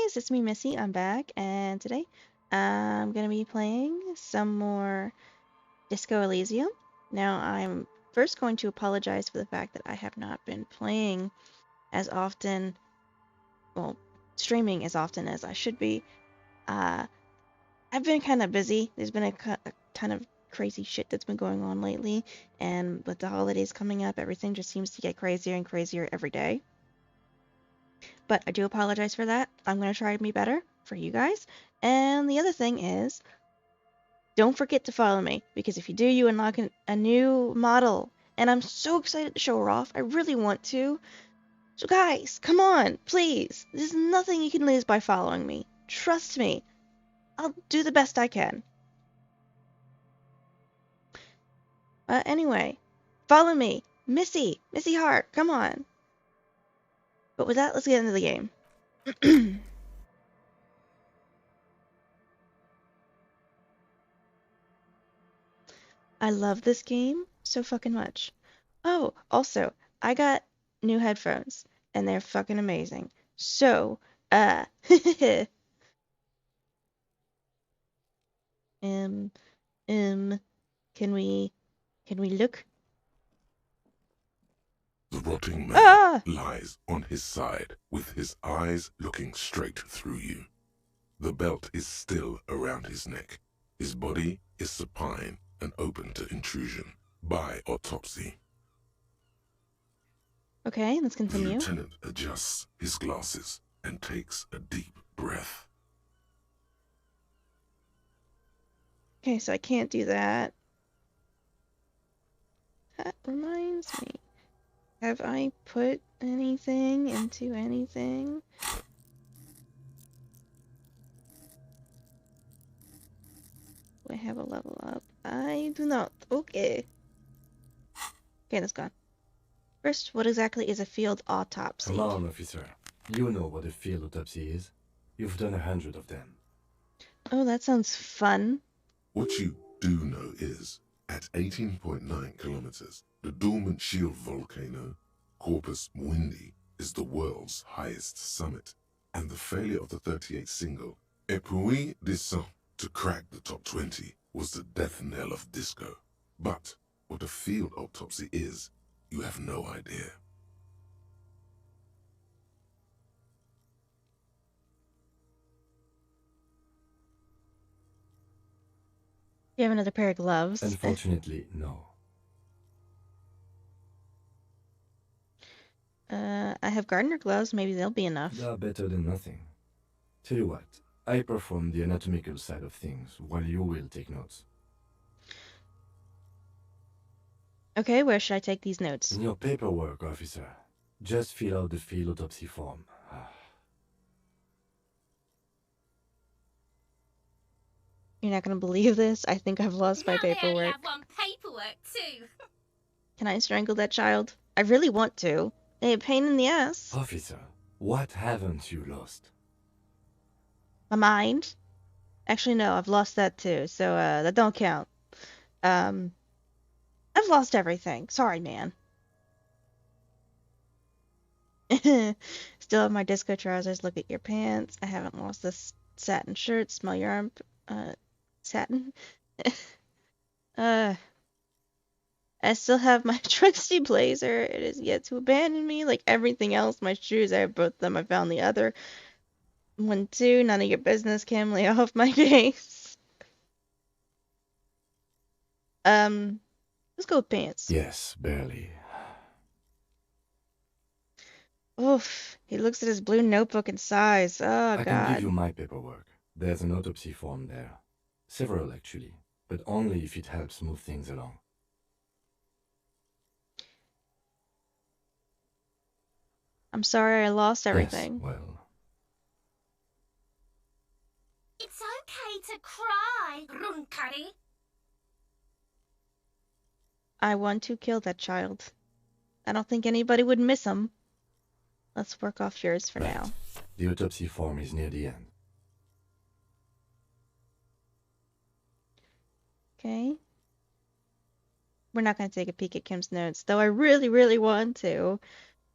guys, it's me, Missy. I'm back, and today I'm gonna be playing some more Disco Elysium. Now, I'm first going to apologize for the fact that I have not been playing as often, well, streaming as often as I should be. Uh, I've been kind of busy. There's been a ton of crazy shit that's been going on lately, and with the holidays coming up, everything just seems to get crazier and crazier every day. But I do apologize for that. I'm going to try to be better for you guys. And the other thing is, don't forget to follow me, because if you do, you unlock a new model. And I'm so excited to show her off. I really want to. So guys, come on, please. There's nothing you can lose by following me. Trust me. I'll do the best I can. Anyway, follow me. Missy Hart, come on. But with that, let's get into the game. I love this game so fucking much. Oh, also, I got new headphones and they're fucking amazing. So, uh, um, um, can we, can we look? The rotting man Ah! lies on his side, with his eyes looking straight through you. The belt is still around his neck. His body is supine and open to intrusion by autopsy. Okay, let's The continue. lieutenant adjusts his glasses and takes a deep breath. Okay, so I can't do that. That reminds me. Have I put anything into anything? Do I have a level up? I do not. Okay. Okay, that's gone. First, what exactly is a field autopsy? Come on, officer. You know what a field autopsy is. You've done 100 of them. Oh, that sounds fun. What you do know is, at 18.9 kilometers, the dormant shield volcano, Corpus Mundi, is the world's highest summit, and the failure of the 38 single, Et puis descend, to crack the top 20 was the death knell of disco. But what a field autopsy is, you have no idea. You have another pair of gloves. Unfortunately, no. I have gardener gloves. Maybe they'll be enough. They are better than nothing. Tell you what, I perform the anatomical side of things while you will take notes. Okay, where should I take these notes? In your paperwork, officer. Just fill out the field autopsy form. You're not gonna believe this. I think I've lost my paperwork. I only have one paperwork too. Can I strangle that child? I really want to. They a pain in the ass. Officer, what haven't you lost? My mind. Actually, no, I've lost that too. So that don't count. I've lost everything. Sorry, man. Still have my disco trousers. Look at your pants. I haven't lost this satin shirt. Smell your arm. Satin. I still have my trusty blazer. It is yet to abandon me. Like everything else, my shoes, I have both of them. I found the other one too. None of your business, Kim. Lay off my face. Let's go with pants. Yes, barely. Oof. He looks at his blue notebook and sighs. Oh, I can give you God. my paperwork. There's an autopsy form there. Several, actually. But only if it helps move things along. I'm sorry I lost everything. Yes, well. It's okay to cry, Runkari. I want to kill that child. I don't think anybody would miss him. Let's work off yours for Right. now. The autopsy form is near the end. Okay. We're not going to take a peek at Kim's notes, though I really, really want to.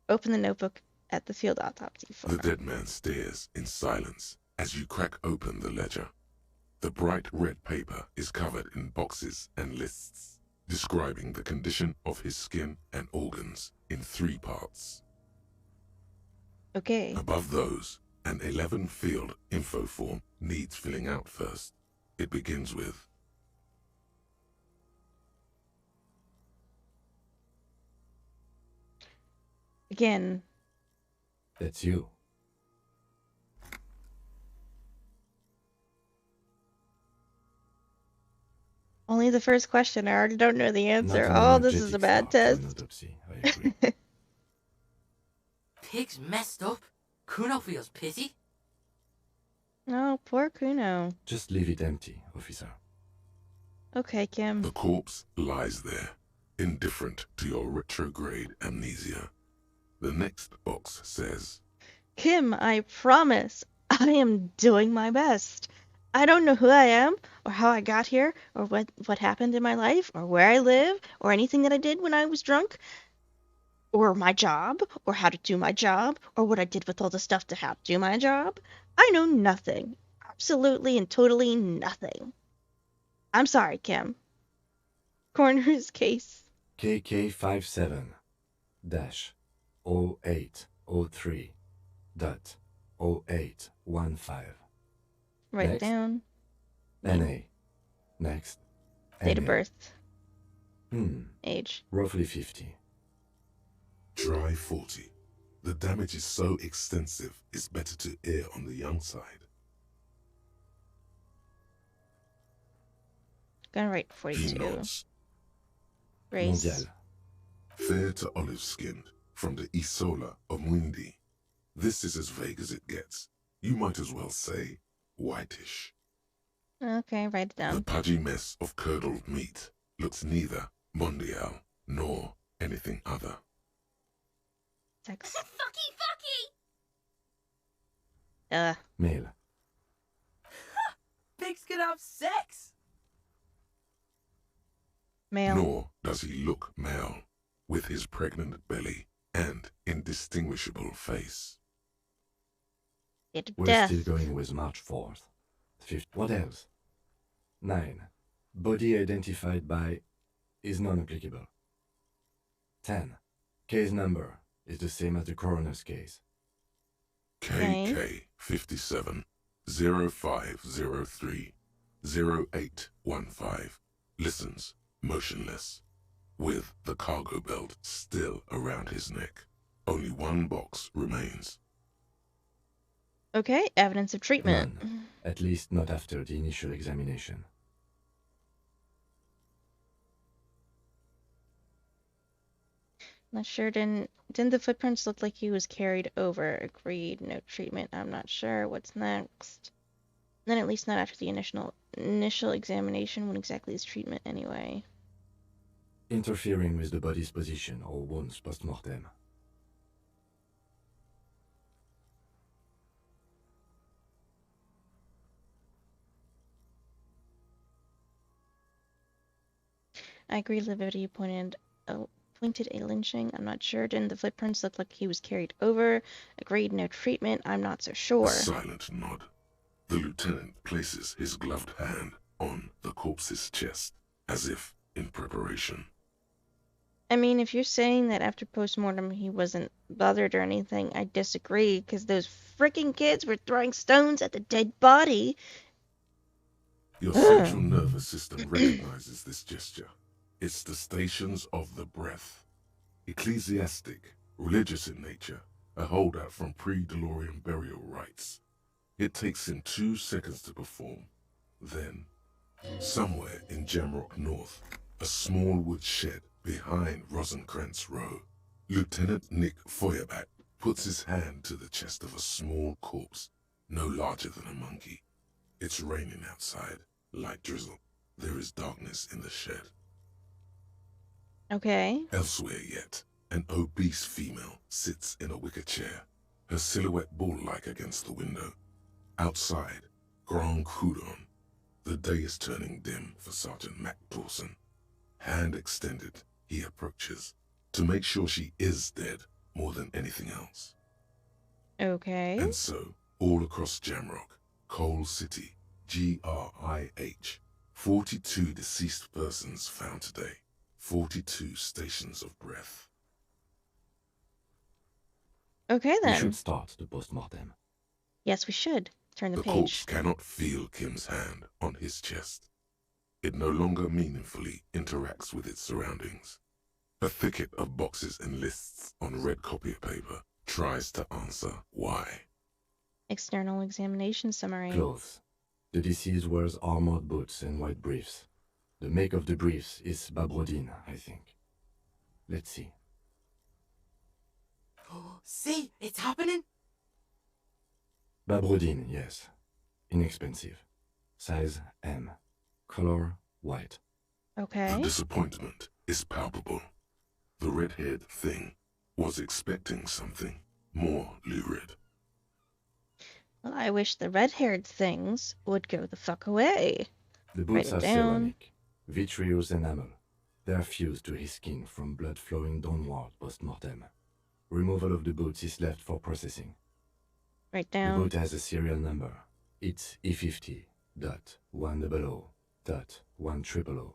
Open the notebook at the field autopsy The form. dead man stares in silence as you crack open the ledger. The bright red paper is covered in boxes and lists, describing the condition of his skin and organs in 3 parts. Okay. Above those, an 11-field info form needs filling out first. It begins with, Again, That's you. only the first question. I already don't know the answer. Not an Oh, this is a energetic bad start to an test. autopsy, I agree. Pig's messed up. Kuno feels pity. Oh, poor Kuno. Just leave it empty, officer. Okay, Kim. the corpse lies there, indifferent to your retrograde amnesia. The next box says, Kim, I promise, I am doing my best. I don't know who I am, or how I got here, or what happened in my life, or where I live, or anything that I did when I was drunk, or my job, or how to do my job, or what I did with all the stuff to how to do my job. I know nothing. Absolutely and totally nothing. I'm sorry, Kim. Coroner's case. KK57-0803.0815. Write it Next. down. NA. Next. Date of NA. birth. Age. Roughly 50. dry 40. The damage is so extensive, it's better to err on the young side. Gonna write He 42. nods. Race. Mondial. Fair to olive-skinned, from the Isola of Mwindi. This is as vague as it gets. You might as well say whitish. Okay, write it The down. pudgy mess of curdled meat looks neither mondial nor anything other. Sex. Fucky fucky! Male. Pigs can have sex. Male. Nor does he look male, with his pregnant belly and indistinguishable face. Date of We're death. still going with March 4th. 5th. What else? 9. Body identified by is non-applicable. 10. Case number is the same as the coroner's case. KK 57 0503 0815 listens, motionless, with the cargo belt still around his neck. Only 1 box remains. Okay, evidence of treatment. None. At least not after the initial examination. Not sure. Didn't the footprints look like he was carried over? Agreed. No treatment. I'm not sure. What's next? Then at least not after the initial examination. What exactly is treatment anyway? Interfering with the body's position or wounds post-mortem. I agree. Lividity pointed a lynching. I'm not sure. Didn't the footprints look like he was carried over? Agreed. No treatment. I'm not so A sure. silent nod. The lieutenant places his gloved hand on the corpse's chest, as if in preparation. I mean, if you're saying that after postmortem he wasn't bothered or anything, I disagree, because those freaking kids were throwing stones at the dead body. Your central nervous system recognizes this gesture. It's the stations of the breath. Ecclesiastic, religious in nature, a holdout from pre-DeLorean burial rites. It takes him 2 seconds to perform. Then, somewhere in Jamrock North, a small wood shed behind Rosencrantz Row, Lieutenant Nick Feuerbach puts his hand to the chest of a small corpse, no larger than a monkey. It's raining outside, light drizzle. There is darkness in the shed. Okay. Elsewhere yet, an obese female sits in a wicker chair, her silhouette bull-like against the window. Outside, Grand Coudon. The day is turning dim for Sergeant Mac Dawson. Hand extended, he approaches, to make sure she is dead more than anything else. Okay. And so, all across Jamrock, Coal City, GRIH, 42 deceased persons found today, 42 stations of breath. Okay We should then. start the post-mortem. Yes, we should. Turn the The corpse page. cannot feel Kim's hand on his chest. It no longer meaningfully interacts with its surroundings. A thicket of boxes and lists on red copy paper tries to answer why. External examination summary. Clothes. The deceased wears armored boots and white briefs. The make of the briefs is Babrodine, I think. Let's see. See, it's happening. Babrodine, yes. Inexpensive. Size M. Color white. The Okay. disappointment is palpable. The red-haired thing was expecting something more lurid. Well, I wish the red-haired things would go the fuck away. The Write boots it are down. ceramic, vitreous enamel. They are fused to his skin from blood flowing downward post-mortem. Removal of the boots is left for processing. Write The down. boot has a serial number. It's E50.100.100.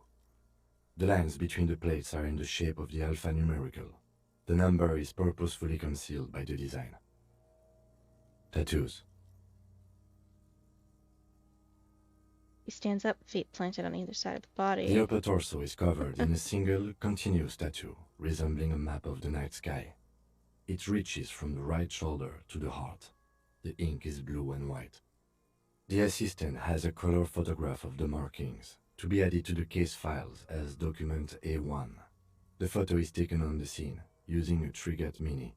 The lines between the plates are in the shape of the alphanumerical. The number is purposefully concealed by the design. Tattoos. He stands up, feet planted on either side of the body. The upper torso is covered in a single, continuous tattoo, resembling a map of the night sky. It reaches from the right shoulder to the heart. The ink is blue and white. The assistant has a color photograph of the markings, to be added to the case files as document A1. The photo is taken on the scene, using a Trigat Mini.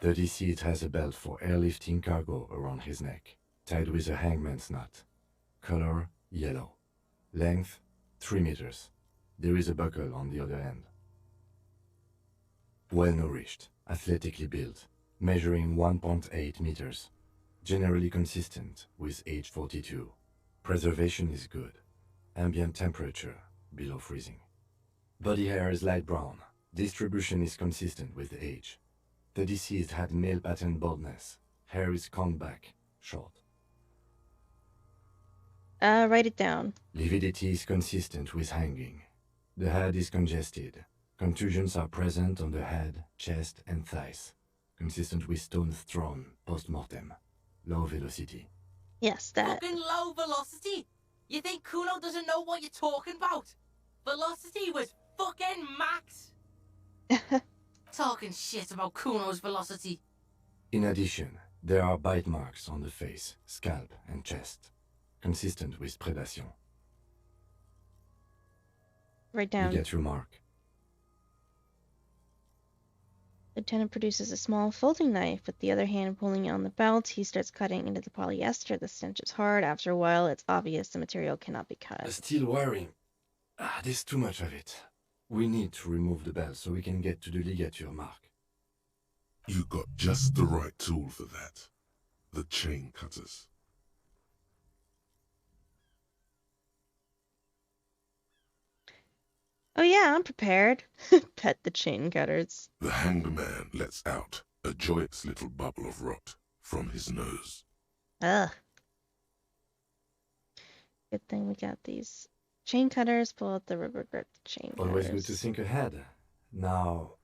The deceased has a belt for airlifting cargo around his neck, tied with a hangman's knot. Color yellow. Length 3 meters. There is a buckle on the other end. Well-nourished, athletically built, measuring 1.8 meters. Generally consistent with age 42. Preservation is good. Ambient temperature below freezing. Body hair is light brown. Distribution is consistent with age. The deceased had male pattern baldness. Hair is combed back, short. Write it down. Lividity is consistent with hanging. The head is congested. Contusions are present on the head, chest, and thighs. Consistent with stones thrown post-mortem. Low velocity. Yes, that. Fucking low velocity. You think Kuno doesn't know what you're talking about? Velocity was fucking max. Talking shit about Kuno's velocity. In addition, there are bite marks on the face, scalp, and chest. Consistent with predation. Write You down. get your mark. Lieutenant produces a small folding knife, with the other hand pulling on the belt. He starts cutting into the polyester. The stench is hard. After a while, it's obvious the material cannot be cut. Still wearing. There's too much of it. We need to remove the belt so we can get to the ligature mark. You got just the right tool for that. The chain cutters. Oh yeah, I'm prepared. Pet the chain cutters. The hanged man lets out a joyous little bubble of rot from his nose. Ugh. Good thing we got these chain cutters. Pull out the rubber grip chain Always cutters. good to think ahead. Now,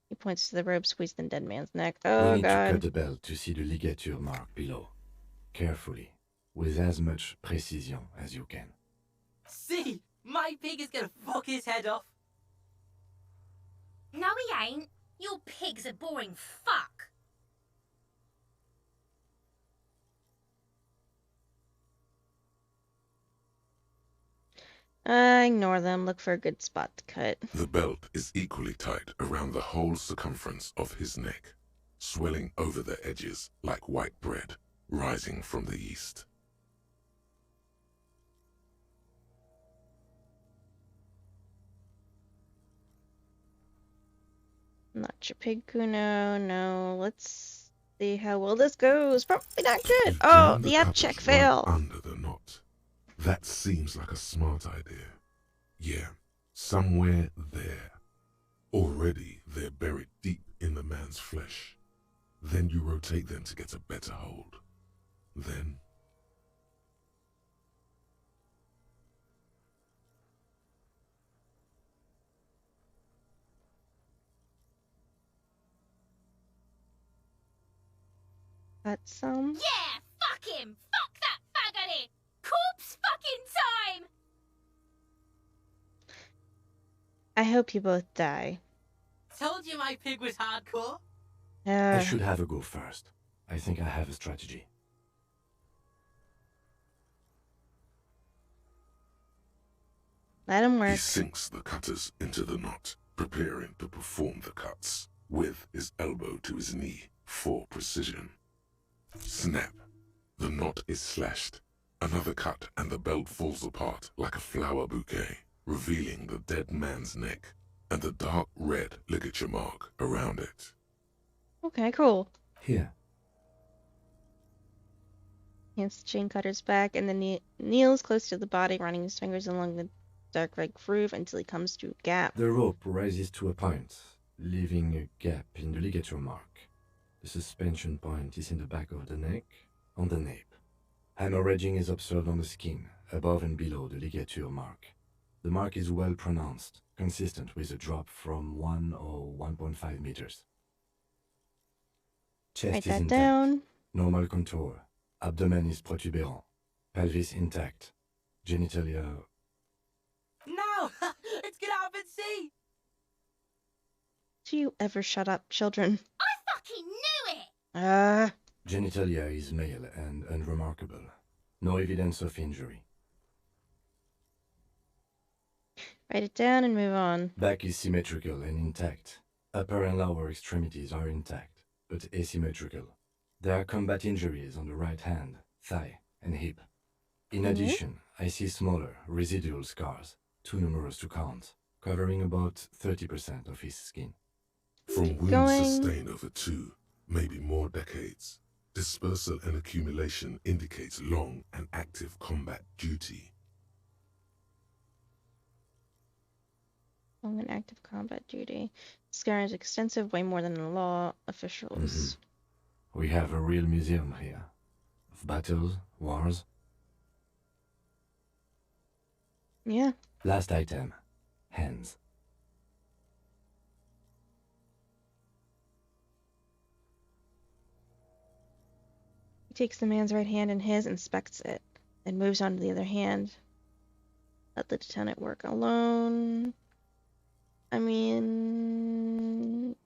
He points to the rope squeezed in Dead Man's neck. we Oh need to cut god. the belt to see the ligature mark below. Carefully, with as much precision as you can. See, my pig is gonna fuck his head off. No, he ain't. Your pig's a boring fuck. Ignore them. Look for a good spot to cut. The belt is equally tight around the whole circumference of his neck, swelling over the edges like white bread rising from the east. Not your pig, Kuno. No. Let's see how well this goes. Probably not good. You've Oh, jammed the app cutters check right failed. under the knot. That seems like a smart idea. Yeah, somewhere there. Already they're buried deep in the man's flesh. Then you rotate them to get a better hold. Then... Got some. Yeah, fuck him! Fuck that faggoty! Corpse fucking time! I hope you both die. Told you my pig was hardcore. I should have a go first. I think I have a strategy. Let him He work. sinks the cutters into the knot, preparing to perform the cuts, with his elbow to his knee for precision. Snap. The knot is slashed. Another cut and the belt falls apart like a flower bouquet, revealing the dead man's neck and the dark red ligature mark around it. Okay, cool. Here. Hands the chain cutter's back and then kneels close to the body, running his fingers along the dark red groove until he comes to a gap. The rope rises to a point, leaving a gap in the ligature mark. The suspension point is in the back of the neck, on the nape. Hemorrhaging is observed on the skin, above and below the ligature mark. The mark is well pronounced, consistent with a drop from 1 or 1.5 meters. Chest Write is that intact. down. Normal contour. Abdomen is protuberant. Pelvis intact. Genitalia... No! Let's get out and see! Do you ever shut up, children? I fucking knew it! Genitalia is male and unremarkable. No evidence of injury. Write it down and move on. Back is symmetrical and intact. Upper and lower extremities are intact, but asymmetrical. There are combat injuries on the right hand, thigh, and hip. In addition, I see smaller, residual scars, too numerous to count, covering about 30% of his skin. From wounds going. sustained over 2, maybe more decades, dispersal and accumulation indicates long and active combat duty. Long and active combat duty. Scar is extensive, way more than the law officials. We have a real museum here. Of battles, wars. Yeah. Last item. Hands. He takes the man's right hand in his, inspects it, then moves on to the other hand. Let the lieutenant work alone. I mean...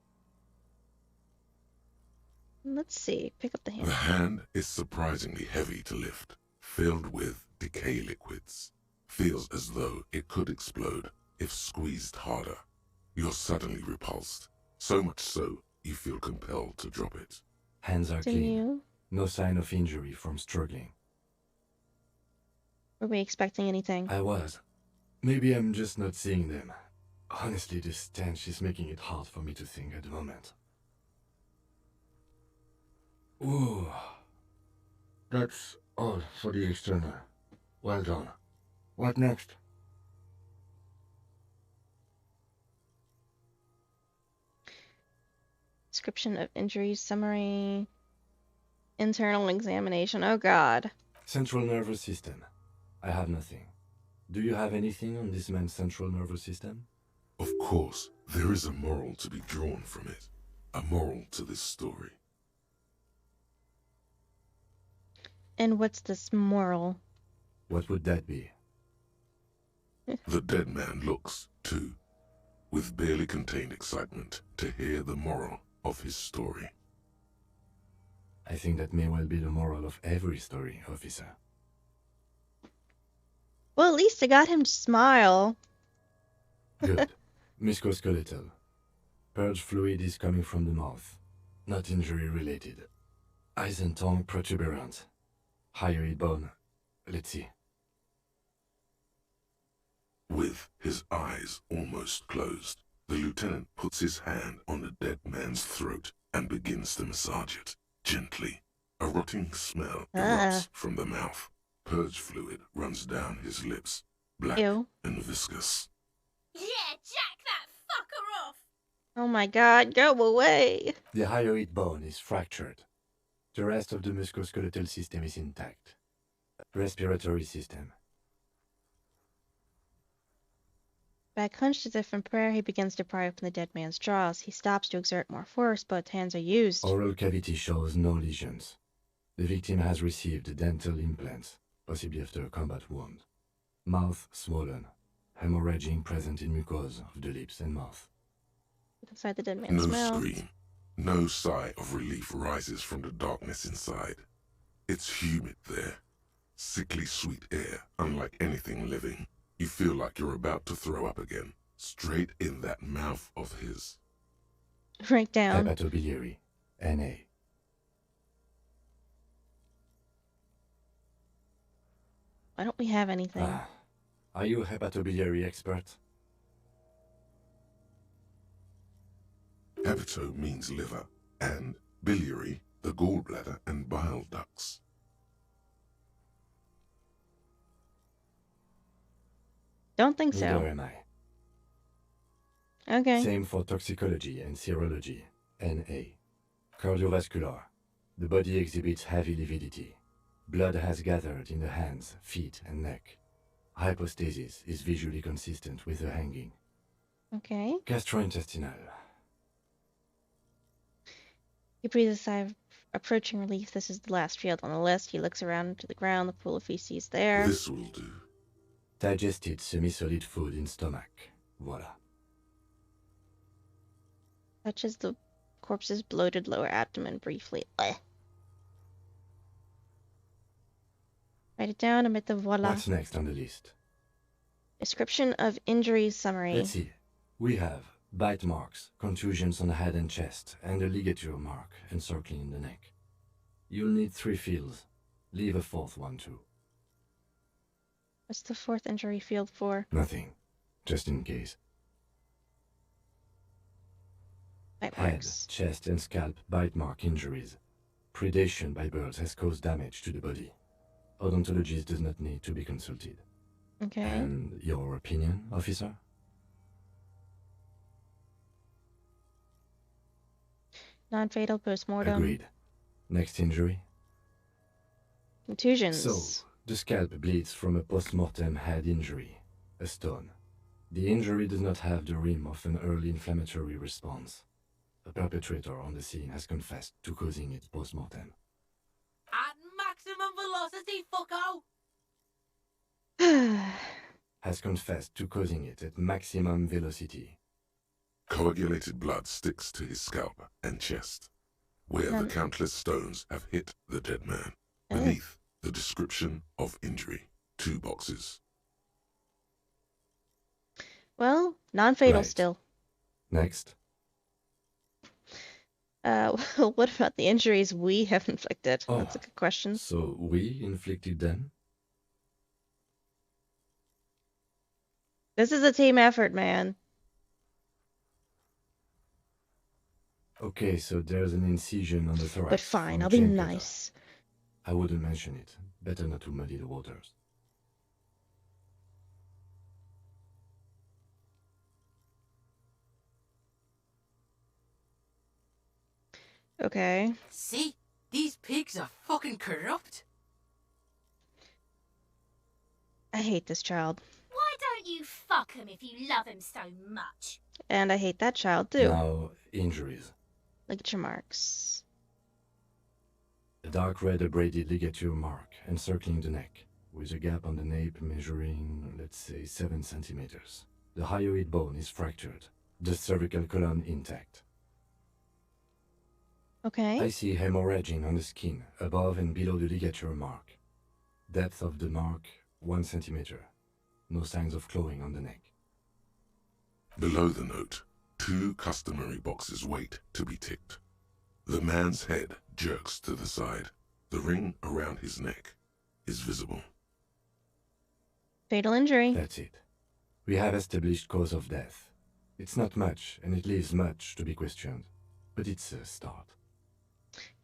Let's see. Pick up the hand. The hand is surprisingly heavy to lift, filled with decay liquids. Feels as though it could explode if squeezed harder. You're suddenly repulsed, so much so you feel compelled to drop it. Hands are clean. Continue. No sign of injury from struggling. Were we expecting anything? I was. Maybe I'm just not seeing them. Honestly, this stench is making it hard for me to think at the moment. Ooh. That's all for the external. Well done. What next? Description of injuries, summary, internal examination. Oh God. Central nervous system. I have nothing. Do you have anything on this man's central nervous system? Of course, there is a moral to be drawn from it. A moral to this story. And what's this moral? What would that be? The dead man looks, too, with barely contained excitement to hear the moral of his story. I think that may well be the moral of every story, officer. Well, at least I got him to smile. Good. Musculoskeletal. Purge fluid is coming from the mouth. Not injury related. Eyes and tongue protuberant. Hyoid bone. Let's see. With his eyes almost closed, the lieutenant puts his hand on the dead man's throat and begins to massage it, gently. A rotting smell erupts from the mouth. Purge fluid runs down his lips, black Ew. and viscous. Yeah, jack that fucker off! Oh my god, go away! The hyoid bone is fractured. The rest of the musculoskeletal system is intact. Respiratory system. Back hunched as if in prayer, he begins to pry open the dead man's jaws. He stops to exert more force, both hands are used. Oral cavity shows no lesions. The victim has received dental implants, possibly after a combat wound. Mouth swollen. Hemorrhaging present in mucosa of the lips and mouth. Inside the dead man's No mouth. scream, no sigh of relief rises from the darkness inside. It's humid there. Sickly sweet air, unlike anything living. You feel like you're about to throw up again, straight in that mouth of his. Right down. Hepatobiliary. NA. Why don't we have anything? Are you a hepatobiliary expert? Hepato means liver, and biliary, the gallbladder and bile ducts. Don't think Neither so. am I. Okay. Same for toxicology and serology. NA. Cardiovascular. The body exhibits heavy lividity. Blood has gathered in the hands, feet, and neck. Hypostasis is visually consistent with the hanging. Okay. Gastrointestinal. He breathes a sigh of approaching relief. This is the last field on the list. He looks around to the ground, the pool of feces there. This will do. Digested semi-solid food in stomach. Voila. Touches the corpse's bloated lower abdomen briefly. Blech. Write it down, omit the voila. What's next on the list? Description of injuries summary. Let's see. We have bite marks, contusions on the head and chest, and a ligature mark encircling the neck. You'll need 3 fields. Leave a 4th one too. What's the 4th injury field for? Nothing. Just in case. Bite Head, marks. chest, and scalp bite mark injuries. Predation by birds has caused damage to the body. Odontologist does not need to be consulted. Okay. And your opinion, officer? Non-fatal postmortem. Agreed. Next injury? Contusions. So, the scalp bleeds from a post-mortem head injury, a stone. The injury does not have the rim of an early inflammatory response. The perpetrator on the scene has confessed to causing it post-mortem. At maximum velocity, fucko! Has confessed to causing it at maximum velocity. Coagulated blood sticks to his scalp and chest, where the countless stones have hit the dead man. Beneath, the description of injury. 2 boxes. Well, non-fatal Right. still. Next. What about the injuries we have inflicted? Oh, That's a good question. So we inflicted them? This is a team effort, man. Okay, so there's an incision on the thorax. But fine, from a I'll be chain cutter. nice. I wouldn't mention it. Better not to muddy the waters. Okay. See? These pigs are fucking corrupt. I hate this child. Why don't you fuck him if you love him so much? And I hate that child, too. Now, injuries. Ligature marks. A dark red abraded ligature mark encircling the neck, with a gap on the nape measuring, let's say, 7 centimeters. The hyoid bone is fractured. The cervical column intact. Okay. I see hemorrhaging on the skin, above and below the ligature mark. Depth of the mark, 1 centimeter. No signs of clawing on the neck. Below the note, 2 customary boxes wait to be ticked. The man's head jerks to the side. The ring around his neck is visible. Fatal injury. That's it. We have established cause of death. It's not much, and it leaves much to be questioned. But it's a start.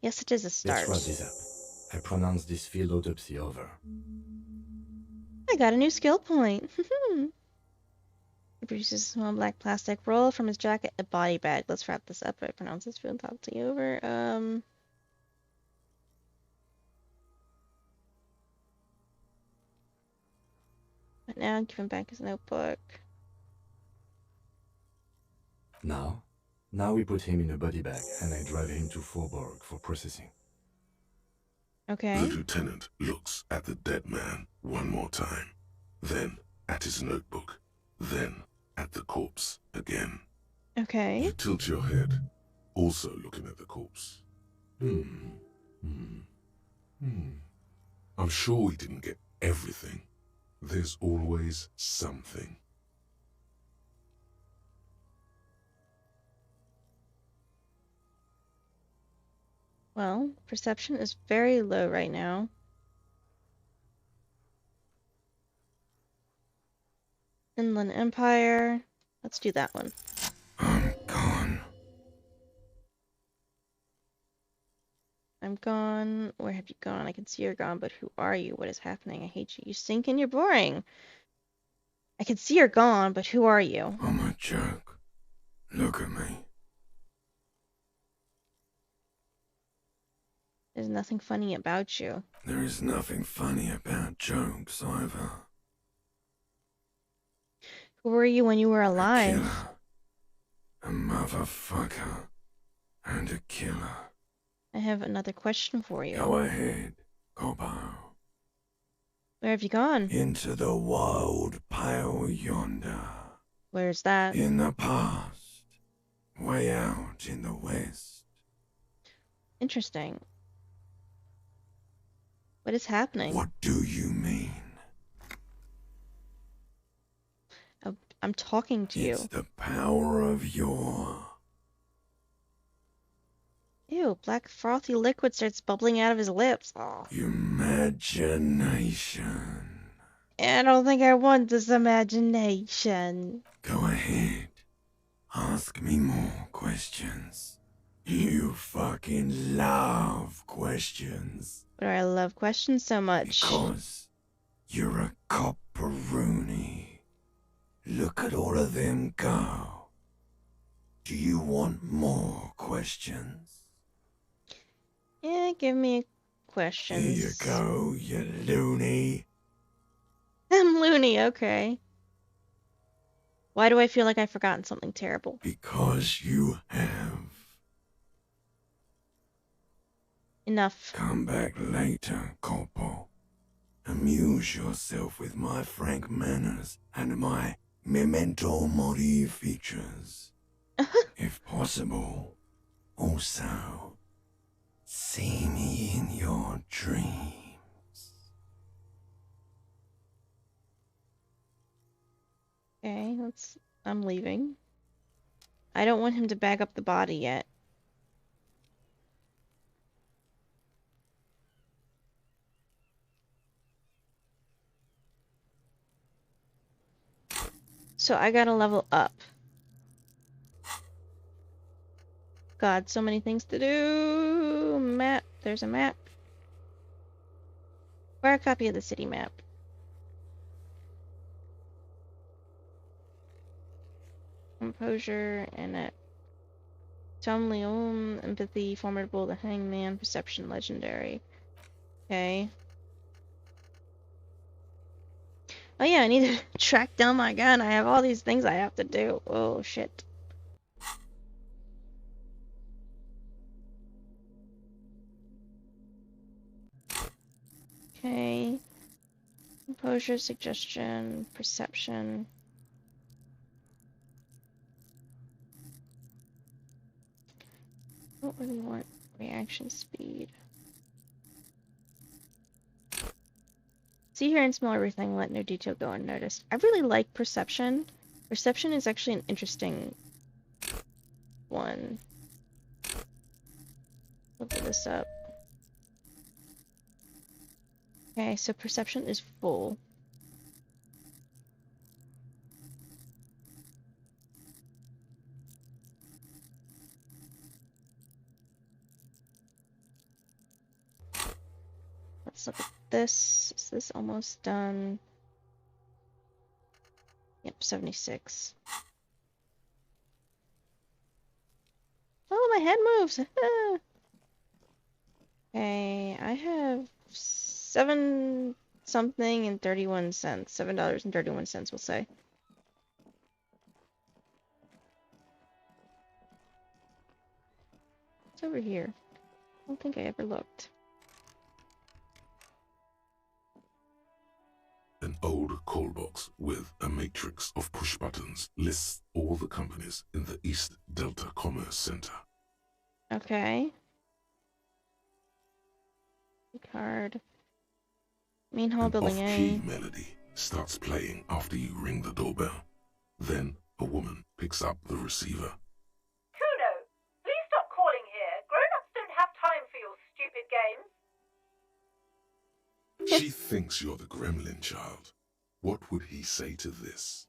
Yes, it is a start. Let's wrap this up. I pronounce this field autopsy over. I got a new skill point. produces a small black plastic roll from his jacket, a body bag. Let's wrap this up. I pronounce this food autopsy over. But now give him back his notebook. Now we put him in a body bag and I drive him to Forborg for processing. Okay. The lieutenant looks at the dead man one more time, then at his notebook, then at the corpse again. Okay. You tilt your head, also looking at the corpse. I'm sure we didn't get everything. There's always something. Well, perception is very low right now. Inland Empire. Let's do that one. I'm gone. I'm gone. Where have you gone? I can see you're gone, but who are you? What is happening? I hate you. You stink and you're boring. I can see you're gone, but who are you? I'm a joke. Look at me. There's nothing funny about you. There is nothing funny about jokes either. Who were you when you were A alive? killer. A motherfucker. And a killer. I have another question for you. Go ahead, Coppo. Where have you gone? Into the wild pale yonder. Where's that? In the past. Way out in the west. Interesting. What is happening? What do you mean? I'm talking to It's you. the power of your... Ew, black frothy liquid starts bubbling out of his lips. Oh. imagination. I don't think I want this imagination. Go ahead. Ask me more questions. You fucking love questions. Why do I love questions so much? Because you're a copperoonie. Look at all of them go. Do you want more questions? Yeah, give me questions. Here you go, you loony. I'm loony, okay. Why do I feel like I've forgotten something terrible? Because you have. Enough. Come back later, Corpo. Amuse yourself with my frank manners and my memento mori features. If possible, also, see me in your dreams. Okay, I'm leaving. I don't want him to bag up the body yet. So I gotta level up. God, so many things to do. Map. There's a map. Or a copy of the city map. Composure and a Tom Leon, empathy, formidable, the hangman, perception, legendary. Okay. Oh yeah, I need to track down my gun. I have all these things I have to do. Oh shit. Okay. Composure, suggestion, perception. I don't really want reaction speed. See, hear, and smell everything. Let no detail go unnoticed. I really like perception. Perception is actually an interesting one. Level this up. Okay, so perception is full. Let's look at this. Is this almost done? Yep. 76. Oh, my head moves! Okay, I have 7 something and 31 cents. $7.31, we'll say. It's over here. I don't think I ever looked. An old call box with a matrix of push buttons lists all the companies in the East Delta Commerce Center. Okay. Card. Main hall, An building off-key A. melody starts playing after you ring the doorbell. Then a woman picks up the receiver. Kuno, please stop calling here. Grown-ups don't have time for your stupid games. She thinks you're the gremlin child. What would he say to this?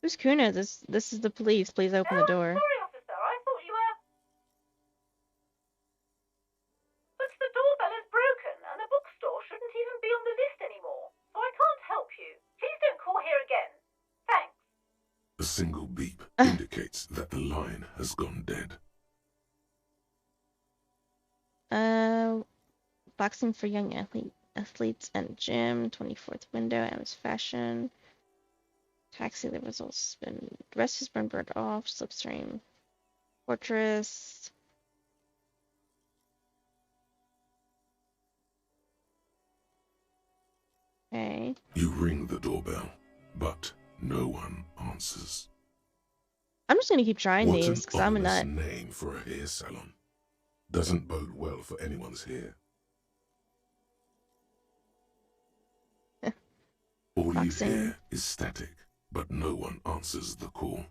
Who's Kuna? This is the police. Please open the door. Sorry, officer. I thought you were... But the doorbell is broken, and the bookstore shouldn't even be on the list anymore. So I can't help you. Please don't call here again. Thanks. A single beep indicates that the line has gone dead. Boxing for young athletes and gym. 24th window. M's fashion. Taxi, the results been. The rest has been burned off. Slipstream. Fortress. Okay. You ring the doorbell, but no one answers. I'm just gonna keep trying What these because I'm a an nut. ominous name for a hair salon. Doesn't bode well for anyone's hair. All Boxing. you hear is static, but no one answers the call.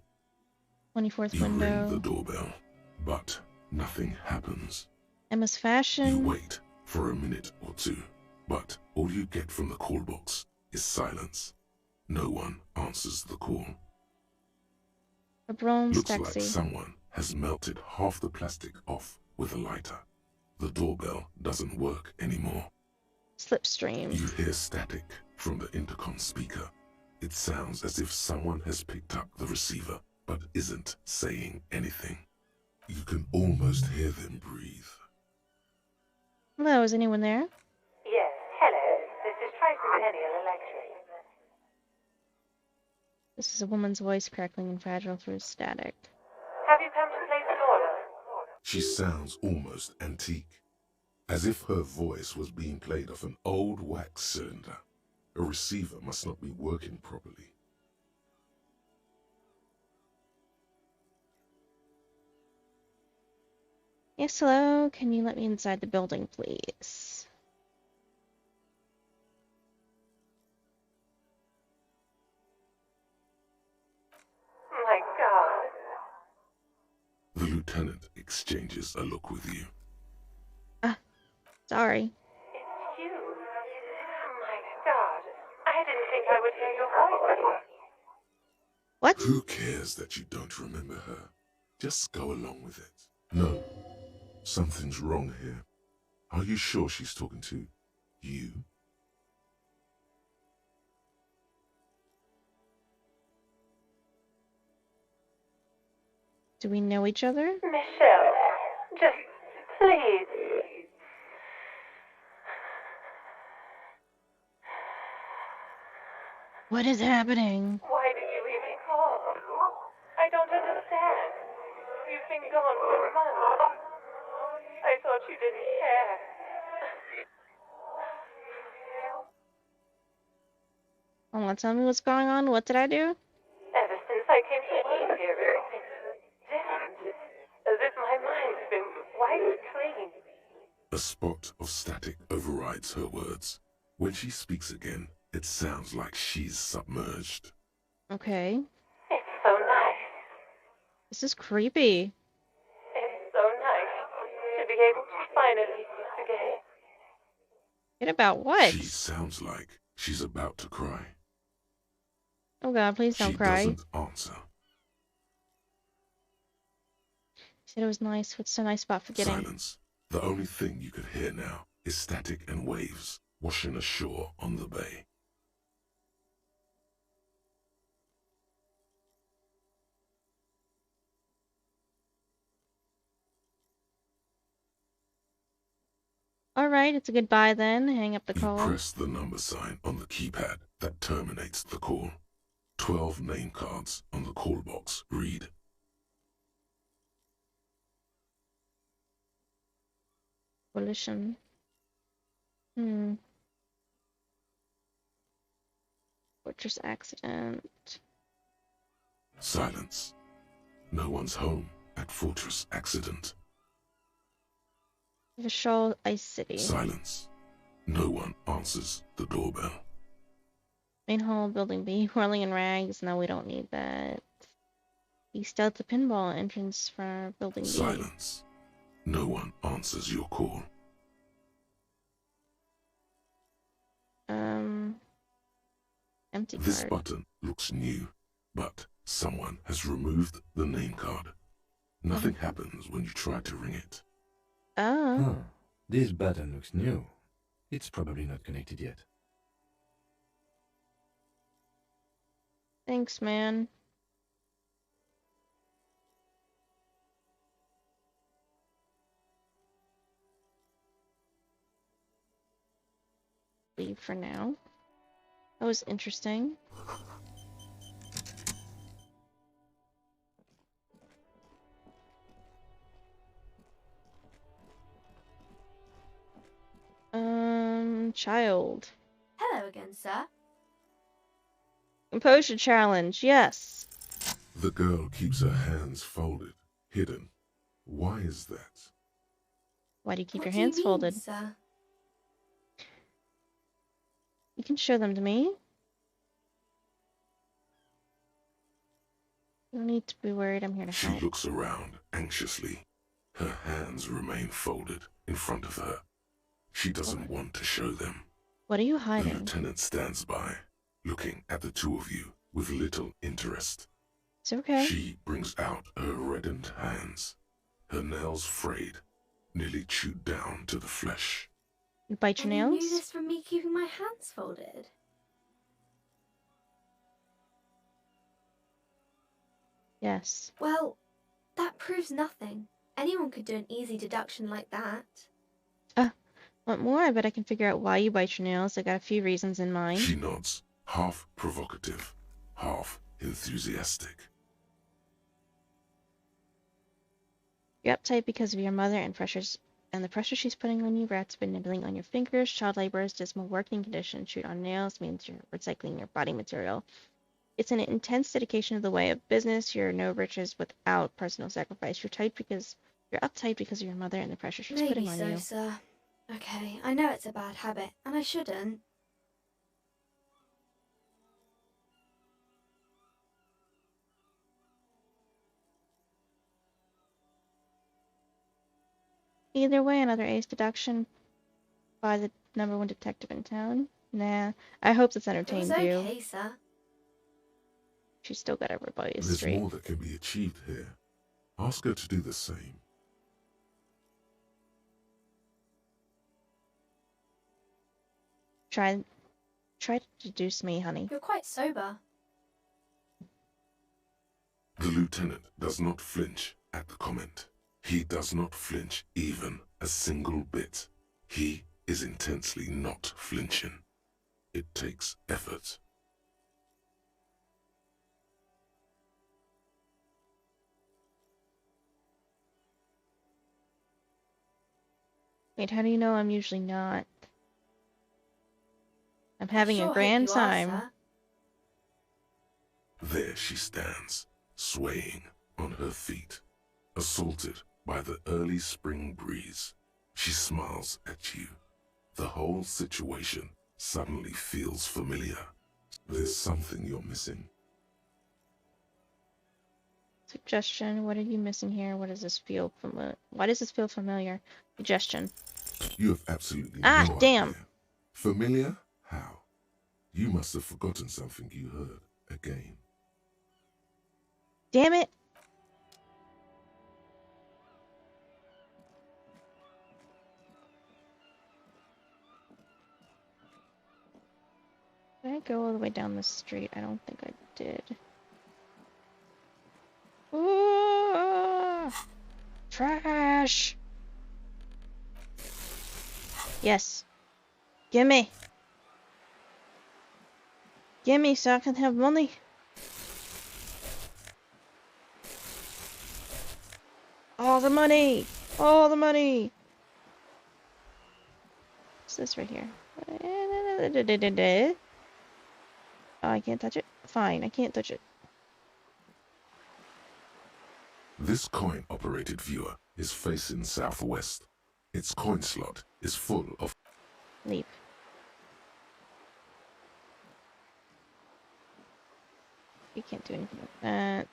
24th You ring the window. doorbell, but nothing happens. Emma's You fashion. wait for a minute or two, but all you get from the call box is silence. No one answers the call. A bronze Looks taxi. like someone has melted half the plastic off with a lighter. The doorbell doesn't work anymore. Slipstream. You hear static from the intercom speaker. It sounds as if someone has picked up the receiver but isn't saying anything. You can almost hear them breathe. Hello, is anyone there? Yes, hello. This is Tricentennial Electric. This is a woman's voice crackling and fragile through static. Have you come to place an order? She sounds almost antique, as if her voice was being played off an old wax cylinder. A receiver must not be working properly. Yes, hello. Can you let me inside the building, please? My God. The lieutenant exchanges a look with you. Sorry. It's you. My God. I didn't think I would hear your voice. What? Who cares that you don't remember her? Just go along with it. No, something's wrong here. Are you sure she's talking to you? Do we know each other? Michelle, just please. What is happening? Why did you even call? I don't understand. You've been gone for months. I thought you didn't care. Oh, tell me what's going on. What did I do? Ever since I came to live here, everything's different. As if my mind's been wiped clean. A spot of static overrides her words. When she speaks again, it sounds like she's submerged. Okay. It's so nice. This is creepy. It's so nice to be able to finally forget. Forget about what? She sounds like she's about to cry. Oh god, please don't She cry. doesn't answer. Said it was nice. What's a nice spot for getting? Silence. The only thing you can hear now is static and waves washing ashore on the bay. Alright, it's a goodbye then. Hang up the You call. press the number sign on the keypad that terminates the call. 12 name cards on the call box read. Coalition. Fortress accident. Silence. No one's home at Fortress Accident. Vishal Ice City. Silence. No one answers the doorbell. Main hall, building B, whirling in rags. No, we don't need that. East out the pinball entrance for building B. Silence. No one answers your call. Empty This card. button looks new, but someone has removed the name card. Nothing happens when you try to ring it. Oh. Huh. This button looks new. It's probably not connected yet. Thanks, man. Leave for now. That was interesting. Child. Hello again, sir. Composure challenge, yes. The girl keeps her hands folded, hidden. Why is that? Why do you keep What your do you hands mean, folded? sir? You can show them to me. You don't need to be worried, I'm here to She help. looks around anxiously. Her hands remain folded in front of her. She doesn't want to show them. What are you The hiding? lieutenant stands by, looking at the two of you with little interest. It's okay. She brings out her reddened hands, her nails frayed, nearly chewed down to the flesh. You bite your And you knew nails? this from me keeping my hands folded? Yes. Well, that proves nothing. Anyone could do an easy deduction like that. Want more? I bet I can figure out why you bite your nails. I got a few reasons in mind. She nods, half provocative, half enthusiastic. You're uptight because of your mother and the pressure she's putting on you. Rats been nibbling on your fingers. Child laborers, dismal working conditions. Shoot on nails means you're recycling your body material. It's an intense dedication to the way of business. You're no riches without personal sacrifice. You're uptight because of your mother and the pressure she's Maybe putting on so, you. sir. Okay, I know it's a bad habit, and I shouldn't. Either way, another ace deduction by the #1 detective in town. Nah, I hope this It entertained was you. okay, sir. She's still got a rebellious There's streak. more that can be achieved here. Ask her to do the same. Try to deduce me, honey. You're quite sober. The lieutenant does not flinch at the comment. He does not flinch even a single bit. He is intensely not flinching. It takes effort. Wait, how do you know I'm usually not? I'm having I sure a hope grand you are, time. sir. There she stands, swaying on her feet, assaulted by the early spring breeze. She smiles at you. The whole situation suddenly feels familiar. There's something you're missing. Suggestion, what are you missing here? What does this feel familiar? Why does this feel familiar? Suggestion. You have absolutely Ah, no damn. idea. Familiar? How? You must have forgotten something you heard again. Damn it. I go all the way down the street? I don't think I did. Ooh, trash! Yes. Gimme! Gimme so I can have money! All the money! All the money! What's this right here? Oh, I can't touch it? Fine, I can't touch it. This coin-operated viewer is facing southwest. Its coin slot is full of... Leave. You can't do anything with that.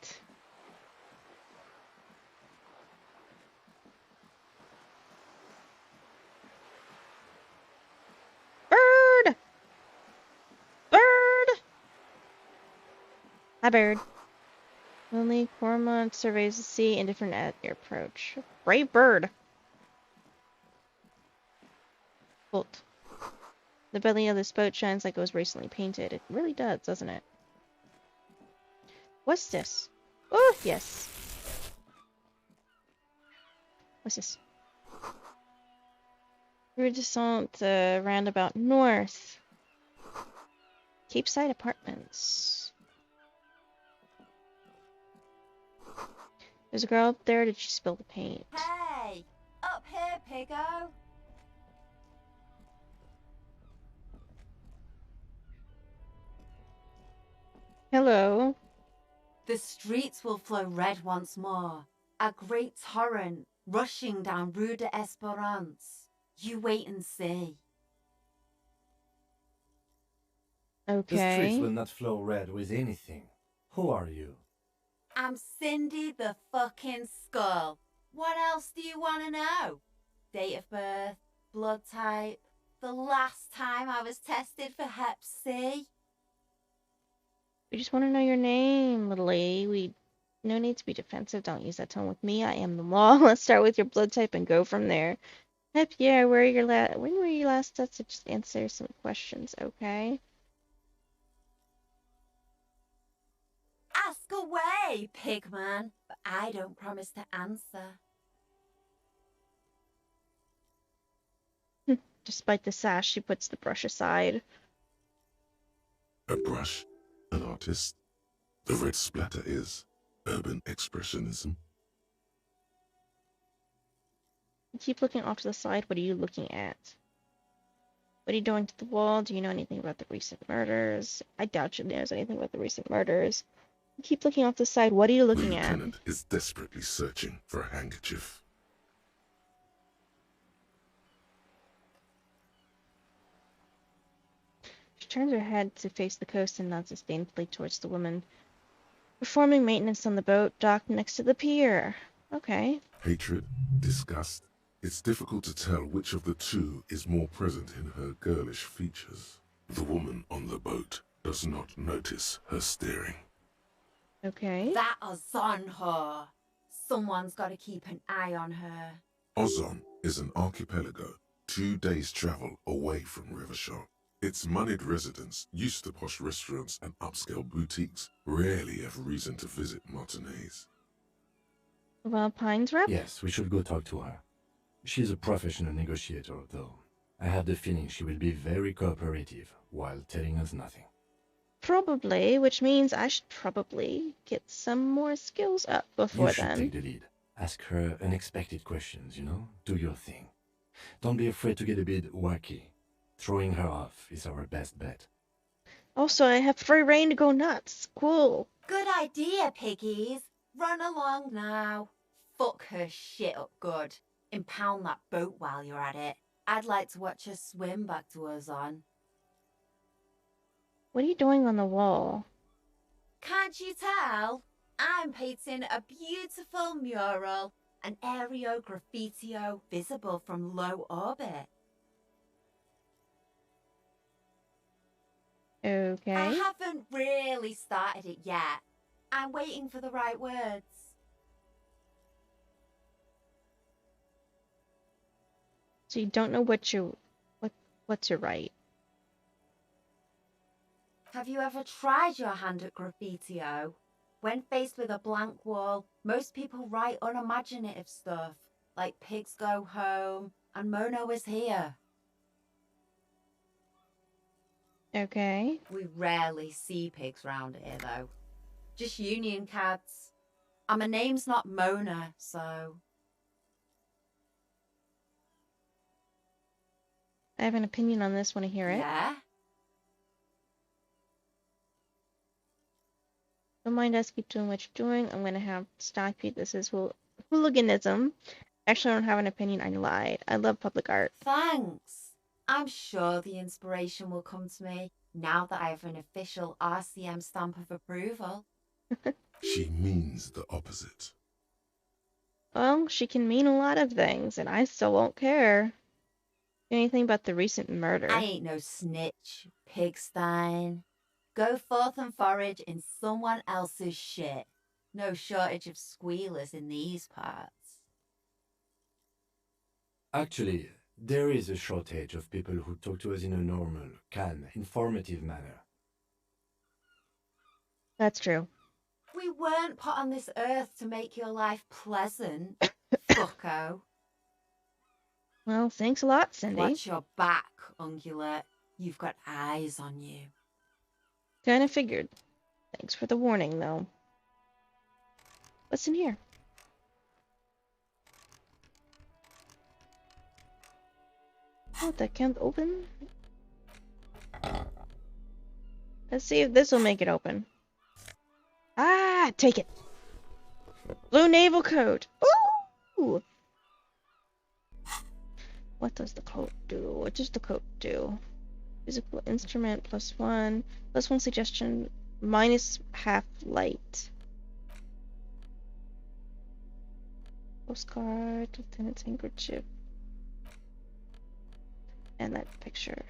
Bird! Bird! Hi, bird. Lonely Cormorant surveys the sea, indifferent at your approach. Brave bird! Bolt. The belly of this boat shines like it was recently painted. It really does, doesn't it? What's this? Oh, yes. What's this? Rue Descent, roundabout north. Capeside Apartments. There's a girl up there. Did she spill the paint? Hey! Up here, piggo! Hello. The streets will flow red once more. A great torrent rushing down Rue d'Esperance. You wait and see. The streets Okay. will not flow red with anything. Who are you? I'm Cindy the fucking Skull. What else do you want to know? Date of birth, blood type, the last time I was tested for Hep C. We just want to know your name, little lady. No need to be defensive. Don't use that tone with me. I am the law. Let's start with your blood type and go from there. Yep, yeah, when were you last tested? Just answer some questions, okay? Ask away, pigman, but I don't promise to answer. Despite the sash, she puts the brush aside. A brush, an artist. The red splatter is urban expressionism. You keep looking off to the side. What are you looking at? What are you doing to the wall? Do you know anything about the recent murders? I doubt she knows anything about the recent murders. You keep looking off to the side. What are you The looking at? lieutenant is desperately searching for a handkerchief. She turns her head to face the coast and nods disdainfully towards the woman performing maintenance on the boat docked next to the pier. Okay. Hatred, disgust. It's difficult to tell which of the two is more present in her girlish features. The woman on the boat does not notice her staring. Okay. That is on her. Someone's got to keep an eye on her. Ozon is an archipelago 2 days' travel away from Rivershark. Its moneyed residents, used to posh restaurants and upscale boutiques, rarely have reason to visit Martinez. Well, Pines rep? Yes, we should go talk to her. She's a professional negotiator, though. I have the feeling she will be very cooperative while telling us nothing. Probably, which means I should probably get some more skills up before You should then. take the lead. Ask her unexpected questions, you know? Do your thing. Don't be afraid to get a bit wacky. Throwing her off is our best bet. Also, I have free reign to go nuts. Cool. Good idea, piggies. Run along now. Fuck her shit up good. Impound that boat while you're at it. I'd like to watch her swim back to Ozon. What are you doing on the wall? Can't you tell? I'm painting a beautiful mural, an aereo graffitio visible from low orbit. Okay. I haven't really started it yet. I'm waiting for the right words. So you don't know what to write. have you ever tried your hand at graffiti-o? When faced with a blank wall, most people write unimaginative stuff, like pigs go home and Mono is here. Okay. We rarely see pigs round here, though. Just union cads. And my name's not Mona, so... I have an opinion on this when I hear it. Yeah? Don't mind us, keep doing what you're doing. I'm gonna have to stop you. This is hooliganism. Actually, I don't have an opinion. I lied. I love public art. Thanks. I'm sure the inspiration will come to me now that I have an official RCM stamp of approval. She means the opposite. Well, she can mean a lot of things, and I still won't care. Anything about the recent murder. I ain't no snitch, pigstein. Go forth and forage in someone else's shit. No shortage of squealers in these parts. Actually, there is a shortage of people who talk to us in a normal, calm, informative manner. That's true. We weren't put on this earth to make your life pleasant, fucko. Well, thanks a lot, Cindy. Watch your back, ungulate. You've got eyes on you. Kinda figured. Thanks for the warning, though. What's in here? Oh, that can't open? Let's see if this will make it open. Ah, take it. Blue naval coat. Ooh! What does the coat do? What does the coat do? Physical instrument +1. +1 suggestion. -half light. Postcard. Lieutenant's handkerchief. And that picture.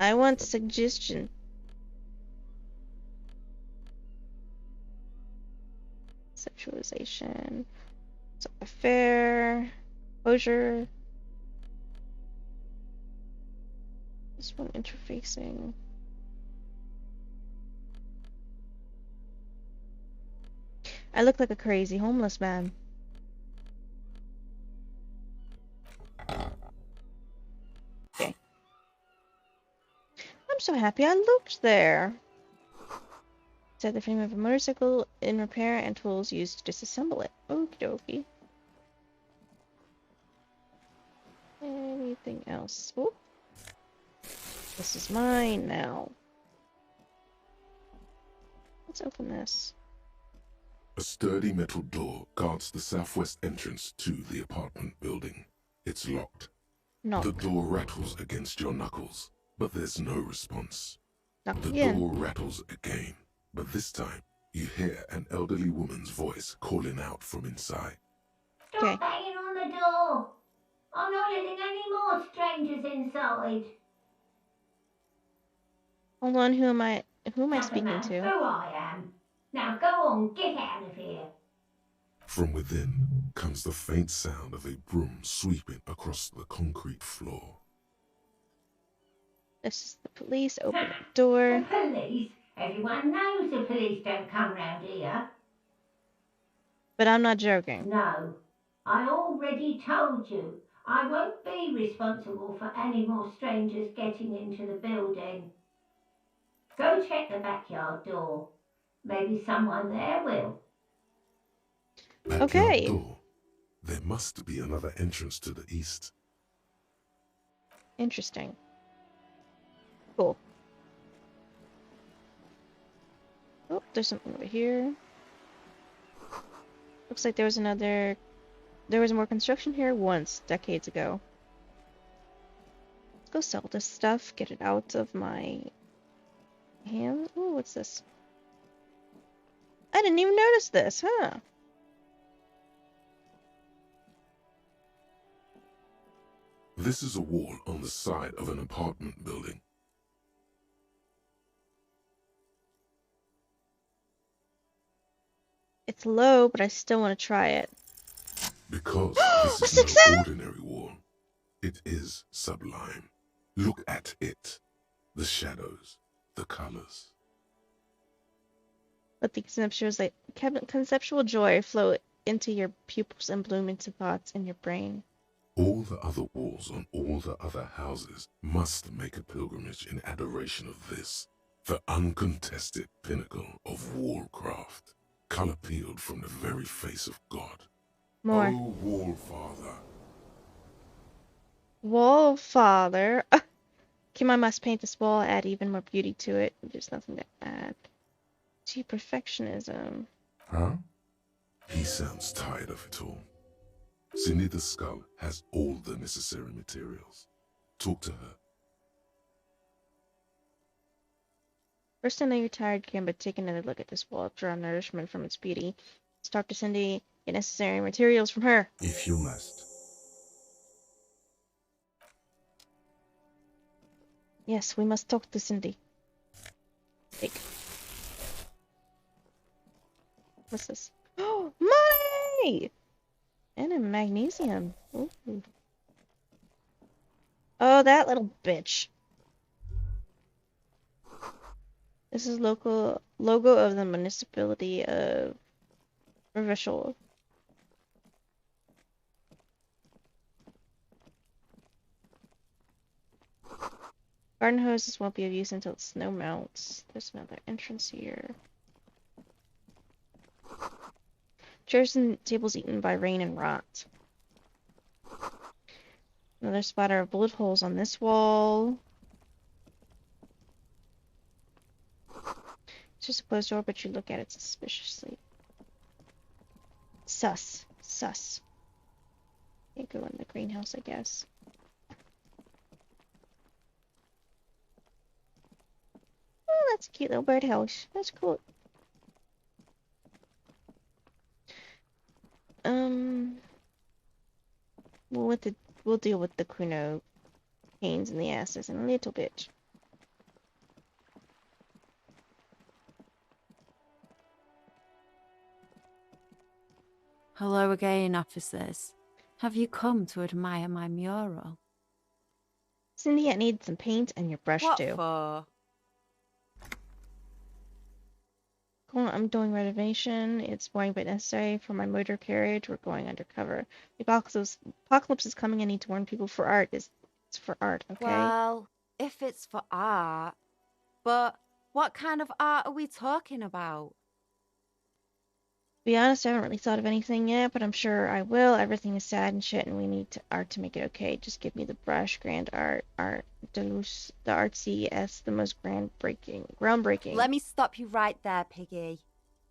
I want suggestion. Sexualization. Affair. Closure. This one interfacing. I look like a crazy homeless man. Okay. I'm so happy I looked there. Set the frame of a motorcycle in repair and tools used to disassemble it. Okie dokie. Anything else? Oop. This is mine now. Let's open this. A sturdy metal door guards the southwest entrance to the apartment building. It's locked. Knock. The door rattles against your knuckles, but there's no response. Knock The again. door rattles again, but this time you hear an elderly woman's voice calling out from inside. Stop Okay. banging on the door. I'm not letting any more strangers inside. Hold on, who am I Doesn't speaking matter to? who I am. Now go on, get out of here. From within comes the faint sound of a broom sweeping across the concrete floor. This is the police. Open the The door. police? Everyone knows the police don't come round here. But I'm not joking. No, I already told you. I won't be responsible for any more strangers getting into the building. Go check the backyard door. Maybe someone there will. Backyard Okay. door. There must be another entrance to the east. Interesting. Cool. Oh, there's something over here. Looks like there was more construction here once, decades ago. Let's go sell this stuff, get it out of my hands. Oh, what's this? I didn't even notice this, huh? This is a wall on the side of an apartment building. It's low, but I still want to try it. Because A this is 6-7? no ordinary wall. It is sublime. Look at it. The shadows, the colors. Let the conceptual joy flow into your pupils and bloom into thoughts in your brain. All the other walls on all the other houses must make a pilgrimage in adoration of this, the uncontested pinnacle of wallcraft, color peeled from the very face of God. More. Oh, Wallfather. Wallfather. Kim, I must paint this wall, add even more beauty to it. There's nothing to add. Gee, perfectionism. Huh? He sounds tired of it all. Cindy the Skull has all the necessary materials. Talk to her. First, I know you're tired, Kim, but take another look at this wall. Draw nourishment from its beauty. Let's talk to Cindy. Get necessary materials from her. If you must. Yes, we must talk to Cindy. Take. What's this? Oh, money! And a magnesium. Ooh. Oh, that little bitch. This is logo of the municipality of Revishal. Garden hoses won't be of use until the snow melts. There's another entrance here. Chairs and tables eaten by rain and rot. Another splatter of bullet holes on this wall. It's just a closed door, but you look at it suspiciously. Sus. Sus. Can't go in the greenhouse, I guess. Oh, that's a cute little birdhouse. That's cool. We'll deal with the Kuno pains in the asses in a little bit. Hello again, officers. Have you come to admire my mural? Cindy, I need some paint and your brush What too. for? Cool, I'm doing renovation. It's boring but necessary for my motor carriage. We're going undercover. The apocalypse is coming. I need to warn people for art. It's for art, okay? Well, if it's for art. But what kind of art are we talking about? To be honest, I haven't really thought of anything yet, but I'm sure I will. Everything is sad and shit, and we need art to make it okay. Just give me the brush, grand art, the artsy s, the most groundbreaking. Let me stop you right there, Piggy.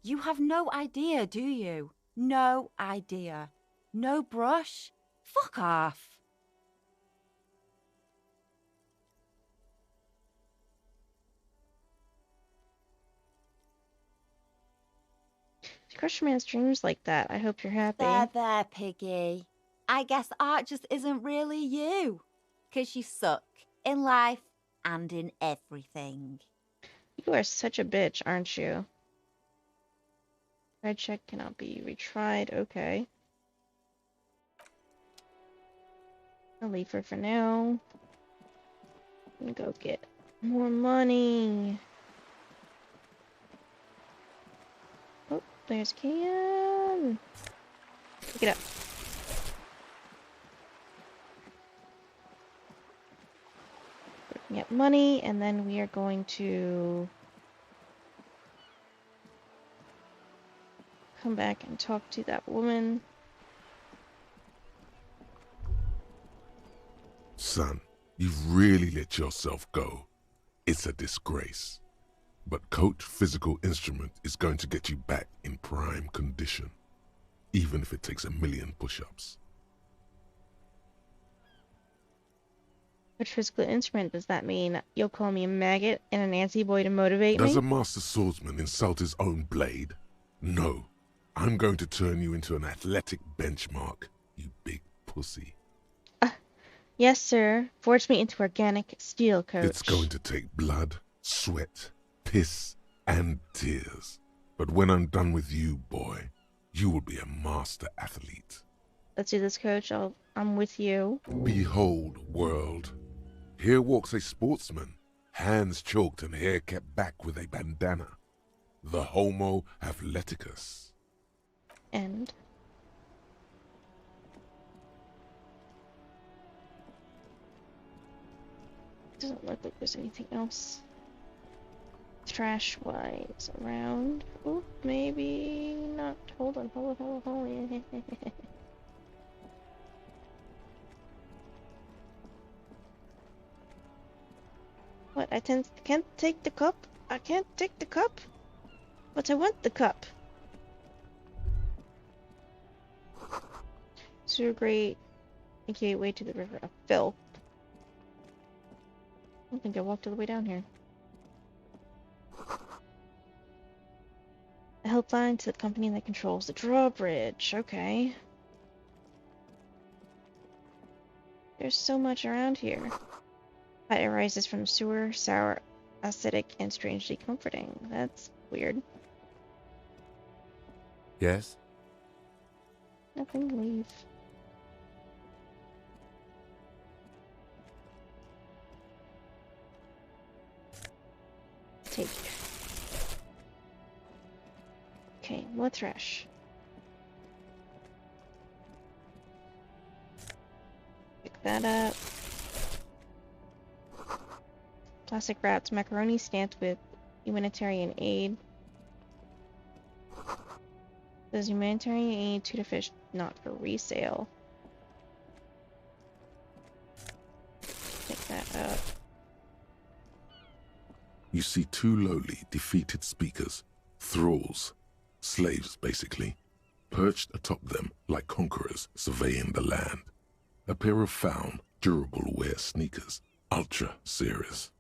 You have no idea, do you? No idea. No brush? Fuck off. You crush a man's dreams like that. I hope you're happy. There, Piggy. I guess art just isn't really you. 'Cause you suck in life and in everything. You are such a bitch, aren't you? Red check cannot be retried. Okay. I'll leave her for now. I'm gonna go get more money. Oh, there's can. Pick it up. Get money, and then we are going to come back and talk to that woman. Son, you've really let yourself go. It's a disgrace. But Coach Physical Instrument is going to get you back in prime condition, even if it takes 1,000,000 push-ups. Which physical instrument does that mean? You'll call me a maggot and a Nancy boy to motivate Does me? a master swordsman insult his own blade? No. I'm going to turn you into an athletic benchmark, you big pussy. Yes, sir. Forge me into organic steel, Coach. It's going to take blood, sweat, piss, and tears. But when I'm done with you, boy, you will be a master athlete. Let's do this, Coach. I'm with you. Behold, world. Here walks a sportsman, hands choked and hair kept back with a bandana. The Homo Athleticus. End. Doesn't look like there's anything else trash-wise around. Oh, maybe not. Hold on. What? I can't take the cup? I can't take the cup? But I want the cup. Sewer grate, a gateway to the river of filth. I don't think I walked all the way down here. A helpline to the company that controls the drawbridge. Okay. There's so much around here. It arises from sewer, sour, acidic, and strangely comforting. That's weird. Yes? Nothing, leave. Take. Okay, more trash. Pick that up. Plastic wrapped macaroni stamped with humanitarian aid. Says humanitarian aid to the fish, not for resale. Pick that up. You see two lowly, defeated speakers, thralls, slaves basically, perched atop them like conquerors surveying the land. A pair of found, durable wear sneakers, ultra serious.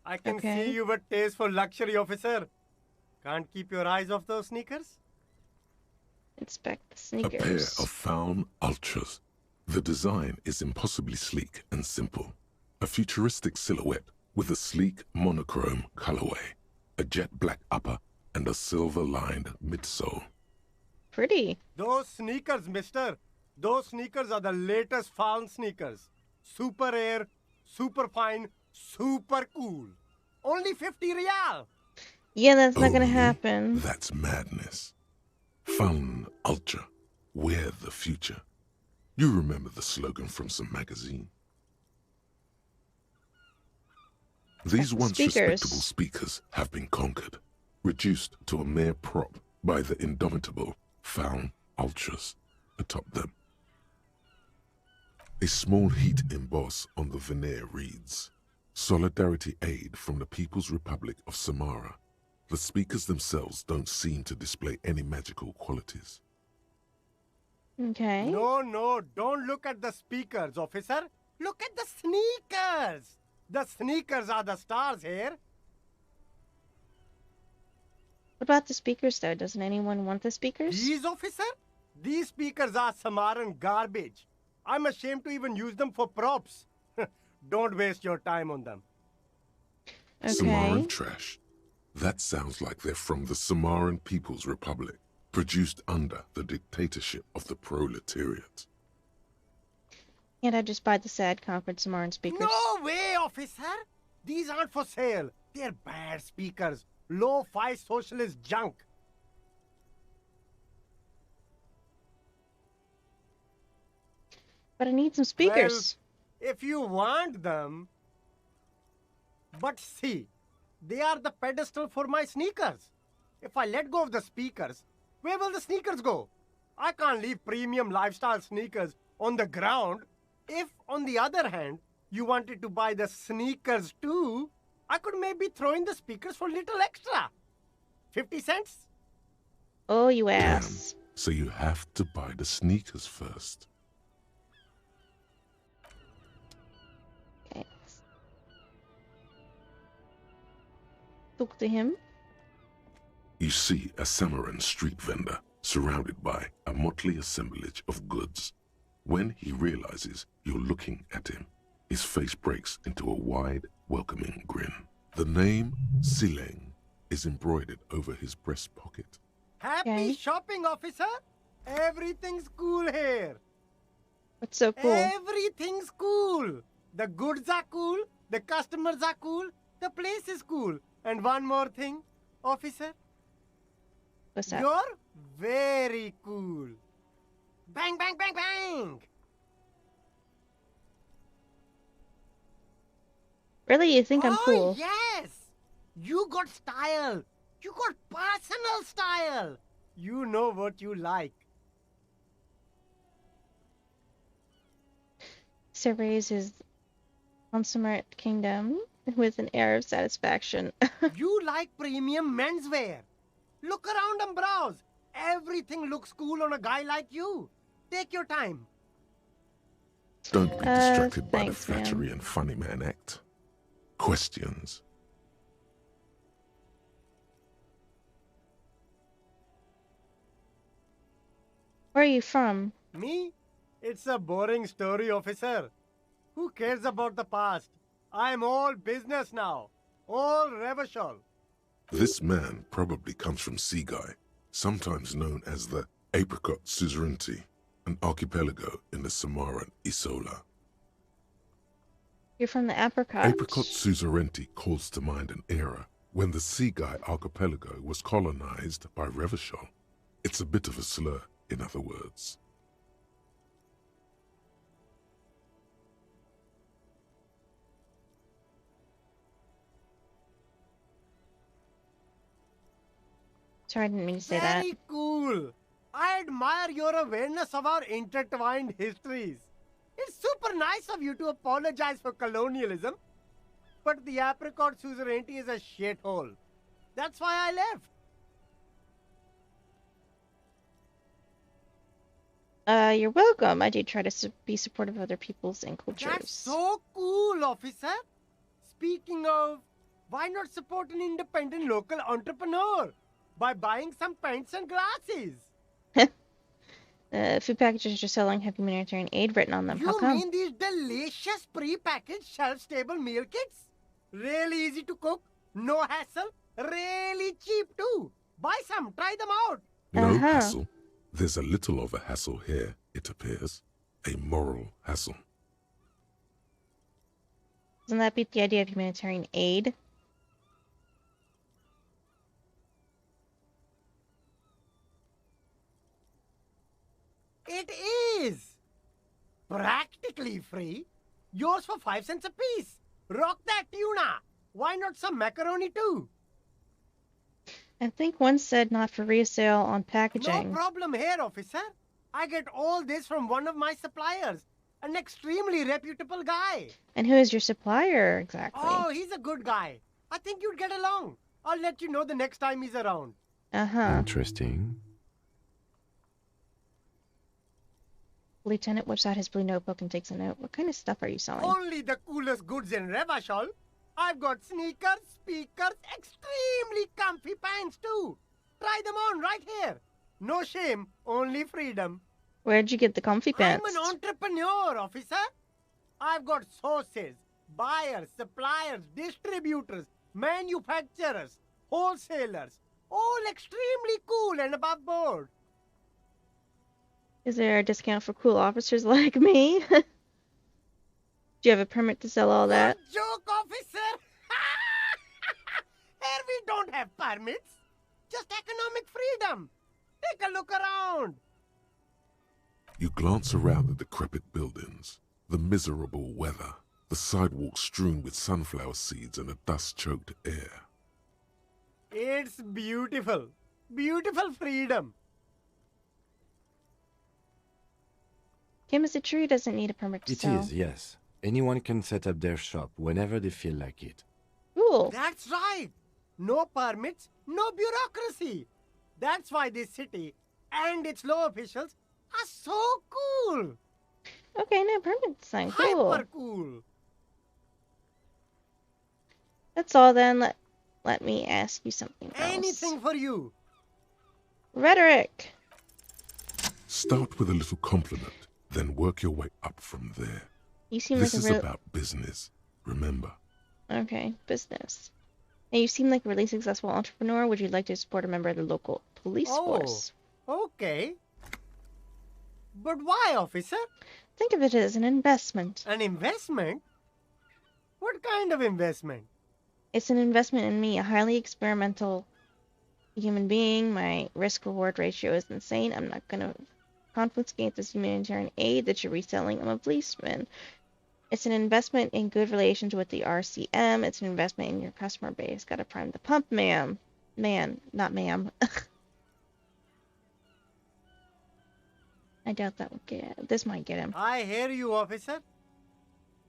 I can Okay. see you've a taste for luxury, officer. Can't keep your eyes off those sneakers? Inspect the A sneakers. pair of found ultras. The design is impossibly sleek and simple. A futuristic silhouette with a sleek monochrome colorway, a jet black upper, and a silver-lined midsole. Pretty. Those sneakers, mister. Those sneakers are the latest found sneakers. Super air, super fine, super cool. Only 50 real. Yeah, that's not gonna Only happen. That's madness. Found ultra, wear the future. You remember the slogan from some magazine. These once Speakers. respectable speakers have been conquered, reduced to a mere prop by the indomitable found ultras atop them. A small heat emboss on the veneer reads, Solidarity Aid from the People's Republic of Samara. The speakers themselves don't seem to display any magical qualities. Okay. No, don't look at the speakers, officer. Look at the sneakers. The sneakers are the stars here. What about the speakers, though? Doesn't anyone want the speakers? These, officer? These speakers are Samaran garbage. I'm ashamed to even use them for props. Don't waste your time on them. Okay. Samaran trash. That sounds like they're from the Samaran People's Republic, produced under the dictatorship of the proletariat. Can't I just buy the sad Concord Samaran speakers? No way, officer. These aren't for sale. They're bad speakers. Low-fi socialist junk. But I need some speakers. Well, if you want them... But see, they are the pedestal for my sneakers. If I let go of the speakers, where will the sneakers go? I can't leave premium lifestyle sneakers on the ground. If, on the other hand, you wanted to buy the sneakers too, I could maybe throw in the speakers for little extra. 50 cents? Oh, you Damn. ass. So you have to buy the sneakers first. Okay. Talk to him. You see a Samaran street vendor surrounded by a motley assemblage of goods. When he realizes you're looking at him, his face breaks into a wide, welcoming grin. The name Sileng is embroidered over his breast pocket. Happy Okay. shopping, officer. Everything's cool here. What's so cool? Everything's cool. The goods are cool. The customers are cool. The place is cool. And one more thing, officer. What's that? You're very cool. Bang, bang, bang, bang! Really? You think I'm cool? Yes! You got style. You got personal style. You know what you like. Surveys his consummate kingdom with an air of satisfaction. You like premium menswear. Look around and browse. Everything looks cool on a guy like you. Take your time. Don't be distracted by the thanks, man. flattery and funny man act. Questions? Where are you from? Me? It's a boring story, officer. Who cares about the past? I'm all business now. All Revachol. This man probably comes from Seaguy, sometimes known as the Apricot Suzerainty, an archipelago in the Samaran Isola. You're from the apricot. Apricot Suzerainty calls to mind an era when the Seaguy archipelago was colonized by Revachol. It's a bit of a slur, in other words. Sorry, I didn't mean to say that. Very cool. I admire your awareness of our intertwined histories. It's super nice of you to apologize for colonialism. But the apricot suzerainty is a shithole. That's why I left. You're welcome. I do try to be supportive of other peoples and cultures. That's so cool, officer. Speaking of, why not support an independent local entrepreneur by buying some pens and glasses? Food packages you're selling have humanitarian aid written on them. How You come? mean these delicious pre-packaged shelf-stable meal kits? Really easy to cook, no hassle, really cheap too. Buy some, try them out. No hassle. There's a little of a hassle here, it appears. A moral hassle. Doesn't that beat the idea of humanitarian aid? It is practically free. Yours for 5 cents a piece. Rock that tuna. Why not some macaroni too? I think one said not for resale on packaging. No problem here, officer. I get all this from one of my suppliers, an extremely reputable guy. And who is your supplier exactly? Oh, he's a good guy. I think you'd get along. I'll let you know the next time he's around. Interesting. Lieutenant whips out his blue notebook and takes a note. What kind of stuff are you selling? Only the coolest goods in Revachol. I've got sneakers, speakers, extremely comfy pants too. Try them on right here. No shame, only freedom. Where'd you get the comfy pants? I'm an entrepreneur, officer. I've got sources, buyers, suppliers, distributors, manufacturers, wholesalers, all extremely cool and above board. Is there a discount for cool officers like me? Do you have a permit to sell all that? Good joke, officer. Here we don't have permits, just economic freedom. Take a look around. You glance around the decrepit buildings, the miserable weather, the sidewalks strewn with sunflower seeds and a dust-choked air. It's beautiful. Beautiful freedom. Chemistry doesn't need a permit to sell. It is, yes. Anyone can set up their shop whenever they feel like it. Cool. That's right. No permits, no bureaucracy. That's why this city and its law officials are so cool. Okay, no permits then. Cool. Hyper cool. That's all then. Let me ask you something else. Anything for you. Rhetoric. Start with a little compliment, then work your way up from there. You seem This like is a real... about business, remember. Okay, business. And you seem like a really successful entrepreneur. Would you like to support a member of the local police force? Okay. But why, officer? Think of it as an investment. An investment? What kind of investment? It's an investment in me, a highly experimental human being. My risk-reward ratio is insane. I'm not gonna confiscate this humanitarian aid that you're reselling. I'm a policeman. It's an investment in good relations with the RCM. It's an investment in your customer base. Gotta prime the pump, ma'am. Man, not ma'am. I doubt that would get. This might get him. I hear you, officer.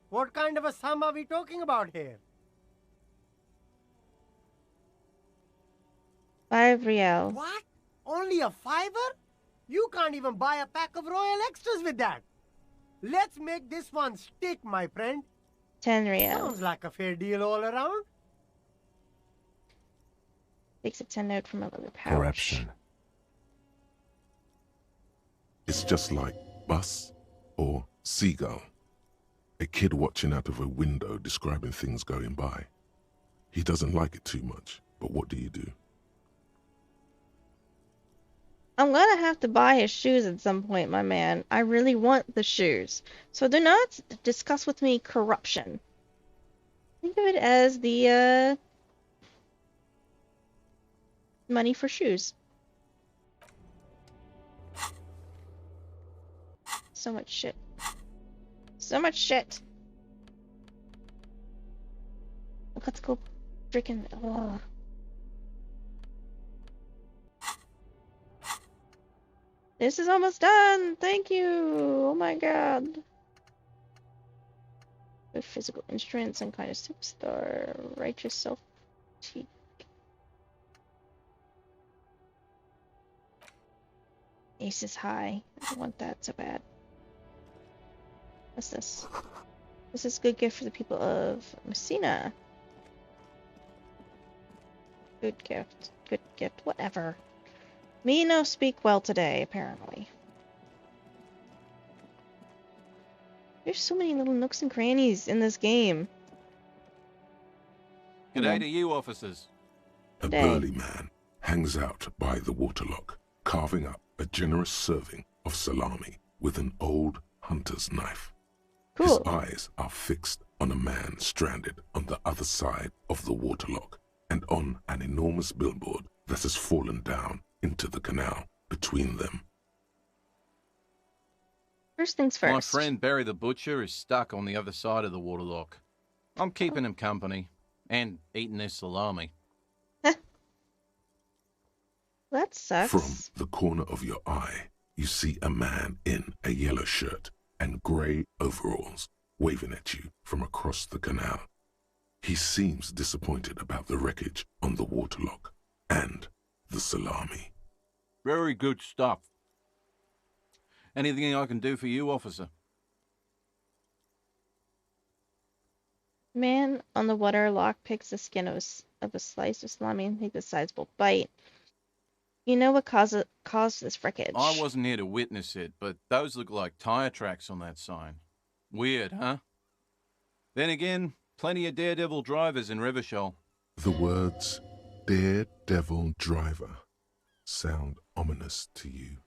What kind of a sum are we talking about here? 5 real. What? Only a fiver? You can't even buy a pack of Royal Extras with that. Let's make this one stick, my friend. 10 real. Sounds like a fair deal all around. Takes a 10 note from a leather pouch. Corruption. It's just like bus or seagull. A kid watching out of a window describing things going by. He doesn't like it too much, but what do you do? I'm gonna have to buy his shoes at some point, my man. I really want the shoes. So do not discuss with me corruption. Think of it as the, money for shoes. So much shit. So much shit. Let's go freaking. Ugh. This is almost done. Thank you. Oh my god. Good physical instruments, some kind of superstar. Write yourself. Cheek. Ace is high. I don't want that so bad. What's this? This is a good gift for the people of Messina. Good gift. Good gift. Whatever. Me no speak well today, apparently. There's so many little nooks and crannies in this game. G'day to you, officers. A burly man hangs out by the waterlock, carving up a generous serving of salami with an old hunter's knife. Cool. His eyes are fixed on a man stranded on the other side of the waterlock and on an enormous billboard that has fallen down into the canal between them. First things first. My friend Barry the Butcher is stuck on the other side of the waterlock. I'm keeping him company and eating his salami. That sucks. From the corner of your eye, you see a man in a yellow shirt and grey overalls waving at you from across the canal. He seems disappointed about the wreckage on the waterlock and the salami. Very good stuff. Anything I can do for you, officer? Man on the waterlock picks the skin of a slice of salami and takes a sizable bite. You know what caused this wreckage? I wasn't here to witness it, but those look like tire tracks on that sign. Weird, huh? Then again, plenty of daredevil drivers in Revachol. The words daredevil driver sound ominous to you.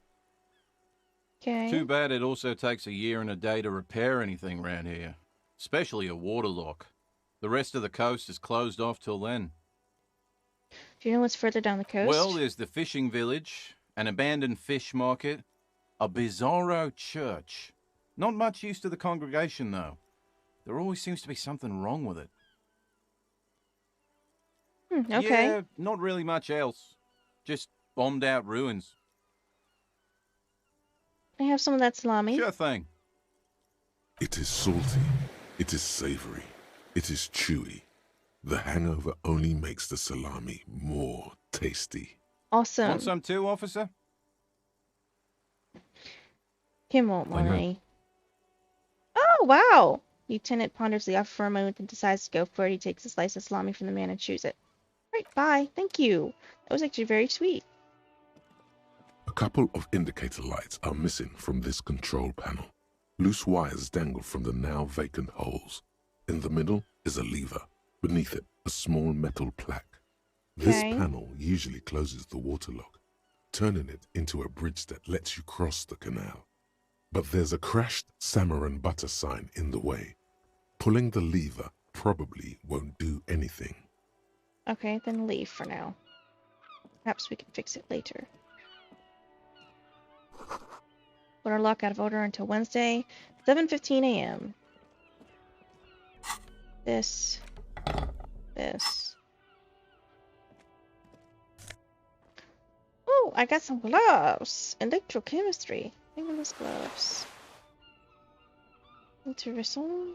Okay. Too bad it also takes a year and a day to repair anything round here, especially a waterlock. The rest of the coast is closed off till then. Do you know what's further down the coast? Well, there's the fishing village, an abandoned fish market, a bizarro church. Not much use to the congregation, though. There always seems to be something wrong with it. Okay. Yeah, not really much else. Just bombed out ruins. Can I have some of that salami? Sure thing. It is salty, it is savory, it is chewy. The hangover only makes the salami more tasty. Awesome. Want some too, officer? Kim won't want any. Oh, wow! Lieutenant ponders the offer for a moment and decides to go for it. He takes a slice of salami from the man and chews it. Right, bye. Thank you. That was actually very sweet. A couple of indicator lights are missing from this control panel. Loose wires dangle from the now vacant holes. In the middle is a lever. Beneath it, a small metal plaque. This panel usually closes the waterlock, turning it into a bridge that lets you cross the canal. But there's a crashed salmon and butter sign in the way. Pulling the lever probably won't do anything. Okay, then leave for now. Perhaps we can fix it later. Put our lock out of order until Wednesday, 7:15 a.m. This. Oh, I got some gloves! Electrochemistry. Fingerless gloves. Intéressant.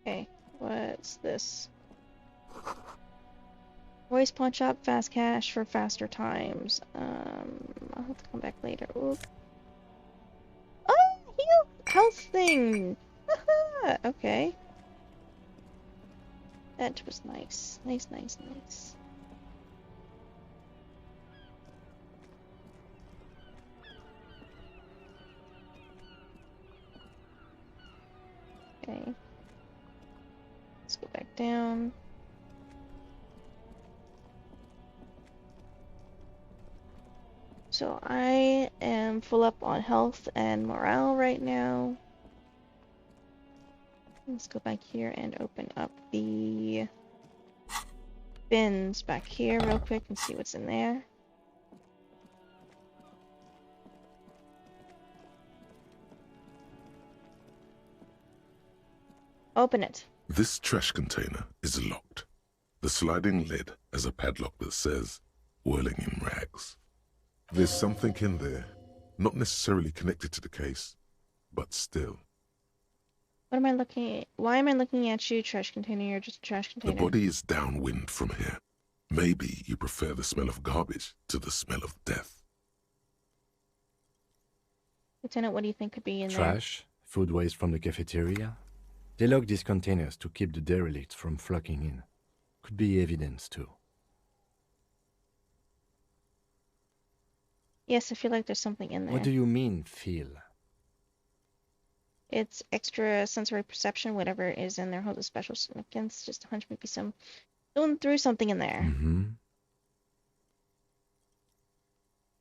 Okay, what's this? Voice pawn shop, fast cash for faster times. I'll have to come back later. Oop. Oh, health thing! Haha, okay. That was nice. Nice. Okay. Let's go back down. So I am full up on health and morale right now. Let's go back here and open up the bins back here real quick and see what's in there. Open it. This trash container is locked. The sliding lid has a padlock that says, whirling in rags. There's something in there, not necessarily connected to the case, but still. What am I looking at? Why am I looking at you, trash container? You're just a trash container. The body is downwind from here. Maybe you prefer the smell of garbage to the smell of death. Lieutenant, what do you think could be in there? Trash, food waste from the cafeteria. They lock these containers to keep the derelicts from flocking in. Could be evidence too. Yes, I feel like there's something in there. What do you mean, feel? It's extra sensory perception, whatever is in there holds a special significance. Just a hunch, maybe someone threw something in there. Mm-hmm.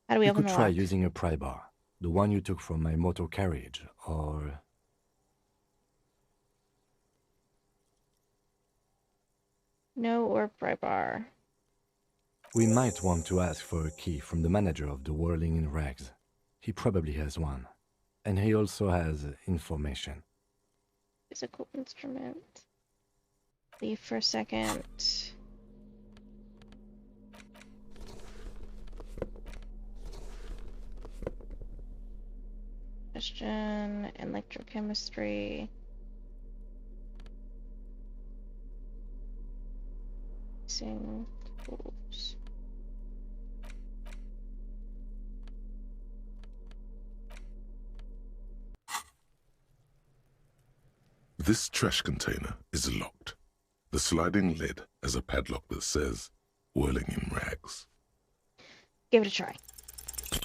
How do we You open could the try lock? using a pry bar, the one you took from my motor carriage, or... No or pry bar. We might want to ask for a key from the manager of the Whirling in Rags. He probably has one. And he also has information. Physical instrument. Leave for a second. Question, electrochemistry. Mixing tools. This trash container is locked. The sliding lid has a padlock that says, whirling in rags. Give it a try.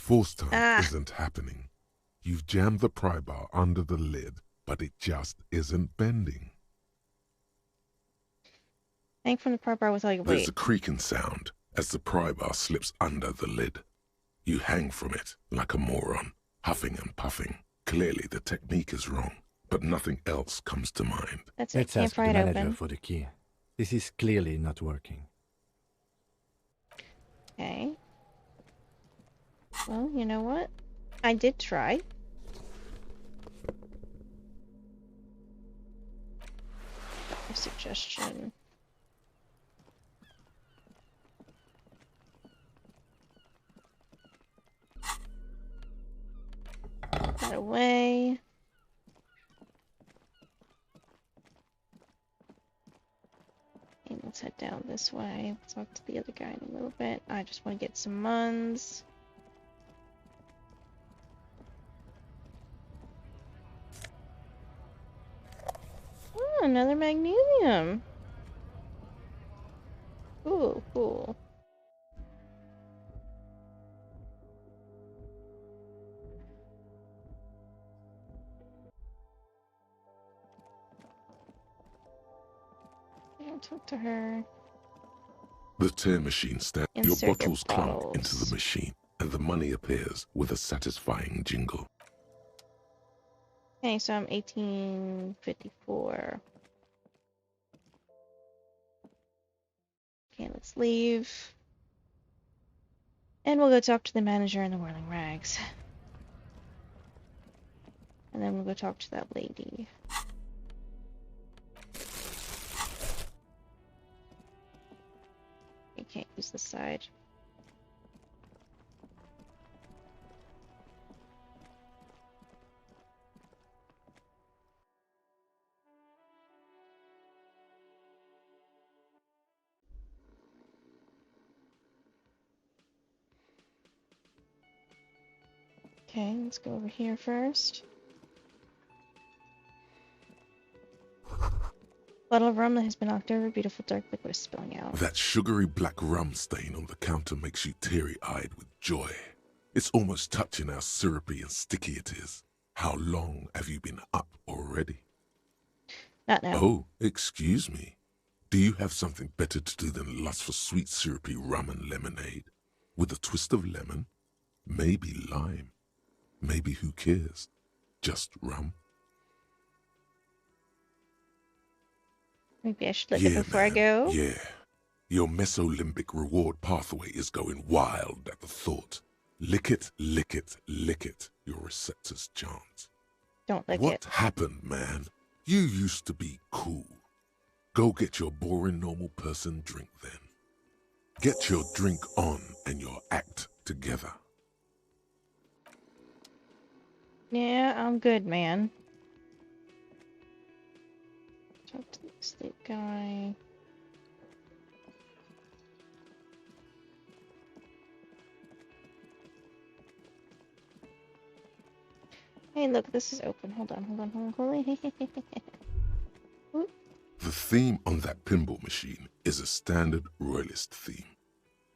Force time isn't happening. You've jammed the pry bar under the lid, but it just isn't bending. Hang from the pry bar with all your weight. There's a creaking sound as the pry bar slips under the lid. You hang from it like a moron, huffing and puffing. Clearly the technique is wrong, but nothing else comes to mind. That's it. Let's Can't ask pry the it manager open. for the key. This is clearly not working. Okay. Well, you know what? I did try. A suggestion. Put that away. And let's head down this way. We'll talk to the other guy in a little bit. I just want to get some muns. Oh, another magnesium. Cool, cool. I'll talk to her. The tear machine stands. Your Insert your bottles clunk bottles. into the machine, and the money appears with a satisfying jingle. Okay, so I'm 1854. Okay, let's leave. And we'll go talk to the manager in the Whirling Rags. And then we'll go talk to that lady. You can't use this side. Okay, let's go over here first. Bottle of rum that has been knocked over, beautiful dark liquid is spilling out. That sugary black rum stain on the counter makes you teary-eyed with joy. It's almost touching how syrupy and sticky it is. How long have you been up already? Not now. Oh, excuse me. Do you have something better to do than lust for sweet syrupy rum and lemonade? With a twist of lemon? Maybe lime. Maybe who cares? Just rum? Maybe I should lick it before I go. Yeah. Your mesolimbic reward pathway is going wild at the thought. Lick it, lick it, lick it, your receptors chant. Don't lick it. What happened, man? You used to be cool. Go get your boring normal person drink then. Get your drink on and your act together. Yeah, I'm good, man. Talk to the sleep guy. Hey, look, this is open. Hold on. The theme on that pinball machine is a standard royalist theme,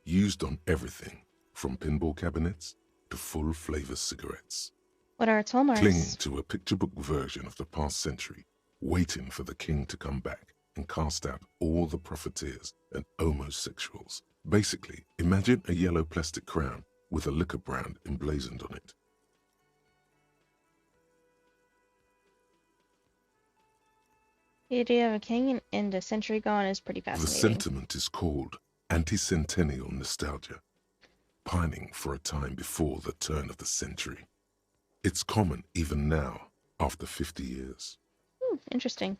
used on everything from pinball cabinets to full flavor cigarettes. What are its hallmarks? Clinging to a picture book version of the past century, waiting for the king to come back and cast out all the profiteers and homosexuals. Basically, imagine a yellow plastic crown with a liquor brand emblazoned on it. The idea of a king and a century gone is pretty fascinating. The sentiment is called anti-centennial nostalgia, pining for a time before the turn of the century. It's common even now, after 50 years. Interesting.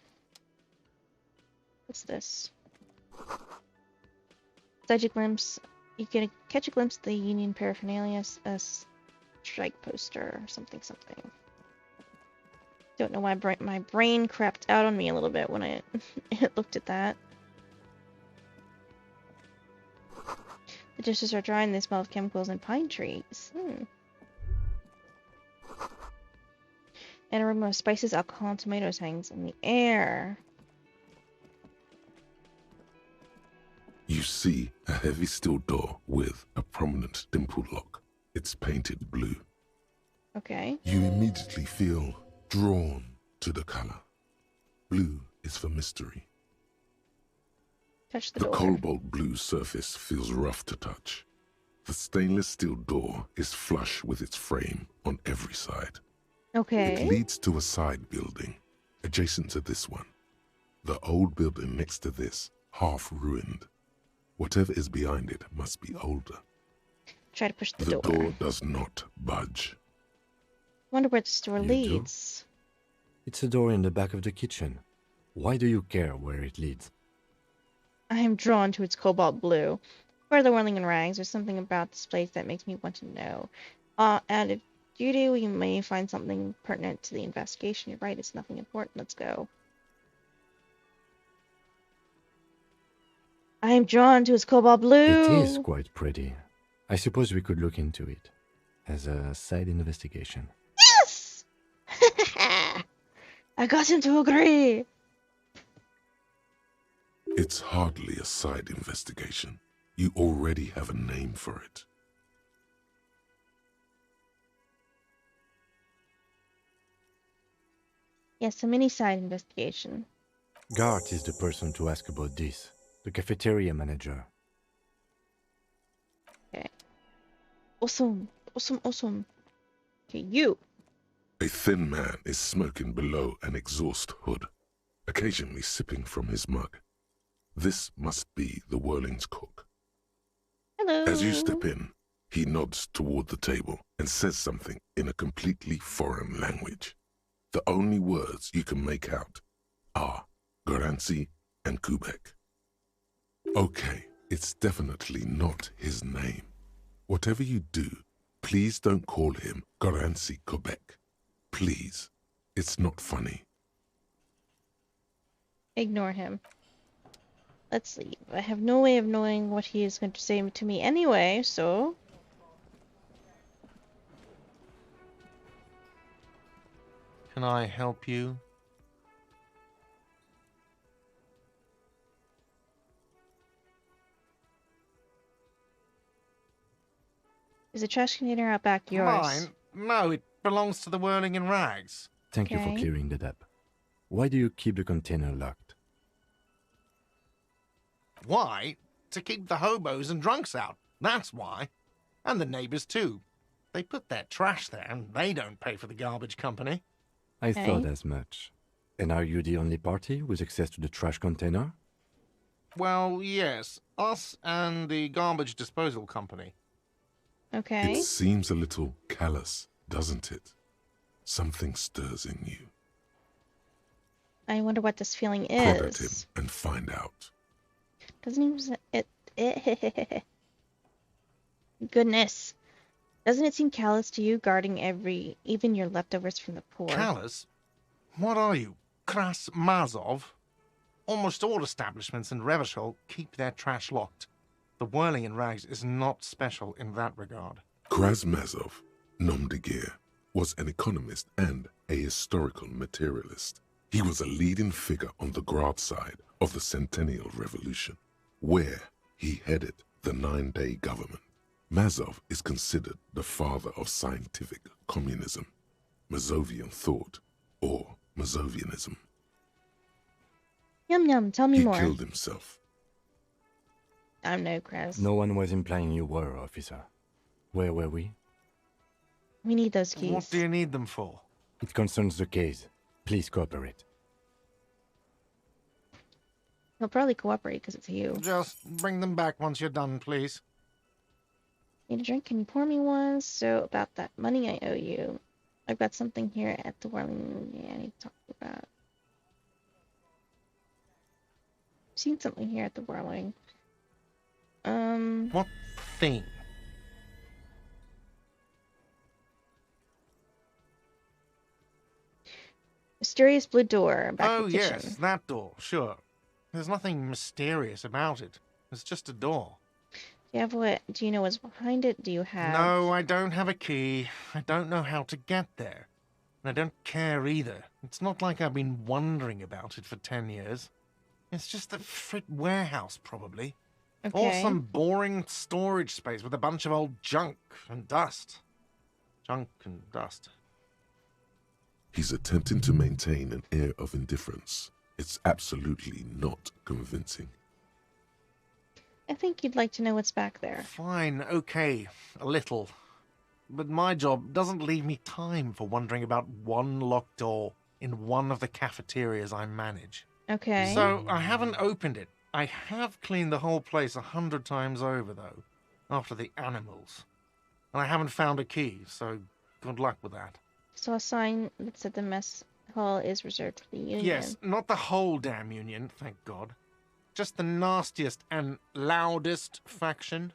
What's this? Inside your glimpse, you can catch a glimpse of the Union paraphernalia, a strike poster, or something. Don't know why my brain crapped out on me a little bit when I looked at that. The dishes are dry and they smell of chemicals and pine trees. An aroma of spices, alcohol, and tomatoes hangs in the air. You see a heavy steel door with a prominent dimple lock. It's painted blue. Okay. You immediately feel drawn to the color. Blue is for mystery. Touch the door. door. Cobalt blue surface feels rough to touch. The stainless steel door is flush with its frame on every side. Okay. It leads to a side building, adjacent to this one. The old building next to this, half ruined. Whatever is behind it must be older. Try to push the door. The door does not budge. Wonder where this door leads. It's a door in the back of the kitchen. Why do you care where it leads? I am drawn to its cobalt blue. Where the whirling in rags, there's something about this place that makes me want to know. Out of duty, we may find something pertinent to the investigation. You're right, it's nothing important. Let's go. I am drawn to its cobalt blue. It is quite pretty. I suppose we could look into it as a side investigation. Yes! I got him to agree. It's hardly a side investigation. You already have a name for it. Yes, a mini side investigation. Gart is the person to ask about this. The cafeteria manager. Okay. Awesome. Okay, you. A thin man is smoking below an exhaust hood, occasionally sipping from his mug. This must be the Whirling's cook. Hello. As you step in, he nods toward the table and says something in a completely foreign language. The only words you can make out are Garancy and Quebec. Okay, it's definitely not his name. Whatever you do, please don't call him Garancy Quebec. Please. It's not funny. Ignore him. Let's leave. I have no way of knowing what he is going to say to me anyway, so... Can I help you? Is the trash container out back yours? Mine? No, it belongs to the Whirling in Rags. Thank you for clearing that up. Why do you keep the container locked? Why? To keep the hobos and drunks out. That's why. And the neighbors too. They put their trash there and they don't pay for the garbage company. I thought as much. And are you the only party with access to the trash container? Well, yes. Us and the garbage disposal company. Okay. It seems a little callous, doesn't it? Something stirs in you. I wonder what this feeling Prod at him is. and find out. Doesn't it... Goodness. Doesn't it seem callous to you, guarding even your leftovers from the poor? Callous? What are you, Kras Mazov? Almost all establishments in Revachol keep their trash locked. The Whirling in Rags is not special in that regard. Krasmazov, nom de guerre, was an economist and a historical materialist. He was a leading figure on the Grad side of the Centennial Revolution, where he headed the 9-day government. Mazov is considered the father of scientific communism, Mazovian thought, or Mazovianism. Yum yum, tell me more. He killed himself. I'm no Kraz. No one was implying you were, officer. Where were we? We need those keys. What do you need them for? It concerns the case. Please cooperate. He'll probably cooperate because it's you. Just bring them back once you're done, please. Need a drink? Can you pour me one? So, about that money I owe you. I've got something here at the Whirling. Yeah, I need to talk about. I've seen something here at the Whirling. What thing? Mysterious blue door back Oh, the kitchen. yes, that door, sure. There's nothing mysterious about it. It's just a door. Do you know what's behind it? Do you have... No, I don't have a key. I don't know how to get there. And I don't care either. It's not like I've been wondering about it for 10 years. It's just a frit warehouse, probably. Okay. Or some boring storage space with a bunch of old junk and dust. Junk and dust. He's attempting to maintain an air of indifference. It's absolutely not convincing. I think you'd like to know what's back there. Fine, okay, a little. But my job doesn't leave me time for wondering about one locked door in one of the cafeterias I manage. Okay. So I haven't opened it. I have cleaned the whole place 100 times over, though, after the animals. And I haven't found a key, so good luck with that. Saw a sign that said the mess hall is reserved for the Union. Yes, not the whole damn Union, thank God. Just the nastiest and loudest faction.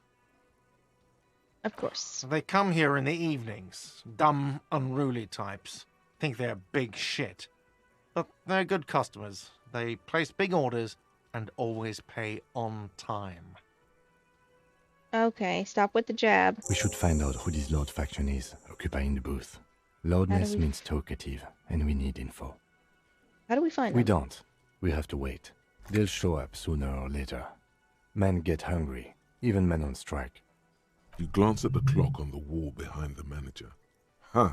Of course. They come here in the evenings. Dumb, unruly types. Think they're big shit. But they're good customers. They place big orders and always pay on time. Okay, stop with the jab. We should find out who this Lord faction is, occupying the booth. Loudness means talkative, and we need info. How do we find them? We don't. We have to wait. They'll show up sooner or later. Men get hungry, even men on strike. You glance at the clock on the wall behind the manager. Huh.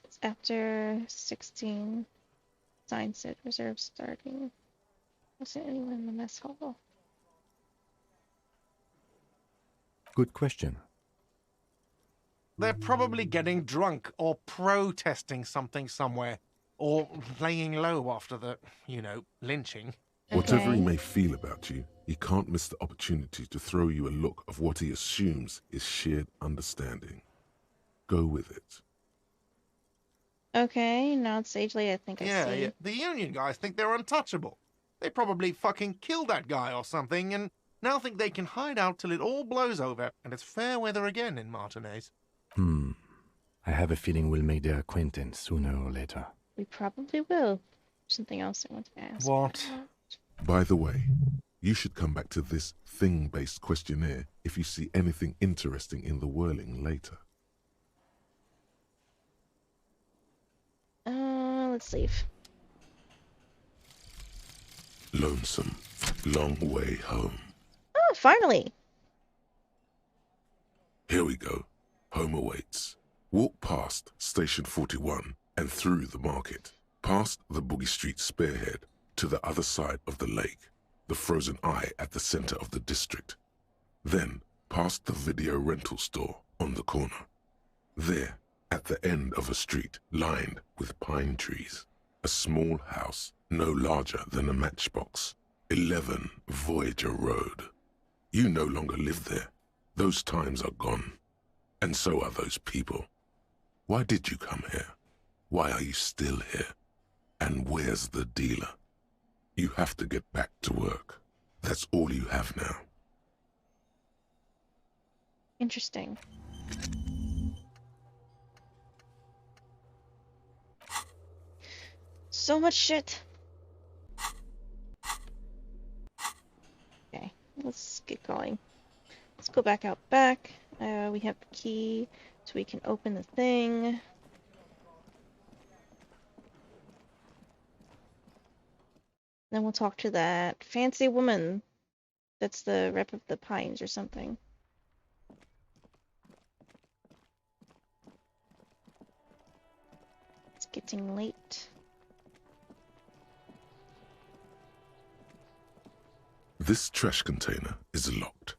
It's after 16. Sign said reserve starting. Wasn't anyone in the mess hall? Good question. They're probably getting drunk or protesting something somewhere. Or laying low after the, lynching. Whatever he Okay. may feel about you, he can't miss the opportunity to throw you a look of what he assumes is shared understanding. Go with it. Okay, nod sagely, I think I see. Yeah. The Union guys think they're untouchable. They probably fucking killed that guy or something, and now think they can hide out till it all blows over and it's fair weather again in Martinez. I have a feeling we'll make their acquaintance sooner or later. We probably will. Something else I want to ask. What? By the way, you should come back to this thing-based questionnaire if you see anything interesting in the whirling later. Let's leave. Lonesome. Long way home. Oh, finally! Here we go. Home awaits. Walk past Station 41 and through the market, past the Boogie Street spearhead to the other side of the lake, the frozen eye at the center of the district. Then past the video rental store on the corner. There, at the end of a street lined with pine trees, a small house no larger than a matchbox. 11 Voyager Road. You no longer live there. Those times are gone. And so are those people. Why did you come here? Why are you still here? And where's the dealer? You have to get back to work. That's all you have now. Interesting. So much shit. Okay, let's get going. Let's go back out back. We have the key, so we can open the thing. Then we'll talk to that fancy woman. That's the rep of the Pines or something. It's getting late. This trash container is locked.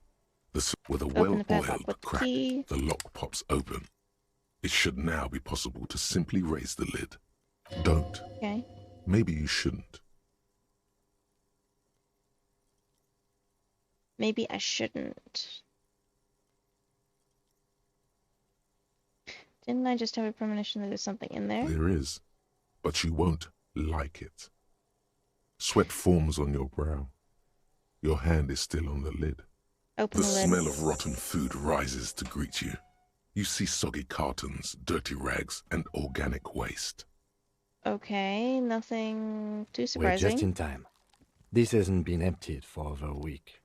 With a Open the padlock well-oiled with the crack, key. the lock pops open. It should now be possible to simply raise the lid. Don't. Okay. Maybe you shouldn't. Maybe I shouldn't. Didn't I just have a premonition that there's something in there? There is, but you won't like it. Sweat forms on your brow. Your hand is still on the lid. Open The the lid. smell of rotten food rises to greet you. You see soggy cartons, dirty rags, and organic waste. Okay, nothing too We're surprising. just in time. This hasn't been emptied for over a week.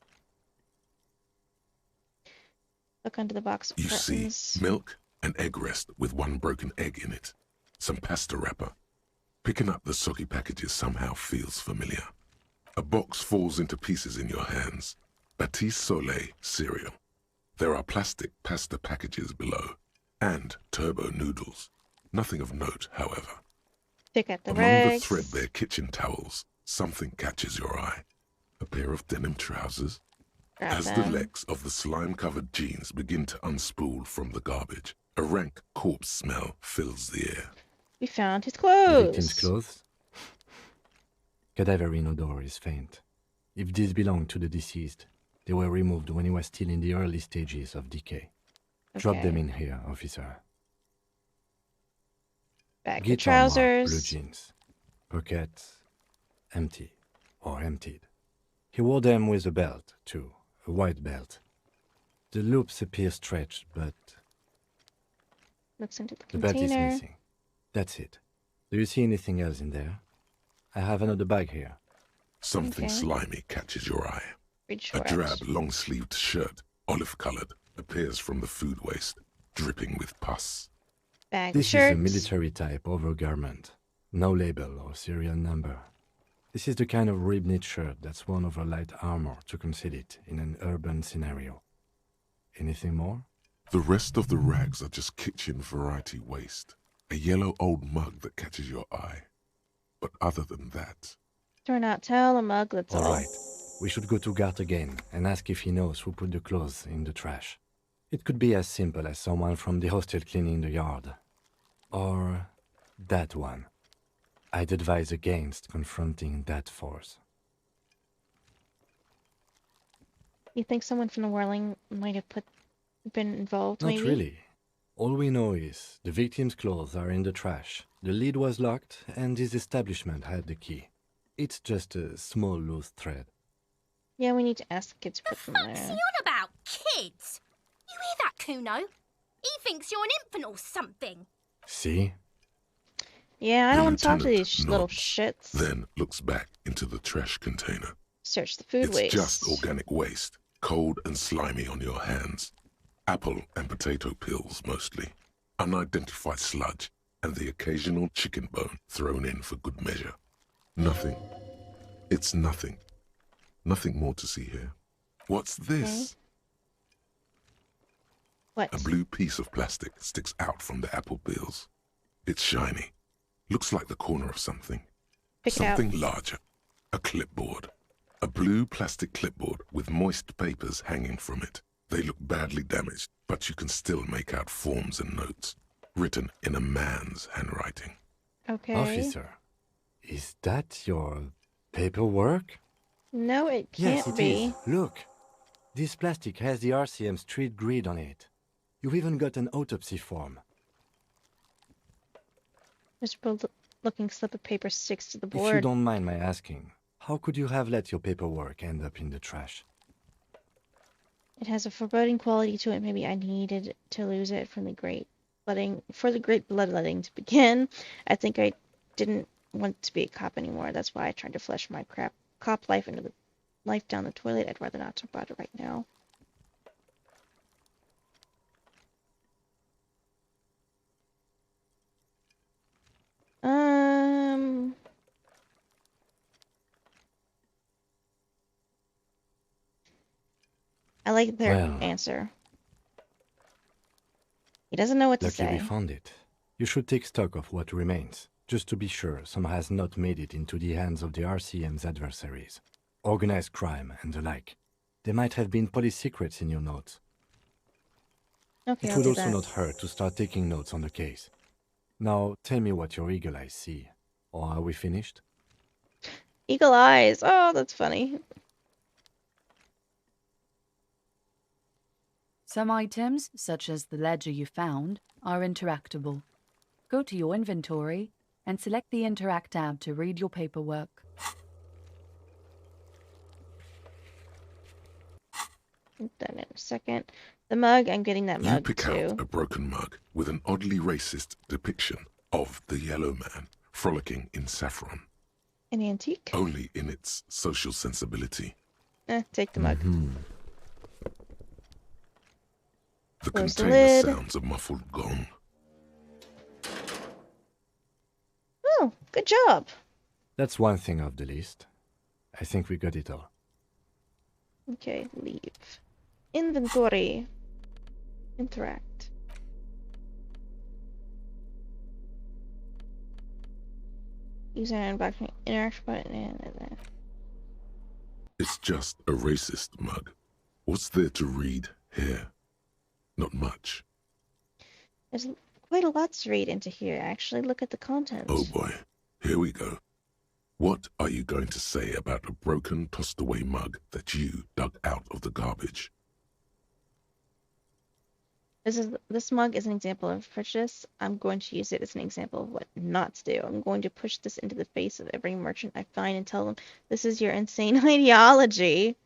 Look under the box of You cartons. see milk and egg rest with one broken egg in it. Some pasta wrapper. Picking up the soggy packages somehow feels familiar. A box falls into pieces in your hands. Batiste Soleil cereal. There are plastic pasta packages below, and turbo noodles. Nothing of note, however. Pick at the Among rags. the threadbare kitchen towels, something catches your eye. A pair of denim trousers. Grab As them. the legs of the slime-covered jeans begin to unspool from the garbage, a rank corpse smell fills the air. We found his The clothes. victim's clothes? Cadaverine odor is faint. If these belong to the deceased, they were removed when he was still in the early stages of decay. Drop them Okay. in here, officer. Back the Guitar mark, blue trousers. jeans. Pockets empty or emptied. He wore them with a belt, too, a white belt. The loops appear stretched, but Looks into the the belt is container. missing. That's it. Do you see anything else in there? I have another bag here. Something Okay. slimy catches your eye. Reach A for drab, it. long-sleeved shirt, olive-colored, appears from the food waste, dripping with pus. Bag This of shirts. is a military type overgarment. No label or serial number. This is the kind of rib-knit shirt that's worn over light armor to conceal it in an urban scenario. Anything more? The rest of the rags are just kitchen variety waste. A yellow old mug that catches your eye. But other than that, Turn out towel, a mug, that's all. All right. We should go to Gart again and ask if he knows who put the clothes in the trash. It could be as simple as someone from the hostel cleaning the yard. Or that one. I'd advise against confronting that force. You think someone from the Whirling might have been involved, Not maybe? really. All we know is the victim's clothes are in the trash, the lid was locked, and his establishment had the key. It's just a small loose thread. Yeah, we need to ask the kids to put them What's he there. on about? Kids? You hear that, Kuno? He thinks you're an infant or something. See? Yeah, I The don't want to talk to lieutenant these little nods, shits. Then looks back into the trash container. Search the food It's waste. just organic waste, cold and slimy on your hands. Apple and potato peels mostly. Unidentified sludge, and the occasional chicken bone thrown in for good measure. Nothing. It's nothing. Nothing more to see here. What's this? What? A blue piece of plastic sticks out from the apple peels. It's shiny. Looks like the corner of something. Pick it out. Something larger. A clipboard. A blue plastic clipboard with moist papers hanging from it. They look badly damaged, but you can still make out forms and notes, written in a man's handwriting. Okay. Officer, is that your paperwork? No, it can't Yes, it be. is. Look. This plastic has the RCM street grid on it. You've even got an autopsy form. Mr. Looking slip of paper sticks to the If you board. don't mind my asking, how could you have let your paperwork end up in the trash? It has a foreboding quality to it. Maybe I needed to lose it from the great bloodletting to begin. I think I didn't want to be a cop anymore. That's why I tried to flush my cop life into the life down the toilet. I'd rather not talk about it right now. I like their answer. He doesn't know what to Lucky say. we found it. You should take stock of what remains, just to be sure some has not made it into the hands of the RCM's adversaries. Organized crime and the like. There might have been police secrets in your notes. Okay, it I'll would do also that. not hurt to start taking notes on the case. Now, tell me what your eagle eyes see. Or are we finished? Eagle eyes. Oh, that's funny. Some items, such as the ledger you found, are interactable. Go to your inventory and select the Interact tab to read your paperwork. Done in a second. The mug, I'm getting that You mug pick too. out a broken mug with an oddly racist depiction of the yellow man frolicking in saffron. An antique? Only in its social sensibility. Take the mug. The Close the container lid. sounds a muffled gong. Oh, good job. That's one thing off the list. I think we got it all. Okay, leave. Inventory. Interact. User unboxing interaction button and It's just a racist mug. What's there to read here? Not much. there's quite a lot to read into here, actually. Look at the content. Oh boy, here we go. What are you going to say about a broken, tossed-away mug that you dug out of the garbage? This mug is an example of prejudice. I'm going to use it as an example of what not to do. I'm going to push this into the face of every merchant I find and tell them, this is your insane ideology.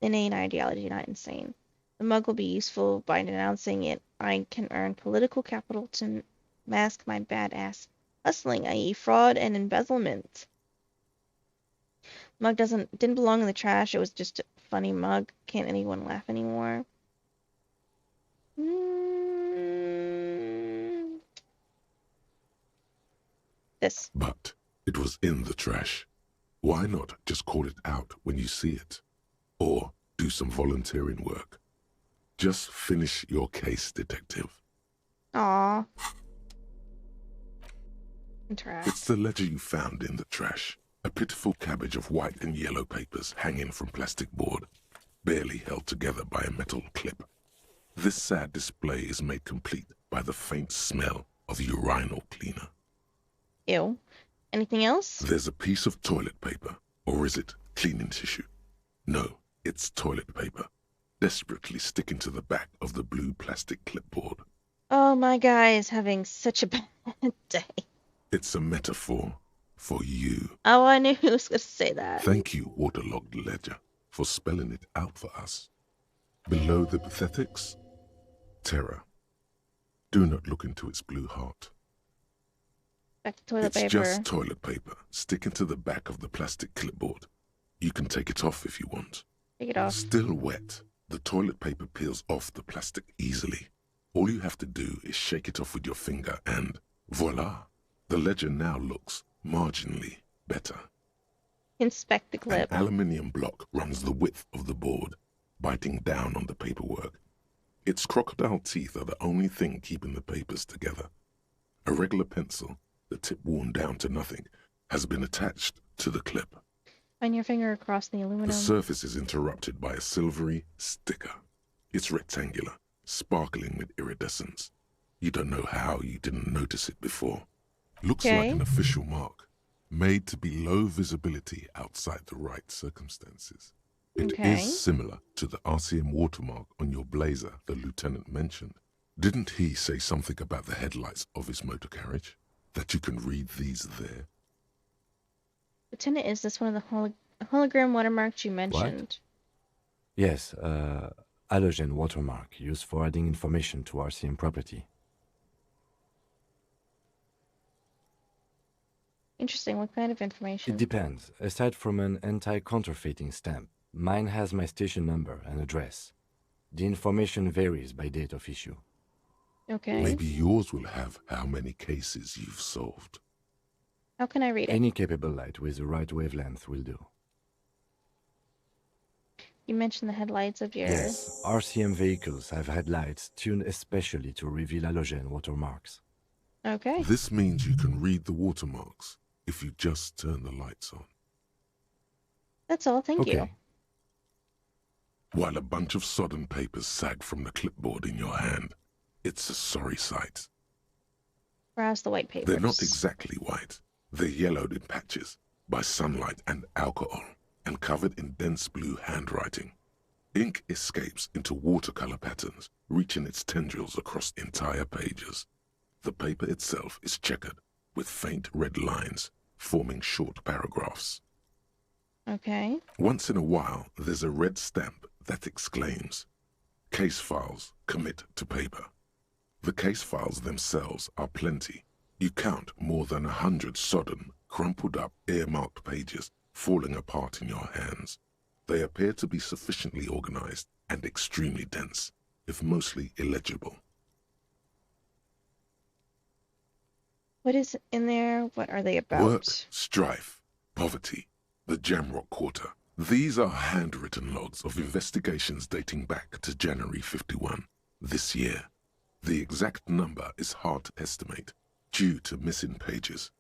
Inane ideology, not insane. The mug will be useful by denouncing it. I can earn political capital to mask my badass hustling, i.e. fraud and embezzlement. The mug didn't belong in the trash. It was just a funny mug. Can't anyone laugh anymore? This. But it was in the trash. Why not just call it out when you see it? Or do some volunteering work. Just finish your case, detective. Aww. Interact. It's the ledger you found in the trash. A pitiful cabbage of white and yellow papers hanging from plastic board, barely held together by a metal clip. This sad display is made complete by the faint smell of urinal cleaner. Ew. Anything else? There's a piece of toilet paper, or is it cleaning tissue? No, it's toilet paper, desperately sticking to the back of the blue plastic clipboard. Oh, my guy is having such a bad day. It's a metaphor for you. Oh, I knew he was going to say that. Thank you, waterlogged ledger, for spelling it out for us. Below the pathetics, terror. Do not look into its blue heart. Back to toilet It's paper. just toilet paper sticking to the back of the plastic clipboard. You can take it off if you want. Take it off. Still wet, the toilet paper peels off the plastic easily. All you have to do is shake it off with your finger and voila! The ledger now looks marginally better. Inspect the clip. An aluminium block runs the width of the board, biting down on the paperwork. Its crocodile teeth are the only thing keeping the papers together. A regular pencil, the tip worn down to nothing, has been attached to the clip. Run your finger across the aluminum. The surface is interrupted by a silvery sticker. It's rectangular, sparkling with iridescence. You don't know how you didn't notice it before. Looks like an official mark, made to be low visibility outside the right circumstances. It is similar to the RCM watermark on your blazer the lieutenant mentioned. Didn't he say something about the headlights of his motor carriage? That you can read these there? Lieutenant, is this one of the hologram watermarks you mentioned? What? Yes, halogen watermark used for adding information to RCM property. Interesting. What kind of information? It depends. Aside from an anti-counterfeiting stamp, mine has my station number and address. The information varies by date of issue. Okay. Maybe yours will have how many cases you've solved. How can I read it? Any capable light with the right wavelength will do. You mentioned the headlights of your... Yes, RCM vehicles have headlights tuned especially to reveal halogen watermarks. Okay. This means you can read the watermarks if you just turn the lights on. That's all. Thank you. While a bunch of sodden papers sag from the clipboard in your hand, it's a sorry sight. Browse the white papers. They're not exactly white. They're yellowed in patches by sunlight and alcohol and covered in dense blue handwriting. Ink escapes into watercolor patterns, reaching its tendrils across entire pages. The paper itself is checkered with faint red lines, forming short paragraphs. Okay. Once in a while, there's a red stamp that exclaims, "Case files commit to paper." The case files themselves are plenty. You count more than 100 sodden, crumpled up, earmarked pages falling apart in your hands. They appear to be sufficiently organized and extremely dense, if mostly illegible. What is in there? What are they about? Work, strife, poverty, the Jamrock Quarter. These are handwritten logs of investigations dating back to January 51, this year. The exact number is hard to estimate, due to missing pages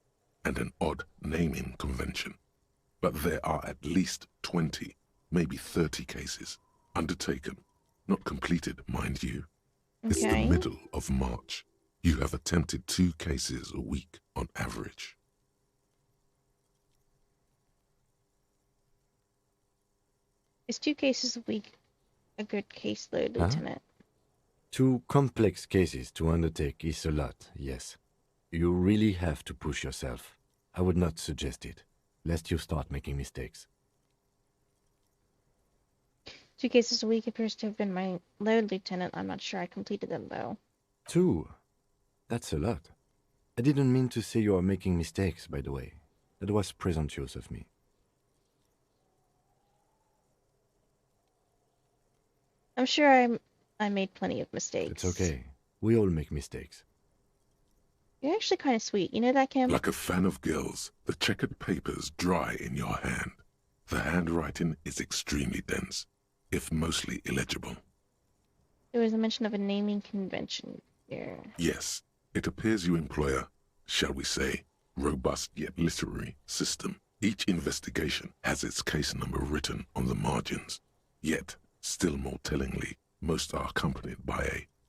and an odd naming convention. But there are at least 20, maybe 30 cases undertaken, not completed, mind you. It's the middle of March. You have attempted 2 cases a week on average. Is 2 cases a week a good caseload, Lieutenant? 2 complex cases to undertake is a lot, yes. You really have to push yourself. I would not suggest it, lest you start making mistakes. 2 cases a week appears to have been my load, Lieutenant. I'm not sure I completed them, though. 2? That's a lot. I didn't mean to say you are making mistakes, by the way. That was presumptuous of me. I'm sure I made plenty of mistakes. It's okay. We all make mistakes. You're actually kind of sweet. You know that, Kim? Like a fan of girls, the checkered papers dry in your hand. The handwriting is extremely dense, if mostly illegible. There was a mention of a naming convention here. Yes, it appears you employ a, shall we say, robust yet literary system. Each investigation has its case number written on the margins. Yet, still more tellingly, Most are accompanied by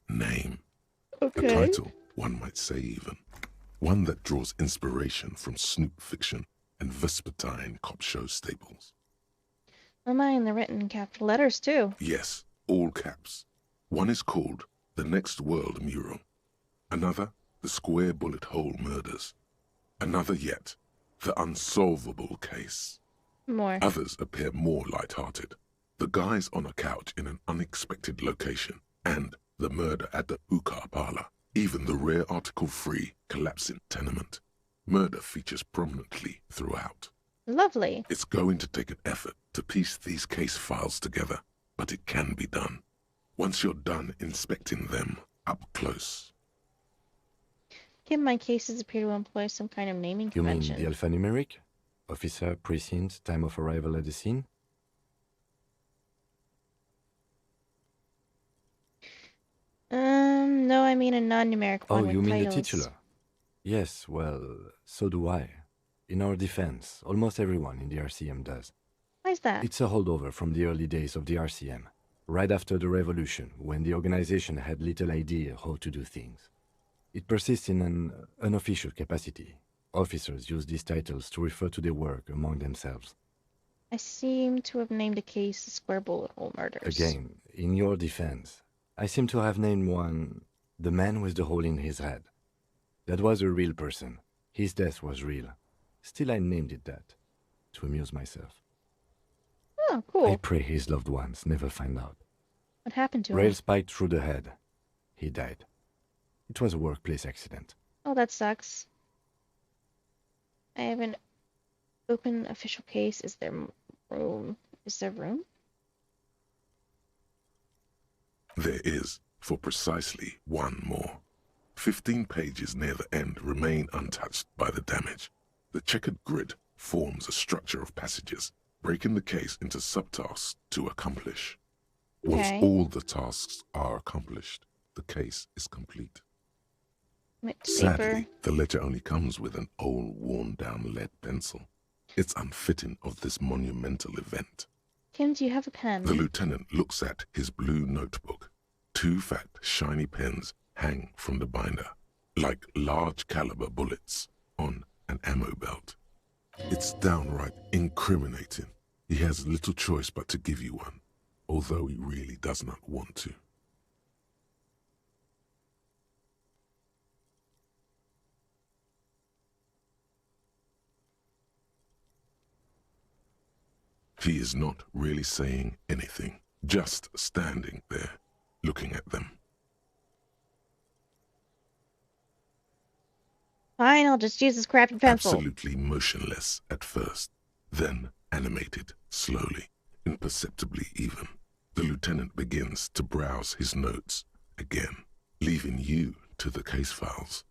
a name. Okay. A title, one might say even. One that draws inspiration from Snoop fiction and Vespertine cop show staples. Oh my, and they're written in capital letters too. Yes, all caps. One is called The Next World Mural. Another, The Square Bullet Hole Murders. Another yet, The Unsolvable Case. More. Others appear more light-hearted. The guys on a couch in an unexpected location, and the murder at the hookah parlor. Even the rare article-free collapsing tenement. Murder features prominently throughout. Lovely. It's going to take an effort to piece these case files together, but it can be done. Once you're done inspecting them up close. Given my cases appear to employ some kind of naming You mean convention. the alphanumeric? Officer, precinct, time of arrival at the scene? No, I mean a non-numeric one Oh, with you mean titles. the titular? Yes, well, so do I. In our defense, almost everyone in the RCM does. Why's that? It's a holdover from the early days of the RCM, right after the revolution, when the organization had little idea how to do things. It persists in an unofficial capacity. Officers use these titles to refer to their work among themselves. I seem to have named a case the Square Bullet Hole Murders. Again, in your defense, I seem to have named one the man with the hole in his head. That was a real person. His death was real. Still, I named it that, to amuse myself. Oh, cool. I pray his loved ones never find out. What happened to Rail him? spiked through the head. He died. It was a workplace accident. Oh, that sucks. I have an open official case. Is there room? Is there room? There is, for precisely one more. 15 pages near the end remain untouched by the damage. The checkered grid forms a structure of passages, breaking the case into subtasks to accomplish. Once Okay. all the tasks are accomplished, the case is complete. Paper. Sadly, the ledger only comes with an old, worn-down lead pencil. It's unfitting of this monumental event. Kim, do you have a pen? The lieutenant looks at his blue notebook. 2 fat, shiny pens hang from the binder, like large-caliber bullets on an ammo belt. It's downright incriminating. He has little choice but to give you one, although he really does not want to. He is not really saying anything, just standing there, looking at them. Fine, I'll just use this crappy pencil. Absolutely motionless at first, then animated slowly, imperceptibly even. The lieutenant begins to browse his notes again, leaving you to the case files.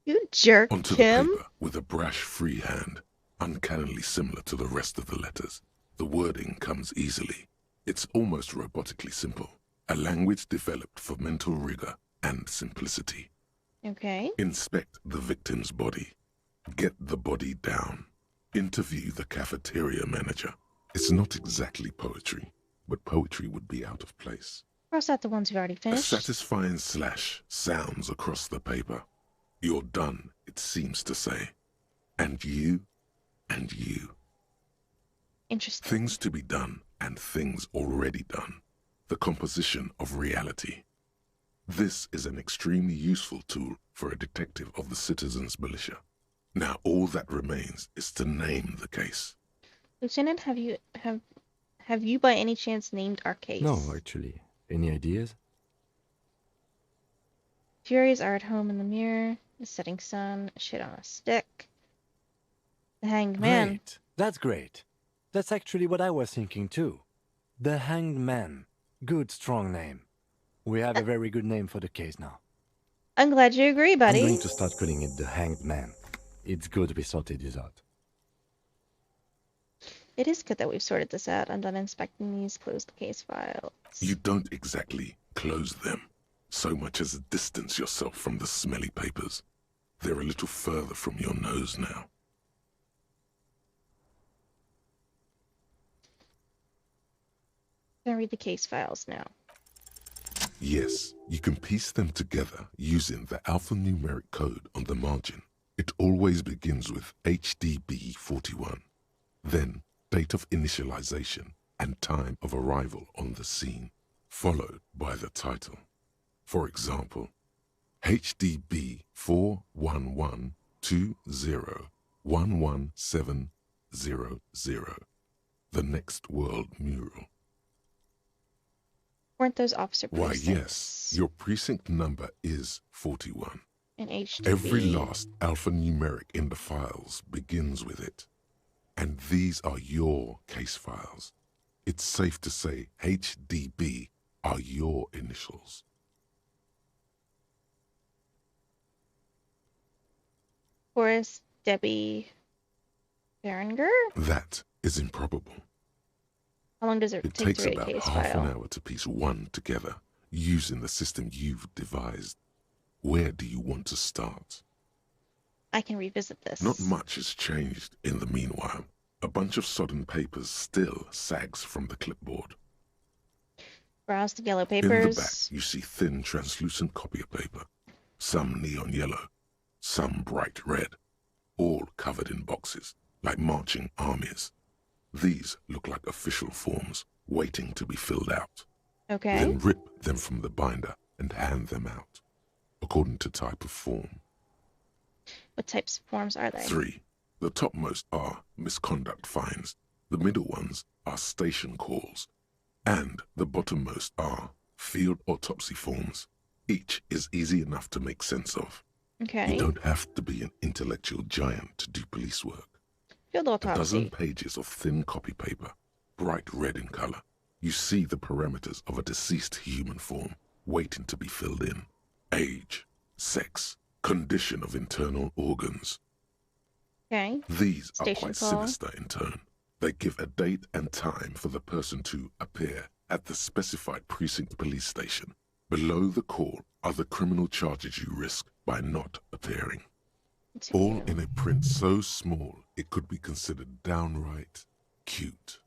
You jerk, Onto Kim. the paper with a brash free hand, uncannily similar to the rest of the letters. The wording comes easily. It's almost robotically simple. A language developed for mental rigor and simplicity. Okay. Inspect the victim's body. Get the body down. Interview the cafeteria manager. It's not exactly poetry, but poetry would be out of place. Cross out the ones we've already A finished. satisfying slash sounds across the paper. You're done, it seems to say. And you, and you. Interesting. Things to be done and things already done. The composition of reality. This is an extremely useful tool for a detective of the citizens' militia. Now all that remains is to name the case. Lieutenant, have you by any chance named our case? No, actually. Any ideas? Furies are at home in the mirror. The setting sun. Shit on a stick. The hanged man. Great. That's great. That's actually what I was thinking too. The Hanged Man. Good, strong name. We have a very good name for the case now. I'm glad you agree, buddy. I'm going to start calling it the Hanged Man. It's good we sorted this out. It is good that we've sorted this out. I'm done inspecting these. Close the case files. You don't exactly close them, so much as distance yourself from the smelly papers. They're a little further from your nose now. gonna read the case files now. Yes, you can piece them together using the alphanumeric code on the margin. It always begins with HDB41, then date of initialization and time of arrival on the scene, followed by the title. For example, HDB 41120111700, the Next World Mural. Weren't those officer precincts? Why, yes, your precinct number is 41. And HDB. Every last alphanumeric in the files begins with it. And these are your case files. It's safe to say HDB are your initials. Horace Debbie Berenger? That is improbable. How long does it take takes to read a about case half file? an hour to piece one together using the system you've devised. Where do you want to start? I can revisit this. Not much has changed in the meanwhile. A bunch of sodden papers still sags from the clipboard. Browse the yellow In papers. the back, you see thin, translucent copier paper. Some neon yellow, some bright red, all covered in boxes, like marching armies. These look like official forms, waiting to be filled out. Okay. Then rip them from the binder and hand them out, according to type of form. What types of forms are they? 3. The topmost are misconduct fines, the middle ones are station calls, and the bottommost are field autopsy forms. Each is easy enough to make sense of. Okay. You don't have to be an intellectual giant to do police work. Field A autopsy. dozen pages of thin copy paper, bright red in color. You see the parameters of a deceased human form waiting to be filled in. Age, sex, condition of internal organs. Okay. These are Station quite call. sinister in turn. They give a date and time for the person to appear at the specified precinct police station. Below the call are the criminal charges you risk by not appearing. All in a print so small it could be considered downright cute.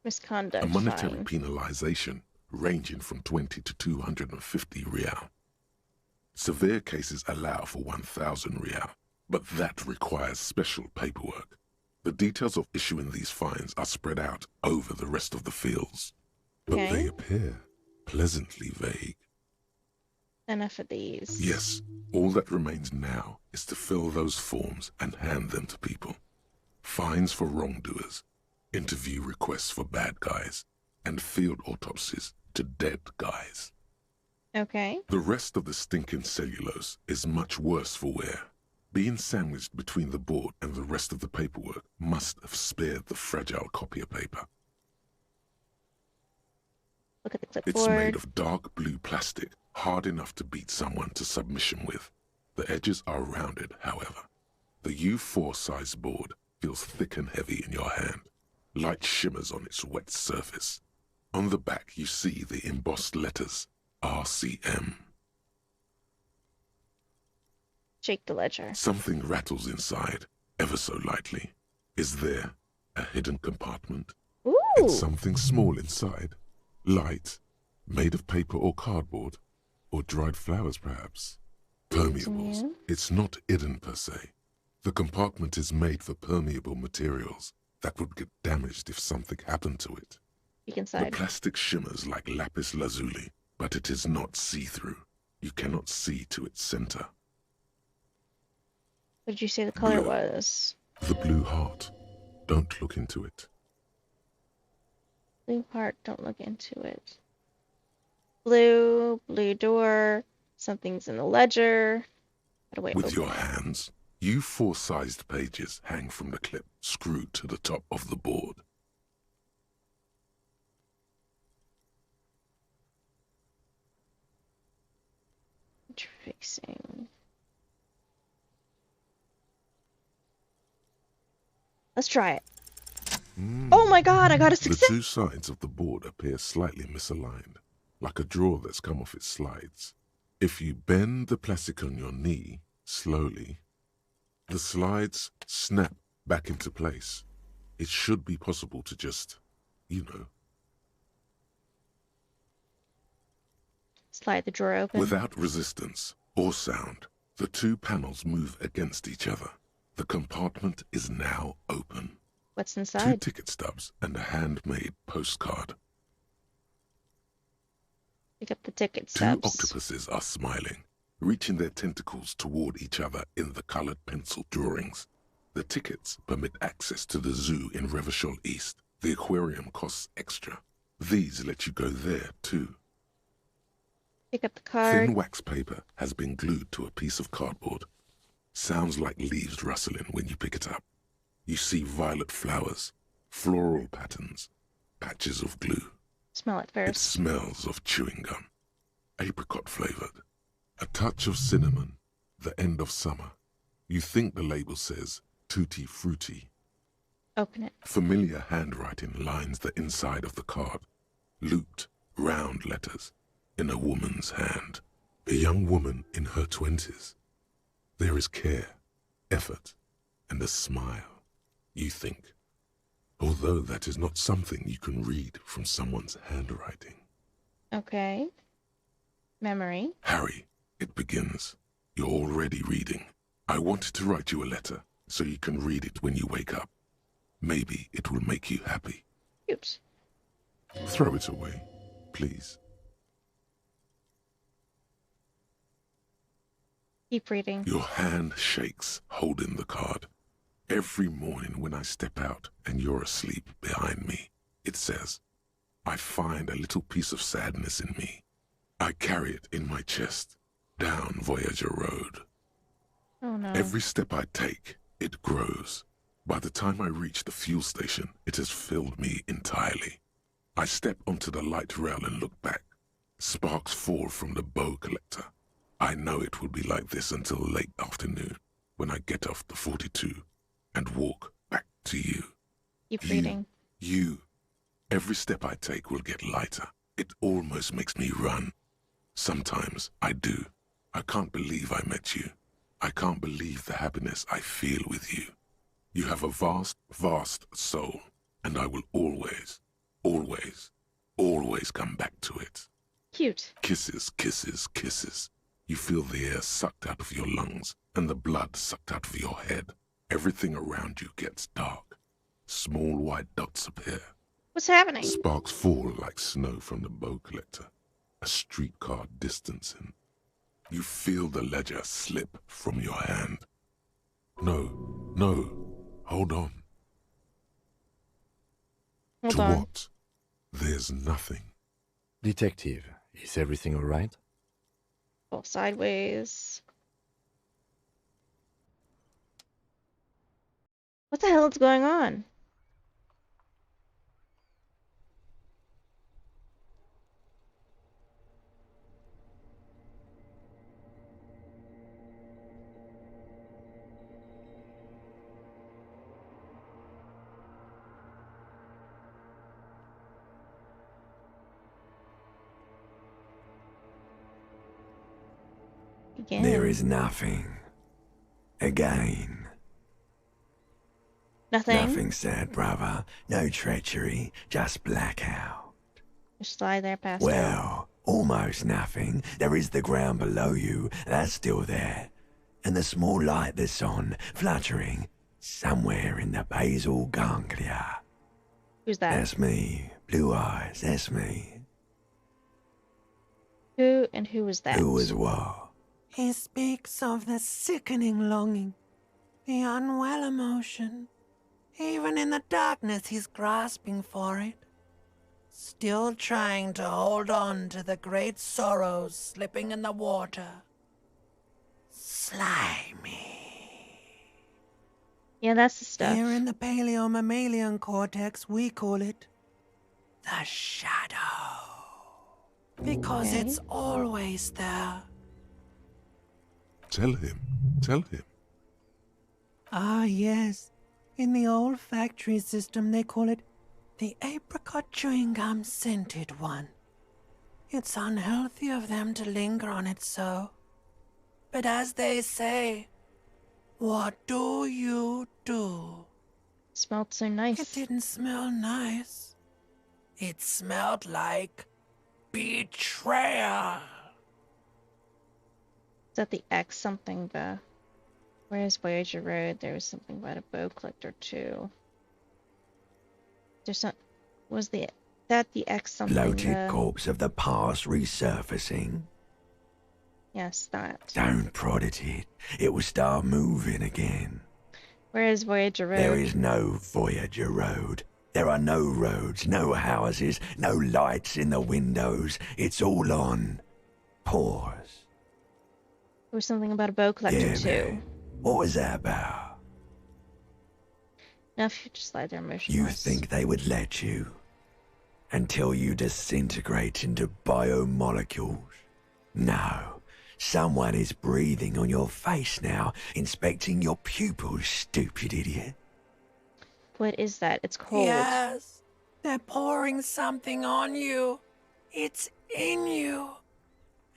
Misconduct A monetary fine. penalization ranging from 20 to 250 real. Severe cases allow for 1,000 real, but that requires special paperwork. The details of issuing these fines are spread out over the rest of the fields, but Okay. they appear pleasantly vague. Enough of these. Yes, all that remains now is to fill those forms and hand them to people. Fines for wrongdoers, interview requests for bad guys, and field autopsies to dead guys. Okay. The rest of the stinking cellulose is much worse for wear. Being sandwiched between the board and the rest of the paperwork must have spared the fragile copier paper. Look at the clipboard. It's made of dark blue plastic, hard enough to beat someone to submission with. The edges are rounded, however. The U4 size board feels thick and heavy in your hand. Light shimmers on its wet surface. On the back you see the embossed letters, RCM. Shake the ledger. Something rattles inside, ever so lightly. Is there a hidden compartment? Ooh. And something small inside, light, made of paper or cardboard, or dried flowers perhaps. Permeables. Yeah. It's not hidden per se. The compartment is made for permeable materials that would get damaged if something happened to it. Peek The inside. plastic shimmers like lapis lazuli, but it is not see-through. You cannot see to its center. What did you say the color Blue. was? The blue heart. Don't look into it. Blue heart, don't look into it. Blue door, something's in the ledger. How do I With open your it? hands, U4-sized pages hang from the clip screwed to the top of the board. Tracing. Let's try it. Oh my god, I got a The success! two sides of the board appear slightly misaligned, like a drawer that's come off its slides. If you bend the plastic on your knee slowly, the slides snap back into place. It should be possible to just, Slide the drawer open. Without resistance or sound, the two panels move against each other. The compartment is now open. What's 2 inside? ticket stubs and a handmade postcard. Pick up the ticket 2 stubs. octopuses are smiling, reaching their tentacles toward each other in the colored pencil drawings. The tickets permit access to the zoo in Revachol East. The aquarium costs extra. These let you go there too. Pick up the card. Thin wax paper has been glued to a piece of cardboard. Sounds like leaves rustling when you pick it up. You see violet flowers, floral patterns, patches of glue. Smell it It first. smells of chewing gum, apricot flavored, a touch of cinnamon, the end of summer. You think the label says tutti frutti. Open it. Familiar handwriting lines the inside of the card, looped, round letters in a woman's hand. A young woman in her 20s. There is care, effort, and a smile, you think. Although that is not something you can read from someone's handwriting. Okay. Memory. Harry, it begins. You're already reading. I wanted to write you a letter so you can read it when you wake up. Maybe it will make you happy. Cute. Throw it away, please. Keep reading. Your hand shakes holding the card. Every morning when I step out and you're asleep behind me, it says, I find a little piece of sadness in me. I carry it in my chest, down Voyager Road. Oh no. Every step I take, it grows. By the time I reach the fuel station, it has filled me entirely. I step onto the light rail and look back. Sparks fall from the bow collector. I know it will be like this until late afternoon, when I get off the 42 and walk back to you. Keep reading. You. Every step I take will get lighter. It almost makes me run. Sometimes I do. I can't believe I met you. I can't believe the happiness I feel with you. You have a vast, vast soul, and I will always, always, always come back to it. Cute. Kisses, kisses, kisses. You feel the air sucked out of your lungs and the blood sucked out of your head. Everything around you gets dark. Small white dots appear. What's happening? Sparks fall like snow from the bow collector. A streetcar distancing. You feel the ledger slip from your hand. No, no, hold on. Hold on. What? There's nothing. Detective, is everything all right? Fall sideways. What the hell is going on? Again. There is nothing. Again. Nothing. Nothing sad, brother. No treachery, just blackout. Just lie there, passed out. Well, almost nothing. There is the ground below you, that's still there. And the small light that's on, fluttering, somewhere in the basal ganglia. Who's that? That's me. Blue eyes, that's me. Who and who was that? Who was what? He speaks of the sickening longing, the unwell emotion. Even in the darkness, he's grasping for it. Still trying to hold on to the great sorrows slipping in the water. Slimy. Yeah, that's the stuff. Here in the paleo-mammalian cortex, we call it the shadow. Because Okay. it's always there. Tell him. Tell him. Ah, yes. In the olfactory system, they call it the apricot chewing gum scented one. It's unhealthy of them to linger on it so. But as they say, what do you do? Smelled so nice. It didn't smell nice. It smelled like betrayal. that the X something, but where's Voyager Road? There was something about a bow collector too. There's some, was the X something? Bloated corpse of the past resurfacing. Yes, that. Don't prod at it. It will start moving again. Where is Voyager Road? There is no Voyager Road. There are no roads, no houses, no lights in the windows. It's all on pause. There was something about a bow collector too. Man. What was that about? Now if you just lie there motionless. You think they would let you? Until you disintegrate into biomolecules? No. Someone is breathing on your face now, inspecting your pupils, stupid idiot. What is that? It's cold. Yes, they're pouring something on you. It's in you.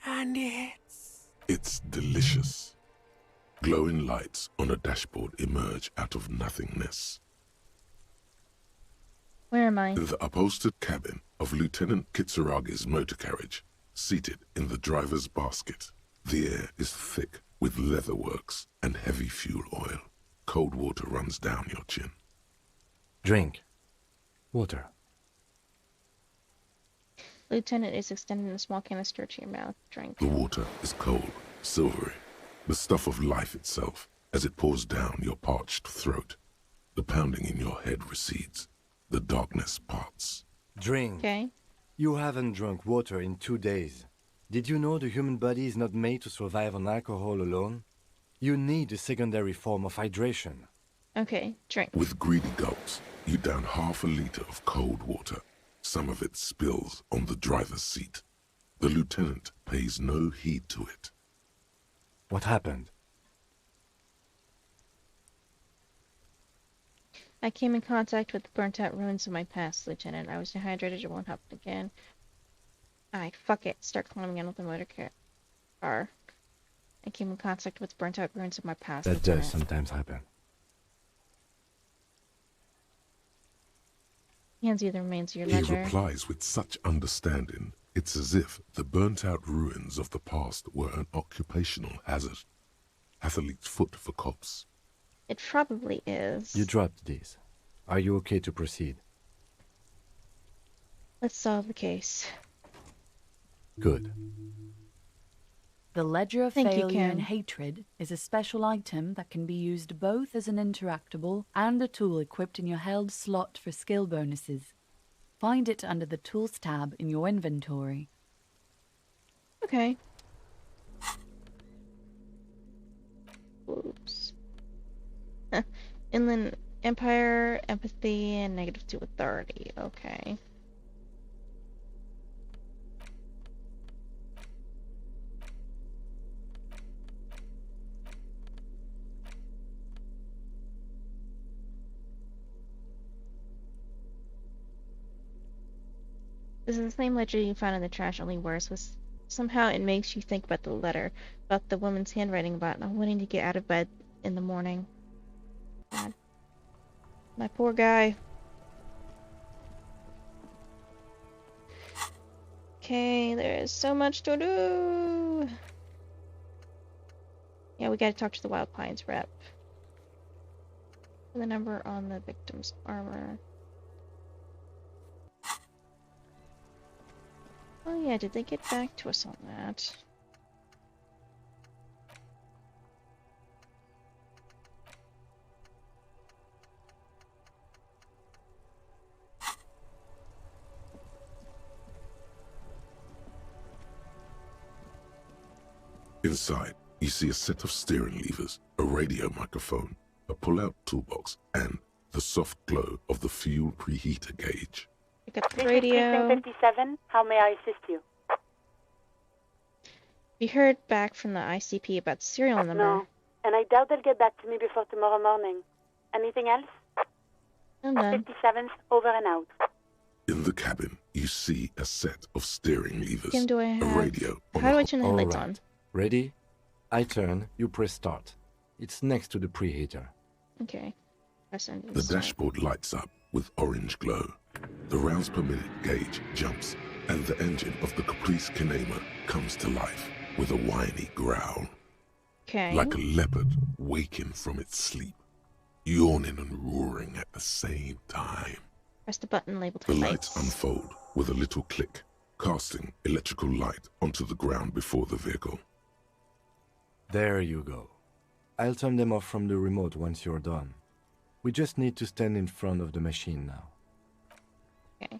And It's delicious. Glowing lights on a dashboard emerge out of nothingness. Where am I? In the upholstered cabin of Lieutenant Kitsuragi's motor carriage, seated in the driver's basket. The air is thick with leatherworks and heavy fuel oil. Cold water runs down your chin. Drink. Water. Lieutenant is extending a small canister to your mouth. Drink. The water is cold, silvery, the stuff of life itself, as it pours down your parched throat. The pounding in your head recedes. The darkness parts. Drink. Okay. You haven't drunk water in 2 days. Did you know the human body is not made to survive on alcohol alone? You need a secondary form of hydration. Okay, drink. With greedy gulps, you down half a liter of cold water. Some of it spills on the driver's seat. The lieutenant pays no heed to it. What happened? I came in contact with the burnt-out ruins of my past, Lieutenant. I was dehydrated. It won't happen again. Fuck it. Start climbing in with the motor car. I came in contact with burnt-out ruins of my past, That Lieutenant. does sometimes happen. Hands you the remains of your He ledger. replies with such understanding, it's as if the burnt-out ruins of the past were an occupational hazard. Athlete's foot for cops. It probably is. You dropped these. Are you okay to proceed? Let's solve the case. Good. The Ledger of Thank you, Failure and Ken. Hatred is a special item that can be used both as an interactable and a tool equipped in your held slot for skill bonuses. Find it under the Tools tab in your inventory. Okay. Oops. Inland Empire, Empathy, and -2 Authority. Okay. This is the same ledger you found in the trash, only worse. Somehow it makes you think about the letter, about the woman's handwriting, about not wanting to get out of bed in the morning. God. My poor guy. Okay, there is so much to do. Yeah, we gotta talk to the Wild Pines rep. The number on the victim's armor. Oh yeah, did they get back to us on that? Inside, you see a set of steering levers, a radio microphone, a pull-out toolbox, and the soft glow of the fuel preheater gauge. Pick up the This is radio. Precinct 57. How may I assist you? We heard back from the ICP about the serial number. No, and I doubt they'll get back to me before tomorrow morning. Anything else? I'm done. 57's over and out. In the cabin, you see a set of steering levers, Kim, do I a have... radio, How do I turn the All headlights right. on? Ready? I turn, you press start. It's next to the preheater. Okay. Press on The dashboard lights up with orange glow. The rounds per minute gauge jumps, and the engine of the Caprice Kinema comes to life with a whiny growl. Okay. Like a leopard waking from its sleep, yawning and roaring at the same time. Press the button labeled The lights. lights unfold with a little click, casting electrical light onto the ground before the vehicle. There you go. I'll turn them off from the remote once you're done. We just need to stand in front of the machine now. Okay.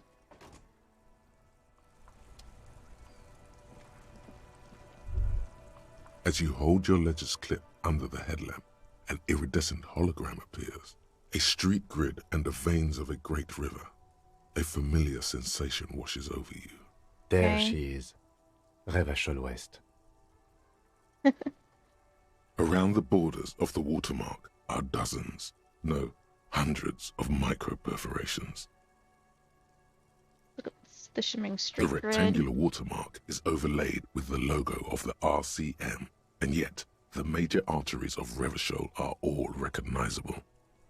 As you hold your ledger's clip under the headlamp, an iridescent hologram appears. A street grid and the veins of a great river. A familiar sensation washes over you. There she is. Revachol West. Around the borders of the watermark are dozens, no, hundreds of micro-perforations. Look at the shimmering street The rectangular watermark is overlaid with the logo of the RCM, and yet the major arteries of Revachol are all recognizable.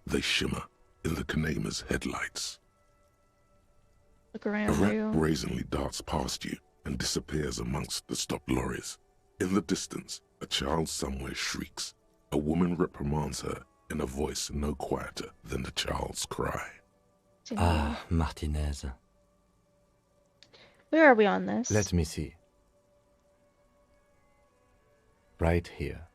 They shimmer in the Kanema's headlights. Look around A rat you. brazenly darts past you and disappears amongst the stopped lorries. In the distance, a child somewhere shrieks. A woman reprimands her in a voice no quieter than the child's cry. Ah, Martinez. Where are we on this? Let me see. Right here.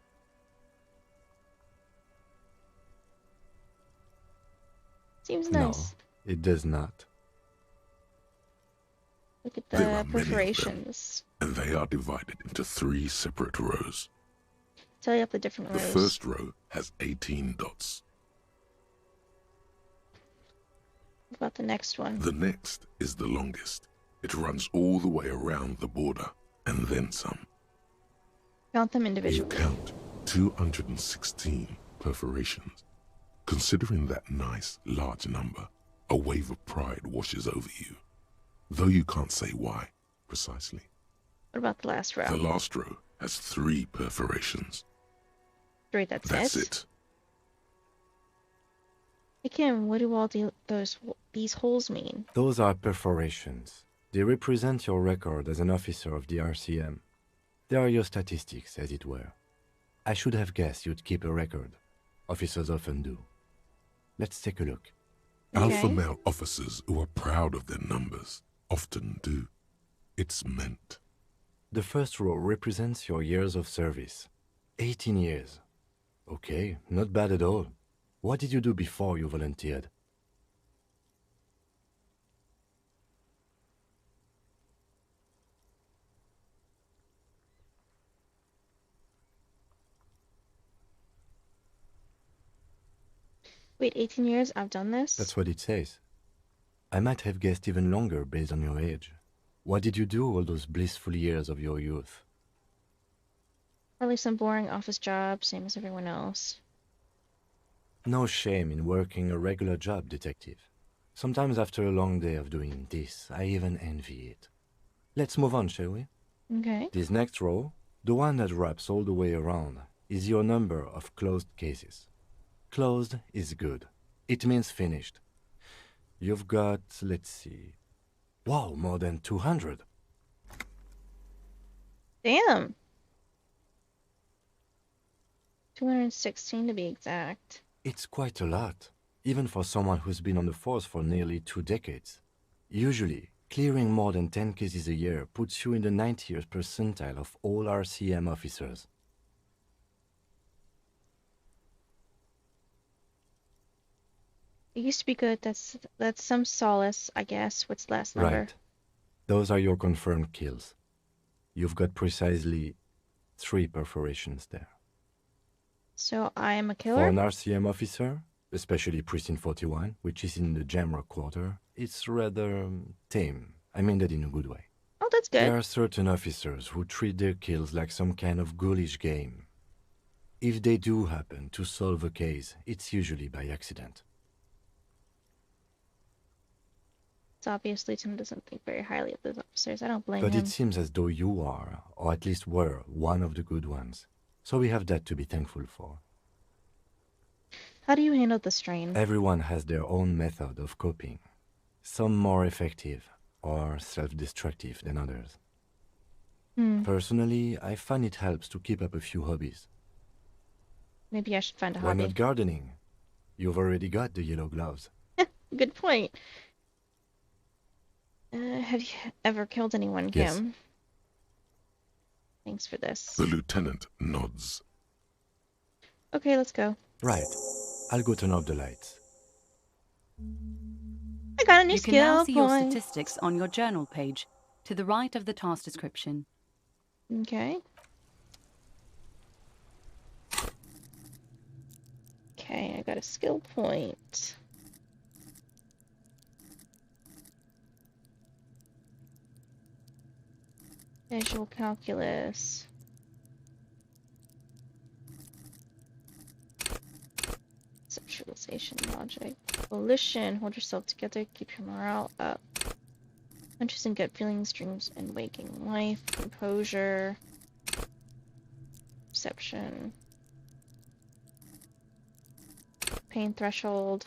Seems nice. No, it does not. Look at There the are many of them, perforations. and they are divided into 3 separate rows. Tell you up the different The rows. first row has 18 dots. What about the next one? The next is the longest. It runs all the way around the border, and then some. Count them You individually. count 216 perforations. Considering that nice, large number, a wave of pride washes over you. Though you can't say why, precisely. What about the last row? The last row has 3 perforations. 3, that's That's it? it. Again, what do all these holes mean? Those are perforations. They represent your record as an officer of the RCM. They are your statistics, as it were. I should have guessed you'd keep a record. Officers often do. Let's take a look. Alpha male officers who are proud of their numbers often do. It's meant. The first row represents your years of service. 18 years. Okay, not bad at all. What did you do before you volunteered? Wait, 18 years? I've done this? That's what it says. I might have guessed even longer based on your age. What did you do all those blissful years of your youth? Probably some boring office job, same as everyone else. No shame in working a regular job, detective. Sometimes after a long day of doing this, I even envy it. Let's move on, shall we? Okay. This next row, the one that wraps all the way around, is your number of closed cases. Closed is good. It means finished. You've got, let's see... Wow, more than 200. Damn! 216 to be exact. It's quite a lot, even for someone who's been on the force for nearly 2 decades. Usually, clearing more than 10 cases a year puts you in the 90th percentile of all RCM officers. It used to be good. That's some solace, I guess. What's the last number? Right. Those are your confirmed kills. You've got precisely 3 perforations there. So I am a For killer? an RCM officer, especially Precinct 41, which is in the Jamrock Quarter, it's rather tame. I mean that in a good way. Oh, that's good. There are certain officers who treat their kills like some kind of ghoulish game. If they do happen to solve a case, it's usually by accident. It's obviously Tim doesn't think very highly of those officers. I don't blame But him. it seems as though you are, or at least were, one of the good ones. So we have that to be thankful for. How do you handle the strain? Everyone has their own method of coping. Some more effective or self-destructive than others. Personally, I find it helps to keep up a few hobbies. Maybe I should find a Why hobby. not gardening? You've already got the yellow gloves. Good point. Have you ever killed anyone, Yes. Kim? Thanks for this. The lieutenant nods. Okay, let's go. Right. I'll go turn off the lights. I got a new You can now skill see your point. statistics on your journal page, to the right of the task description. Okay. Okay, I got a skill point. Visual calculus. Conceptualization logic. Volition. Hold yourself together. Keep your morale up. Hunches and gut feelings, dreams and waking life. Composure. Perception. Pain threshold.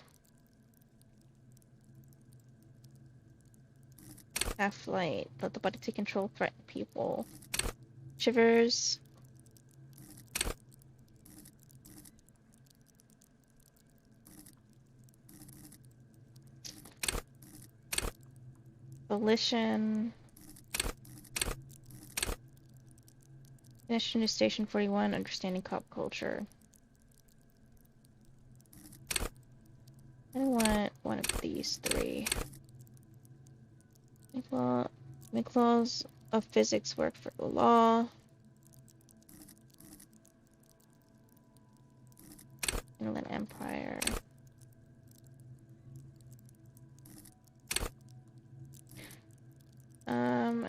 Half-light. Let the body take control. Threaten people. Shivers. Volition. Mission to Station 41, Understanding Pop Culture. I want one of these three. Make laws of physics work for the law. Inland Empire.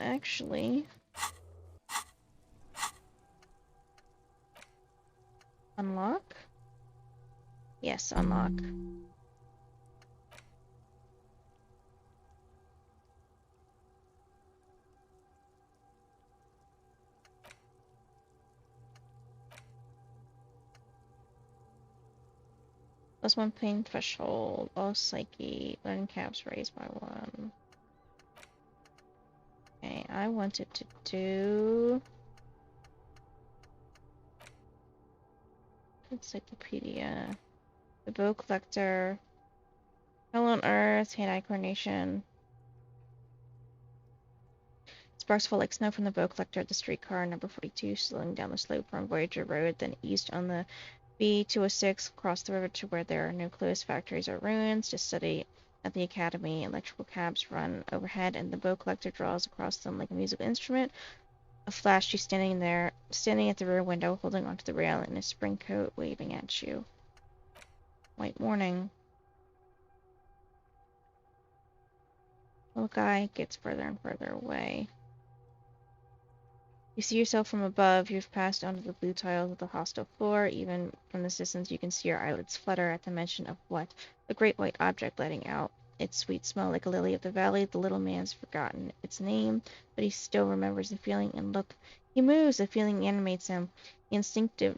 Actually... Unlock? Yes, unlock. +1 pain threshold. All psyche. Learning caps raised by 1. Okay, I wanted to do... Encyclopedia. The bow collector. Hell on Earth. Hand-eye coordination. Sparks fall like snow from the bow collector at the streetcar number 42, slowing down the slope from Voyager Road, then east on the B206, across the river to where there are nucleus factories or ruins, to study at the academy. Electrical cabs run overhead, and the bow collector draws across them like a musical instrument. A flash, she's standing at the rear window, holding onto the rail in a spring coat, waving at you. White morning. Little guy gets further and further away. You see yourself from above. You've passed onto the blue tiles of the hostel floor. Even from this distance, you can see your eyelids flutter at the mention of what? A great white object letting out its sweet smell like a lily of the valley. The little man's forgotten its name, but he still remembers the feeling, and look, he moves. The feeling animates him. He instinctively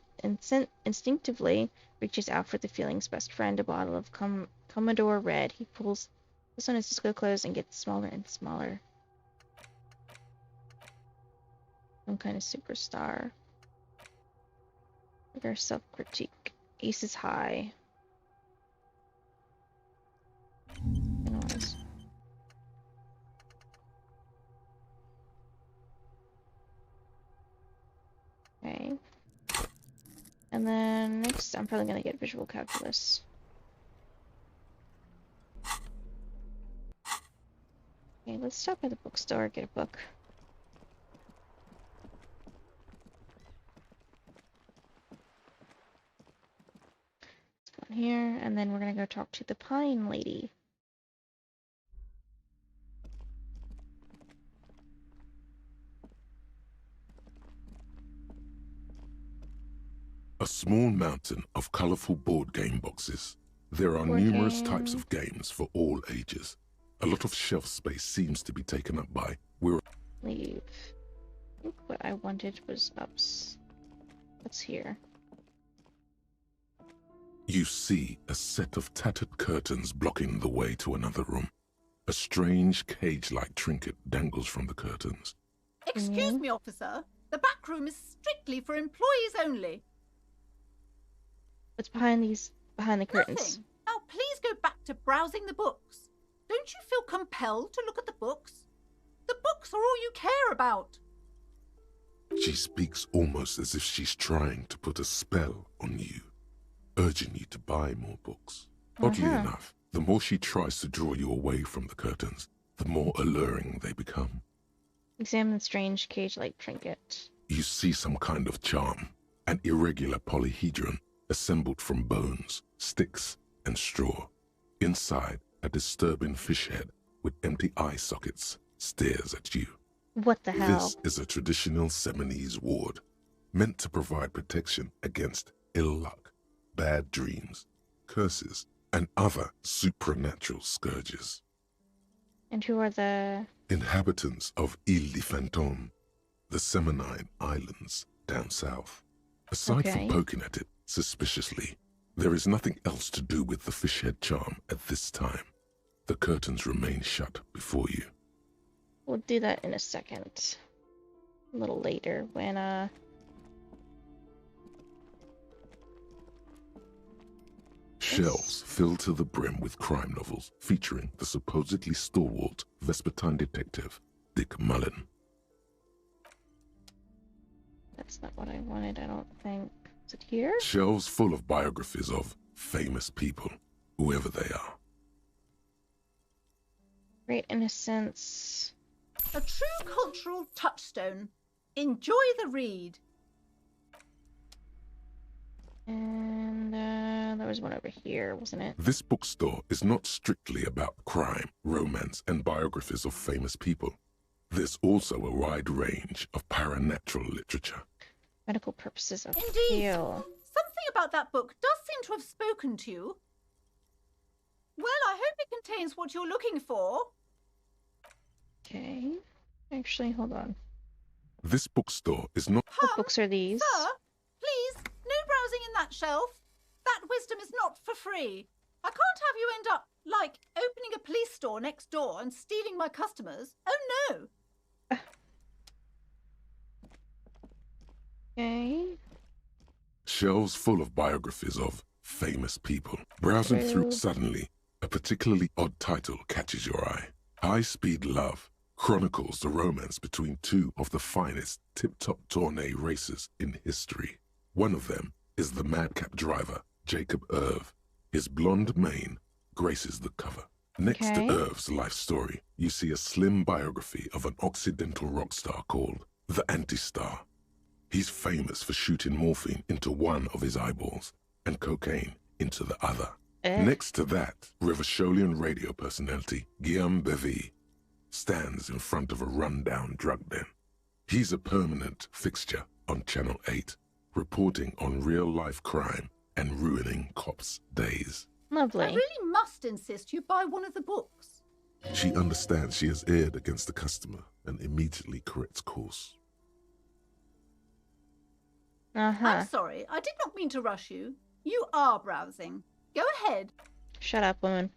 reaches out for the feeling's best friend, a bottle of Commodore Red. He pulls on his disco clothes and gets smaller and smaller. Some kind of superstar. Their self-critique. Ace is high. Anyways. Okay. And then next, I'm probably gonna get visual calculus. Okay, let's stop by the bookstore, get a book. Here, and then we're gonna go talk to the Pine Lady. A small mountain of colorful board game boxes. There are Board numerous game. types of games for all ages. A lot of shelf space seems to be taken up by... Leave. I think what I wanted was what's here? You see a set of tattered curtains blocking the way to another room. A strange cage-like trinket dangles from the curtains. Excuse me, officer. The back room is strictly for employees only. What's behind the curtains? Nothing. Now please go back to browsing the books. Don't you feel compelled to look at the books? The books are all you care about. She speaks almost as if she's trying to put a spell on you, urging you to buy more books. Oddly enough, the more she tries to draw you away from the curtains, the more alluring they become. Examine the strange cage-like trinket. You see some kind of charm, an irregular polyhedron assembled from bones, sticks, and straw. Inside, a disturbing fish head with empty eye sockets stares at you. What the hell? This is a traditional Seminese ward, meant to provide protection against ill luck, bad dreams, curses, and other supernatural scourges. And who are the... Inhabitants of Ile de Fantôme, the Seminine Islands down south. Aside from poking at it suspiciously, there is nothing else to do with the fish head charm at this time. The curtains remain shut before you. We'll do that in a second. A little later when, Shelves filled to the brim with crime novels featuring the supposedly stalwart Vespertine detective, Dick Mullen. That's not what I wanted, I don't think. Is it here? Shelves full of biographies of famous people, whoever they are. Great Innocence. A true cultural touchstone. Enjoy the read. And there was one over here, wasn't it? This bookstore is not strictly about crime, romance, and biographies of famous people. There's also a wide range of paranatural literature. Medical purposes of Indeed. heal. Something about that book does seem to have spoken to you. Well, I hope it contains what you're looking for. Okay. Actually, hold on. This bookstore is not... What books are these? Sir, please, no browsing in that shelf. That wisdom is not for free. I can't have you end up, like, opening a police store next door and stealing my customers. Oh, no. Okay. Shelves full of biographies of famous people. Browsing through suddenly, a particularly odd title catches your eye. High Speed Love chronicles the romance between two of the finest tip-top tourney racers in history. One of them is the madcap driver, Jacob Irv. His blonde mane graces the cover. Next to Irv's life story, you see a slim biography of an Occidental rock star called the Anti-Star. He's famous for shooting morphine into one of his eyeballs and cocaine into the other. Next to that, Rivasholian radio personality Guillaume Bevy stands in front of a rundown drug den. He's a permanent fixture on Channel 8, reporting on real-life crime and ruining cops' days. Lovely. I really must insist you buy one of the books. She understands she has erred against the customer and immediately corrects course. I'm sorry, I did not mean to rush you. You are browsing. Go ahead. Shut up, woman.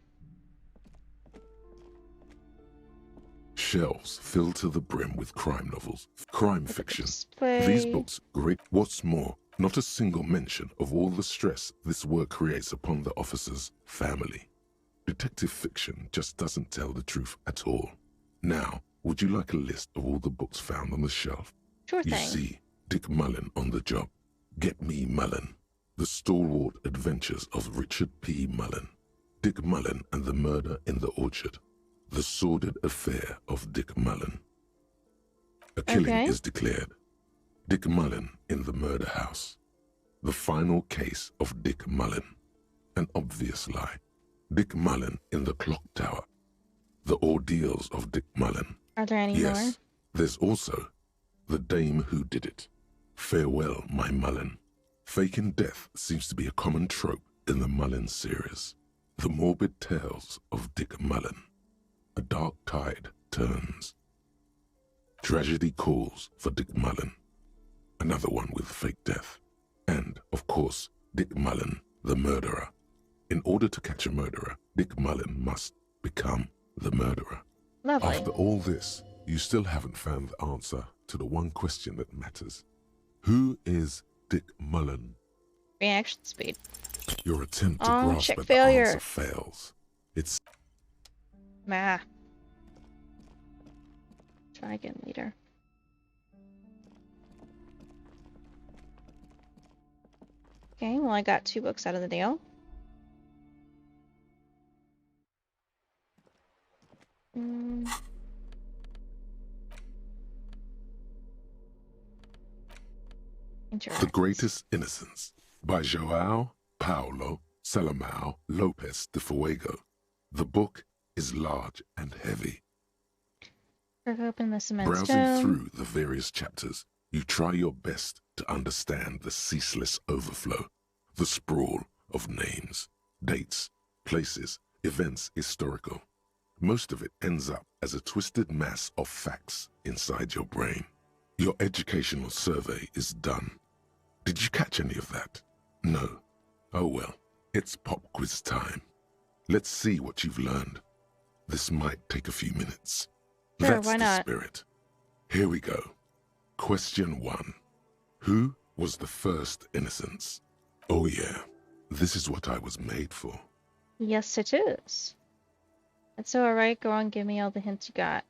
Shelves filled to the brim with crime novels, crime fiction. Display. These books great. What's more, not a single mention of all the stress this work creates upon the officer's family. Detective fiction just doesn't tell the truth at all. Now, would you like a list of all the books found on the shelf? Sure thing. You see Dick Mullen on the job. Get Me Mullen. The Stalwart Adventures of Richard P. Mullen. Dick Mullen and the Murder in the Orchard. The Sordid Affair of Dick Mullen. A killing is declared. Dick Mullen in the Murder House. The Final Case of Dick Mullen. An obvious lie. Dick Mullen in the Clock Tower. The Ordeals of Dick Mullen. Are there any more? There's also The Dame Who Did It. Farewell, My Mullen. Faking death seems to be a common trope in the Mullen series. The Morbid Tales of Dick Mullen. A Dark Tide Turns. Tragedy Calls for Dick Mullen. Another one with fake death. And, of course, Dick Mullen, the murderer. In order to catch a murderer, Dick Mullen must become the murderer. Lovely. After all this, you still haven't found the answer to the one question that matters. Who is Dick Mullen? Reaction speed. Your attempt to Oh, grasp check at the failure. answer fails. It's Nah. Try again later. Okay, well I got 2 books out of the deal. The Greatest Innocence by João Paulo Salomão Lopes de Fuego. The book is large and heavy. Crack open the cement Browsing stone. through the various chapters, you try your best to understand the ceaseless overflow, the sprawl of names, dates, places, events historical. Most of it ends up as a twisted mass of facts inside your brain. Your educational survey is done. Did you catch any of that? No. Oh well, it's pop quiz time. Let's see what you've learned. This might take a few minutes. Sure, That's why the not? spirit. Here we go. Question 1. Who was the first innocence? Oh yeah, this is what I was made for. Yes, it is. That's alright, go on, give me all the hints you got.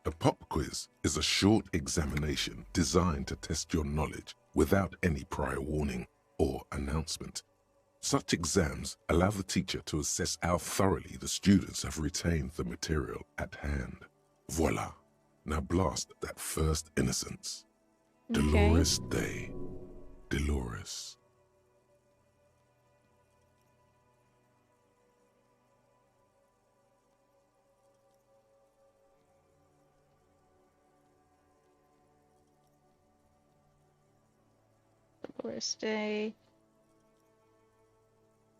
A pop quiz is a short examination designed to test your knowledge without any prior warning or announcement. Such exams allow the teacher to assess how thoroughly the students have retained the material at hand. Voila. Now blast that first innocence. Okay. Dolores Day. Dolores. Dolores Day.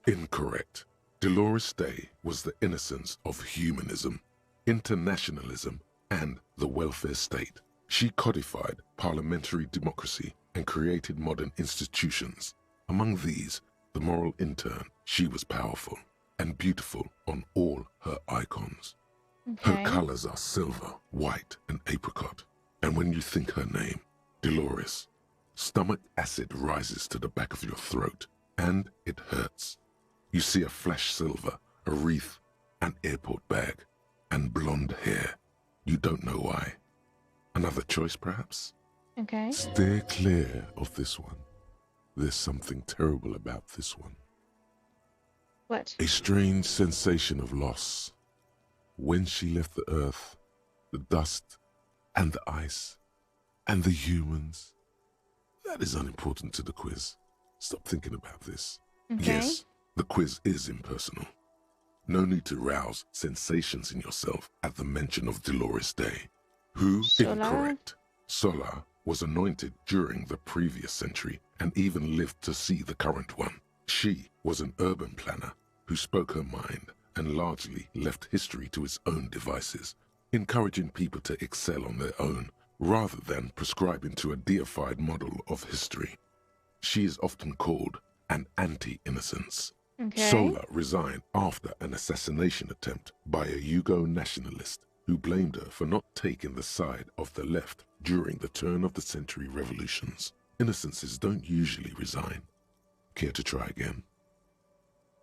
Incorrect. Dolores Day was the innocence of humanism, internationalism, and the welfare state. She codified parliamentary democracy and created modern institutions. Among these, the moral intern, she was powerful and beautiful on all her icons. Okay. Her colors are silver, white, and apricot. And when you think her name, Dolores, stomach acid rises to the back of your throat, and it hurts. You see a flash silver, a wreath, an airport bag, and blonde hair. You don't know why. Another choice, perhaps? Okay. Steer clear of this one. There's something terrible about this one. What? A strange sensation of loss. When she left the earth, the dust, and the ice, and the humans. That is unimportant to the quiz. Stop thinking about this. Okay. Yes, the quiz is impersonal. No need to rouse sensations in yourself at the mention of Dolores Day. Who? Solar? Incorrect. Solar was anointed during the previous century and even lived to see the current one. She was an urban planner who spoke her mind and largely left history to its own devices, encouraging people to excel on their own rather than prescribing to a deified model of history. She is often called an anti-innocence. Okay. Sola resigned after an assassination attempt by a Yugo nationalist who blamed her for not taking the side of the left during the turn-of-the-century revolutions. Innocences don't usually resign. Care to try again?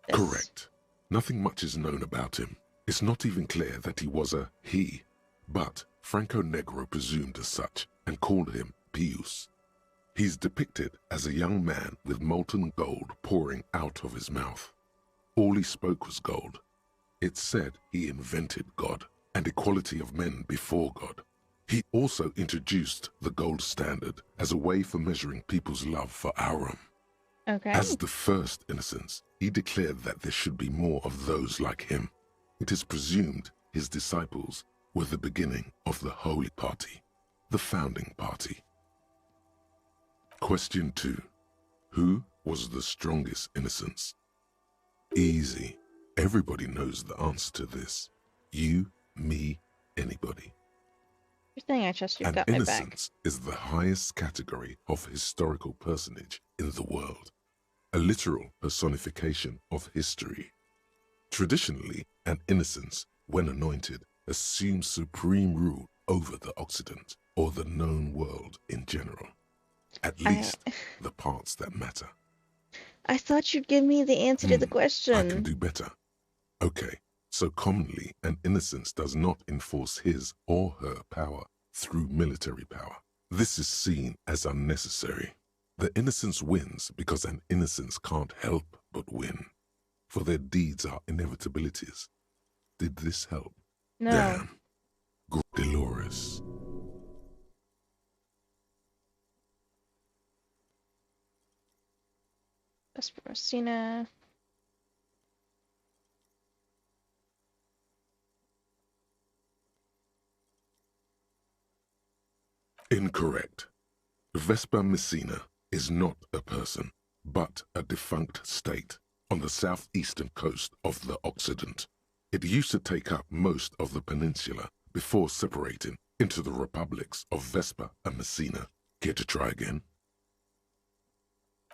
Yes. Correct. Nothing much is known about him. It's not even clear that he was a he, but Franco Negro presumed as such and called him Pius. He's depicted as a young man with molten gold pouring out of his mouth. All he spoke was gold. It's said he invented God and equality of men before God. He also introduced the gold standard as a way for measuring people's love for Aurum. Okay. As the first innocence, he declared that there should be more of those like him. It is presumed his disciples were the beginning of the Holy Party, the founding party. Question 2. Who was the strongest innocence? Easy. Everybody knows the answer to this. You, me, anybody. Good thing I trust you've An got my back. innocence is the highest category of historical personage in the world, a literal personification of history. Traditionally, an innocence, when anointed, assumes supreme rule over the Occident or the known world in general, at least the parts that matter. I thought you'd give me the answer to the question. I can do better. Okay, so commonly an innocence does not enforce his or her power through military power. This is seen as unnecessary. The innocence wins because an innocence can't help but win, for their deeds are inevitabilities. Did this help? No. Damn. Dolores. Vesper Messina. Incorrect. Vesper Messina is not a person, but a defunct state on the southeastern coast of the Occident. It used to take up most of the peninsula before separating into the republics of Vesper and Messina. Care to try again?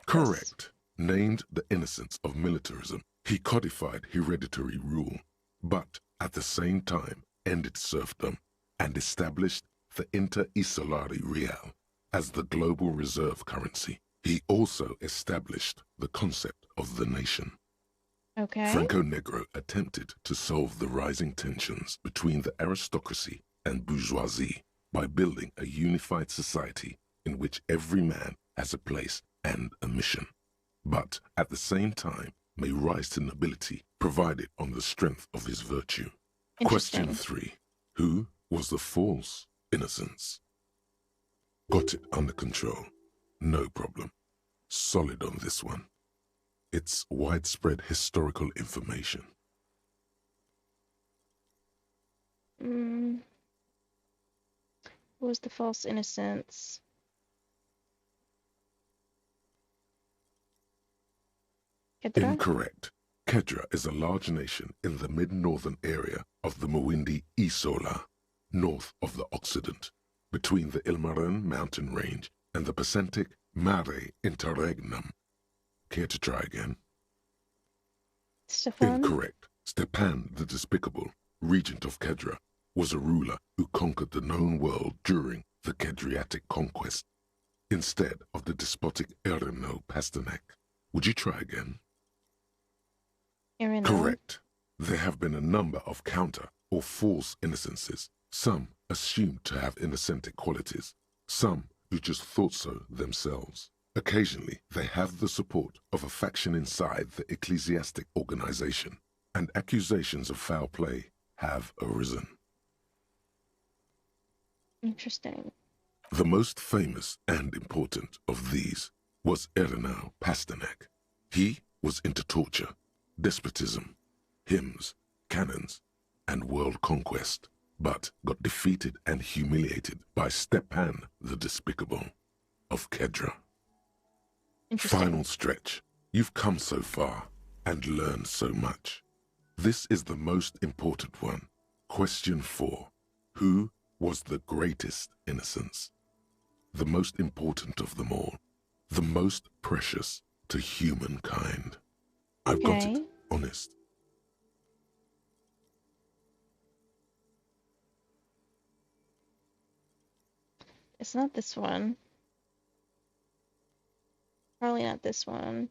Correct. Named the innocence of militarism, he codified hereditary rule, but at the same time ended serfdom and established the Inter-Isolari Real as the global reserve currency. He also established the concept of the nation. Okay. Franco Negro attempted to solve the rising tensions between the aristocracy and bourgeoisie by building a unified society in which every man has a place and a mission, but at the same time may rise to nobility provided on the strength of his virtue. Question 3. Who was the false innocence? Got it under control. No problem. Solid on this one. It's widespread historical information. What was the false innocence? Kedra? Incorrect. Kedra is a large nation in the mid-northern area of the Muindi Isola, north of the Occident, between the Ilmarin mountain range and the Pacific Mare Interregnum. Care to try again? Stefan? Incorrect. Stepan the Despicable, regent of Kedra, was a ruler who conquered the known world during the Kedriatic conquest, instead of the despotic Erino Pasternak. Would you try again? Erino? Correct. There have been a number of counter or false innocences, some assumed to have innocentic qualities, some who just thought so themselves. Occasionally, they have the support of a faction inside the ecclesiastic organization, and accusations of foul play have arisen. Interesting. The most famous and important of these was Erino Pasternak. He was into torture, despotism, hymns, cannons, and world conquest, but got defeated and humiliated by Stepan the Despicable of Kedra. Final stretch. You've come so far and learned so much. This is the most important one. Question 4. Who was the greatest innocence? The most important of them all. The most precious to humankind. I've got it. Honest. It's not this one. Probably not this one.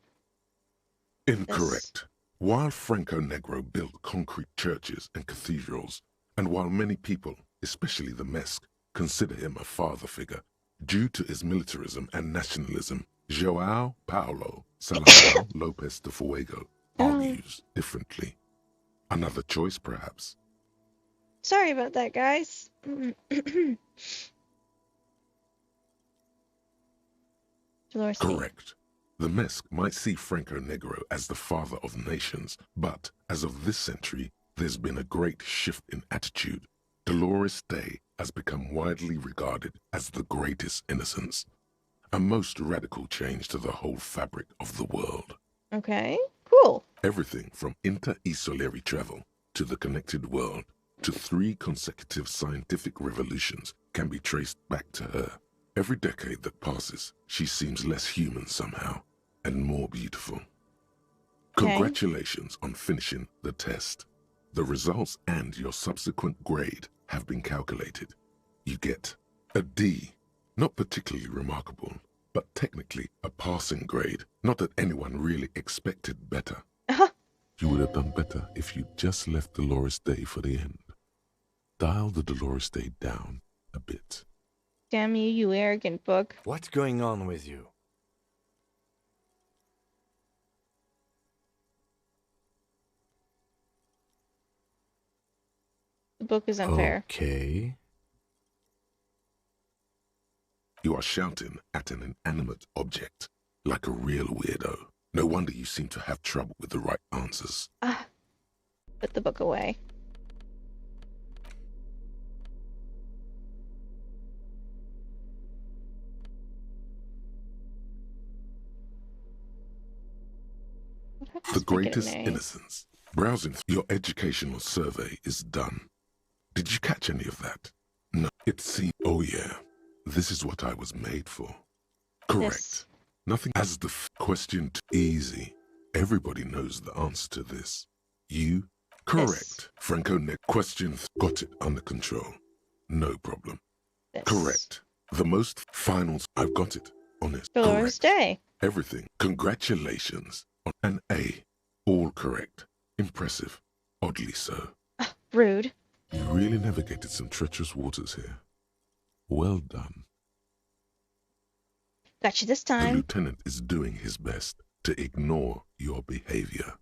Incorrect. While Franco Negro built concrete churches and cathedrals, and while many people, especially the Mesk, consider him a father figure, due to his militarism and nationalism, João Paulo Salazar Lopes de Fuego argues differently. Another choice, perhaps? Sorry about that, guys. Dolores. Correct. The Mesk might see Franco Negro as the father of nations, but as of this century, there's been a great shift in attitude. Dolores Day has become widely regarded as the greatest innocence, a most radical change to the whole fabric of the world. Okay, cool. Everything from inter-isolary travel to the connected world to 3 consecutive scientific revolutions can be traced back to her. Every decade that passes, she seems less human somehow, and more beautiful. Congratulations on finishing the test. The results and your subsequent grade have been calculated. You get a D, not particularly remarkable, but technically a passing grade. Not that anyone really expected better. You would have done better if you just left Dolores Day for the end. Dial the Dolores Day down a bit. Damn you, you arrogant book. What's going on with you? The book is unfair. Okay. You are shouting at an inanimate object, like a real weirdo. No wonder you seem to have trouble with the right answers. Put the book away. The greatest innocence. Browsing through your educational survey is done. Did you catch any of that? No, it seemed... Oh yeah, this is what I was made for. Correct. Yes. Nothing as the question easy. Everybody knows the answer to this. You? Correct. Yes. Franco next question got it under control. No problem. Yes. Correct. The most finals, I've got it. Honest. Dolores Day. Everything. Congratulations. On an A. All correct. Impressive. Oddly so. Rude. You really navigated some treacherous waters here. Well done. Got you this The time. lieutenant is doing his best to ignore your behavior.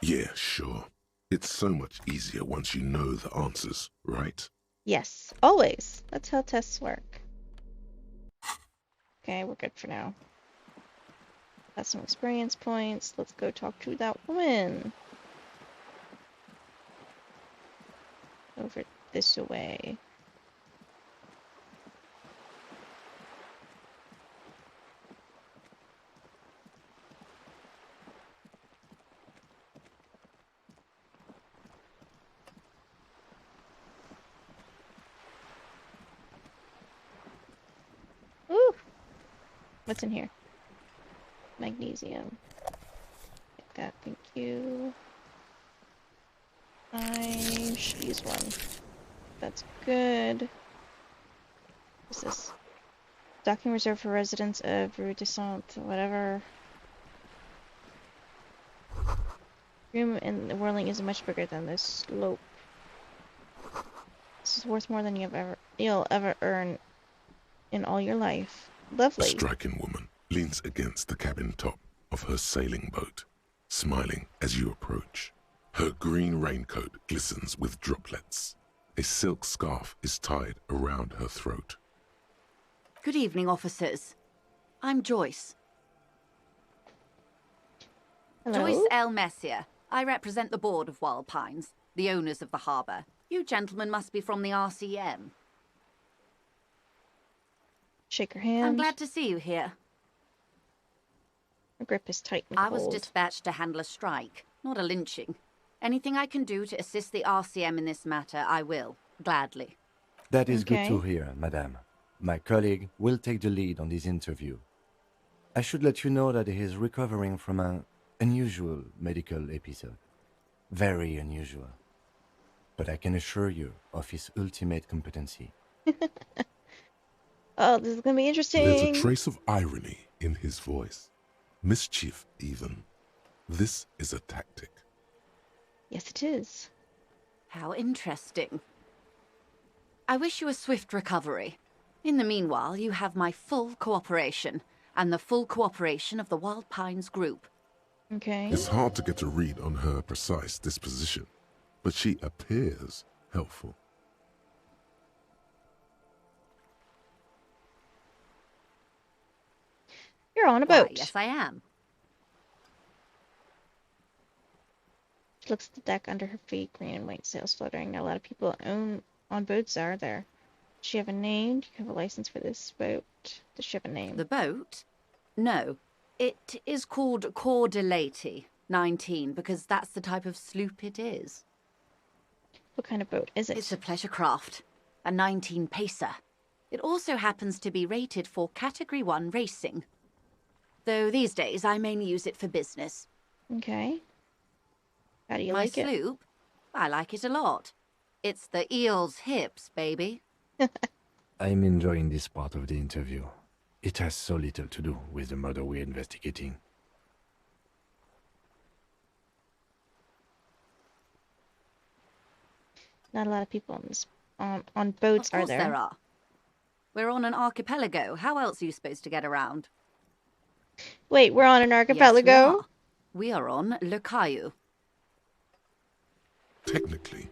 Yeah, sure. It's so much easier once you know the answers, right? Yes, always. That's how tests work. Okay, we're good for now. Got some experience points. Let's go talk to that woman. Over this way. Ooh! What's in here? Magnesium. Take that, thank you. I should use one. That's good. What's this? Docking reserved for residents of Rue Descente, whatever. Room in the whirling is much bigger than this slope. This is worth more than you'll ever earn in all your life. A Lovely. striking woman leans against the cabin top of her sailing boat, smiling as you approach. Her green raincoat glistens with droplets. A silk scarf is tied around her throat. Good evening, officers. I'm Joyce. Hello? Joyce L. Messier. I represent the board of Wild Pines, the owners of the harbour. You gentlemen must be from the RCM. Shake her hand. I'm glad to see you here. Her grip is tight and I cold. was dispatched to handle a strike, not a lynching. Anything I can do to assist the RCM in this matter, I will, gladly. That is Okay. good to hear, madame. My colleague will take the lead on this interview. I should let you know that he is recovering from an unusual medical episode. Very unusual. But I can assure you of his ultimate competency. Oh, this is gonna be interesting. There's a trace of irony in his voice. Mischief, even. This is a tactic. Yes, it is. How interesting. I wish you a swift recovery. In the meanwhile, you have my full cooperation, and the full cooperation of the Wild Pines group. Okay. It's hard to get a read on her precise disposition, but she appears helpful. You're on a Why, boat. yes, I am. She looks at the deck under her feet, green and white sails fluttering. Not a lot of people on boats are there. Does she have a name? Do you have a license for this boat? Does she have a name? The boat? No. It is called Cor de Lady 19, because that's the type of sloop it is. What kind of boat is it? It's a pleasure craft. A 19 pacer. It also happens to be rated for Category 1 racing. Though these days I mainly use it for business. Okay. How do you My like it? sloop? I like it a lot. It's the eel's hips, baby. I'm enjoying this part of the interview. It has so little to do with the murder we're investigating. Not a lot of people on boats, Of course are there? there are. We're on an archipelago. How else are you supposed to get around? Wait, we're on an archipelago? Yes, we are on Le Caillou. Technically,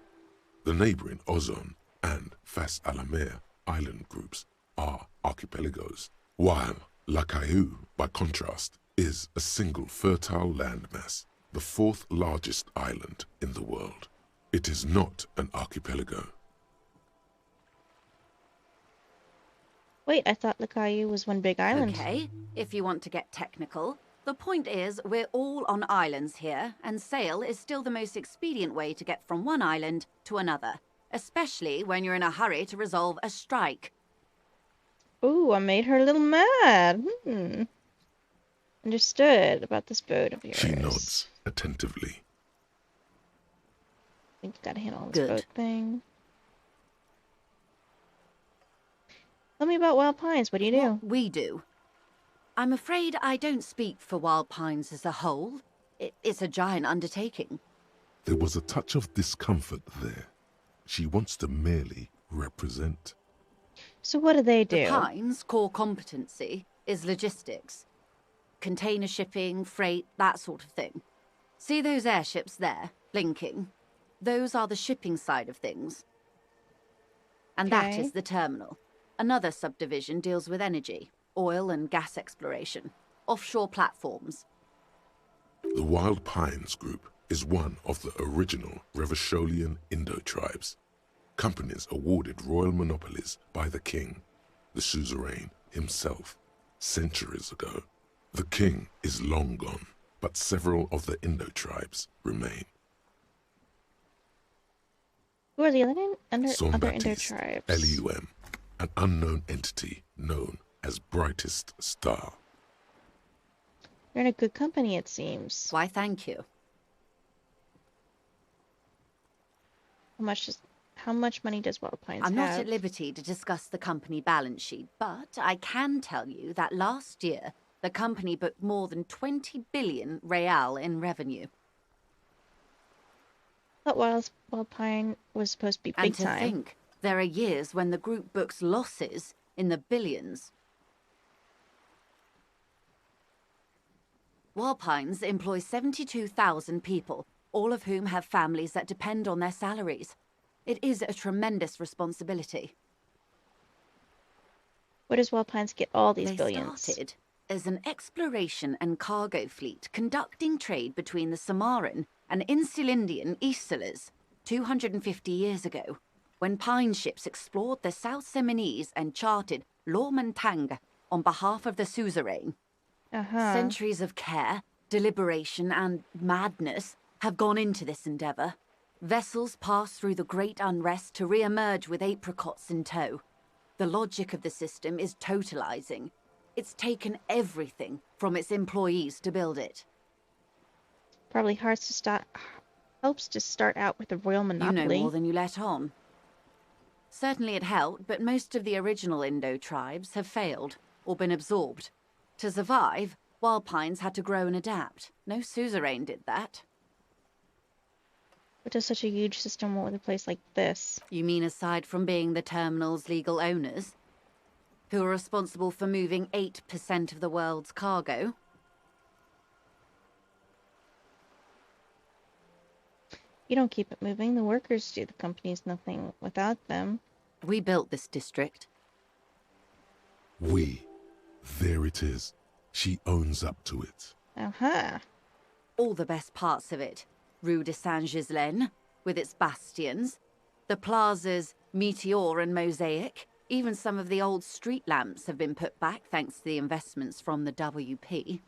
the neighboring Ozon and Fas a la Mer island groups are archipelagos, while La Caillou, by contrast, is a single fertile landmass, the fourth largest island in the world. It is not an archipelago. Wait, I thought Lakayu was one big island. Okay, if you want to get technical. The point is, we're all on islands here, and sail is still the most expedient way to get from one island to another, especially when you're in a hurry to resolve a strike. Ooh, I made her a little mad. Understood about this boat of yours. She nods attentively. I think you gotta handle this boat thing. Tell me about Wild Pines. What do you do? What we do? I'm afraid I don't speak for Wild Pines as a whole. It's a giant undertaking. There was a touch of discomfort there. She wants to merely represent. So what do they do? The Pines' core competency is logistics. Container shipping, freight, that sort of thing. See those airships there, blinking? Those are the shipping side of things. And that is the terminal. Another subdivision deals with energy, oil and gas exploration, offshore platforms. The Wild Pines Group is one of the original Revacholian Indo-tribes. Companies awarded royal monopolies by the king, the suzerain himself, centuries ago. The king is long gone, but several of the Indo-tribes remain. Who are the other other Son-Baptiste, Indo-tribes? Elysium, an unknown entity known as Brightest Star. You're in a good company, it seems. Why, thank you. How much money does Wild Pines I'm have? not at liberty to discuss the company balance sheet, but I can tell you that last year, the company booked more than 20 billion real in revenue. I thought Wild Pine was supposed to be big And to time. think, there are years when the group books losses in the billions. Wild Pines employs 72,000 people, all of whom have families that depend on their salaries. It is a tremendous responsibility. Where does Wild Pines get all these They billions? started as an exploration and cargo fleet conducting trade between the Samaran and Insulindian Isolas 250 years ago, when pine ships explored the South Seminese and charted Lomantang on behalf of the suzerain. Centuries of care, deliberation, and madness have gone into this endeavour. Vessels pass through the great unrest to re-emerge with apricots in tow. The logic of the system is totalizing. It's taken everything from its employees to build it. Probably helps to start out with a royal monopoly. You know more than you let on. Certainly it helped, but most of the original Indo tribes have failed or been absorbed. To survive, Wild Pines had to grow and adapt. No suzerain did that. What does such a huge system with a place like this? You mean aside from being the terminal's legal owners, who are responsible for moving 8% of the world's cargo? You don't keep it moving. The workers do. The company's nothing without them. We built this district. There it is. She owns up to it. All the best parts of it. Rue de Saint-Ghislain, with its bastions, the plazas Meteor and Mosaic, even some of the old street lamps have been put back thanks to the investments from the WP.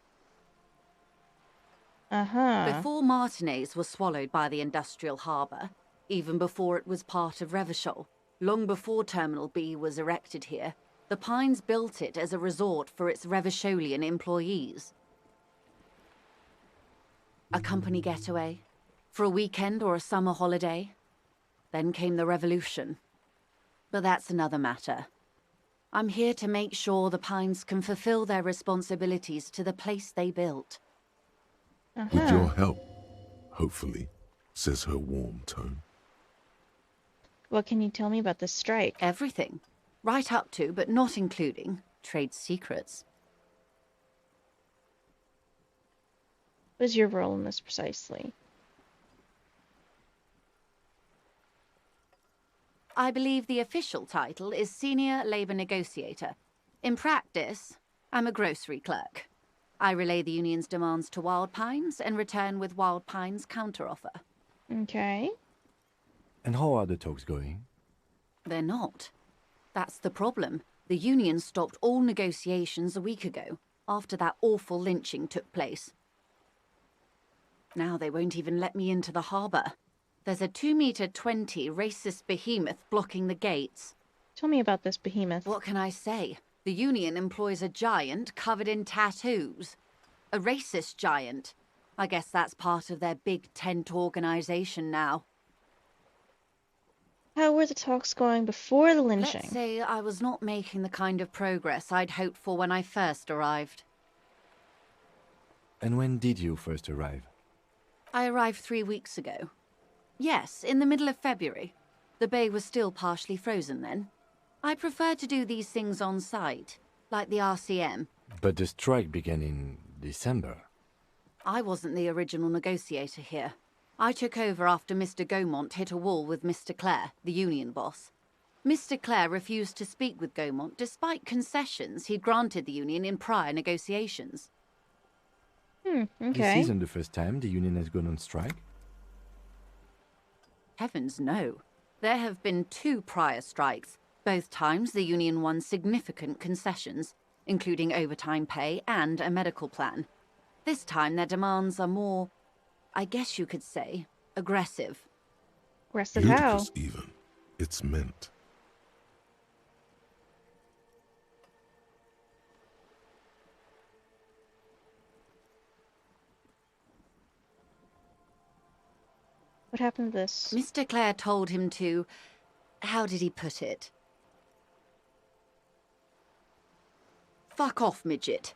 Before Martinez was swallowed by the industrial harbour, even before it was part of Revachol, long before Terminal B was erected here, the Pines built it as a resort for its Revacholian employees. A company getaway, for a weekend or a summer holiday. Then came the revolution. But that's another matter. I'm here to make sure the Pines can fulfill their responsibilities to the place they built. With your help, hopefully, says her warm tone. What can you tell me about this strike? Everything. Right up to, but not including, trade secrets. What is your role in this precisely? I believe the official title is Senior Labour Negotiator. In practice, I'm a grocery clerk. I relay the union's demands to Wild Pines and return with Wild Pines' counteroffer. Okay. And how are the talks going? They're not. That's the problem. The union stopped all negotiations a week ago, after that awful lynching took place. Now they won't even let me into the harbour. There's a 2-meter-20 racist behemoth blocking the gates. Tell me about this behemoth. What can I say? The union employs a giant covered in tattoos. A racist giant. I guess that's part of their big tent organisation now. How were the talks going before the lynching? Let's say I was not making the kind of progress I'd hoped for when I first arrived. And when did you first arrive? I arrived 3 weeks ago. Yes, in the middle of February. The bay was still partially frozen then. I prefer to do these things on site, like the RCM. But the strike began in December. I wasn't the original negotiator here. I took over after Mr. Gaumont hit a wall with Mr. Clare, the union boss. Mr. Clare refused to speak with Gaumont despite concessions he'd granted the union in prior negotiations. Okay. This isn't the first time the union has gone on strike? Heavens no. There have been 2 prior strikes. Both times the union won significant concessions, including overtime pay and a medical plan. This time their demands are more, I guess you could say, aggressive. Aggressive how? Ludicrous even. It's meant. What happened to this? Mr. Clare told him to... How did he put it? Fuck off, midget.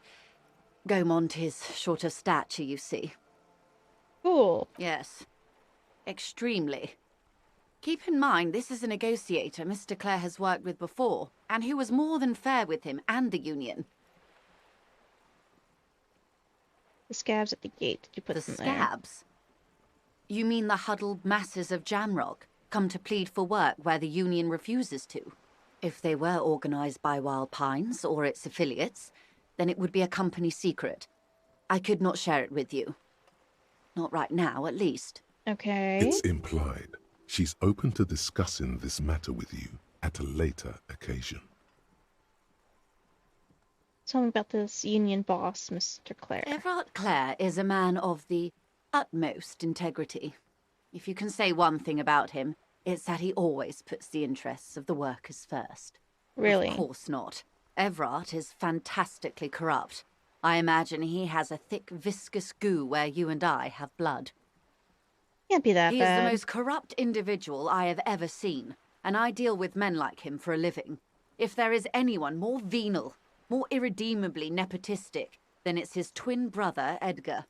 Gaumont is short of stature, you see. Cool. Yes. Extremely. Keep in mind, this is a negotiator Mr. Clare has worked with before, and who was more than fair with him and the union. The scabs at the gate. Did you put them there? The scabs? You mean the huddled masses of Jamrock, come to plead for work where the union refuses to? If they were organised by Wild Pines or its affiliates, then it would be a company secret. I could not share it with you. Not right now, at least. Okay. It's implied. She's open to discussing this matter with you at a later occasion. Tell me about this union boss, Mr. Clare. Everard Clare is a man of the utmost integrity. If you can say one thing about him, it's that he always puts the interests of the workers first. Really? Of course not. Everard is fantastically corrupt. I imagine he has a thick, viscous goo where you and I have blood. Can't be that He bad. is the most corrupt individual I have ever seen, and I deal with men like him for a living. If there is anyone more venal, more irredeemably nepotistic, then it's his twin brother, Edgar.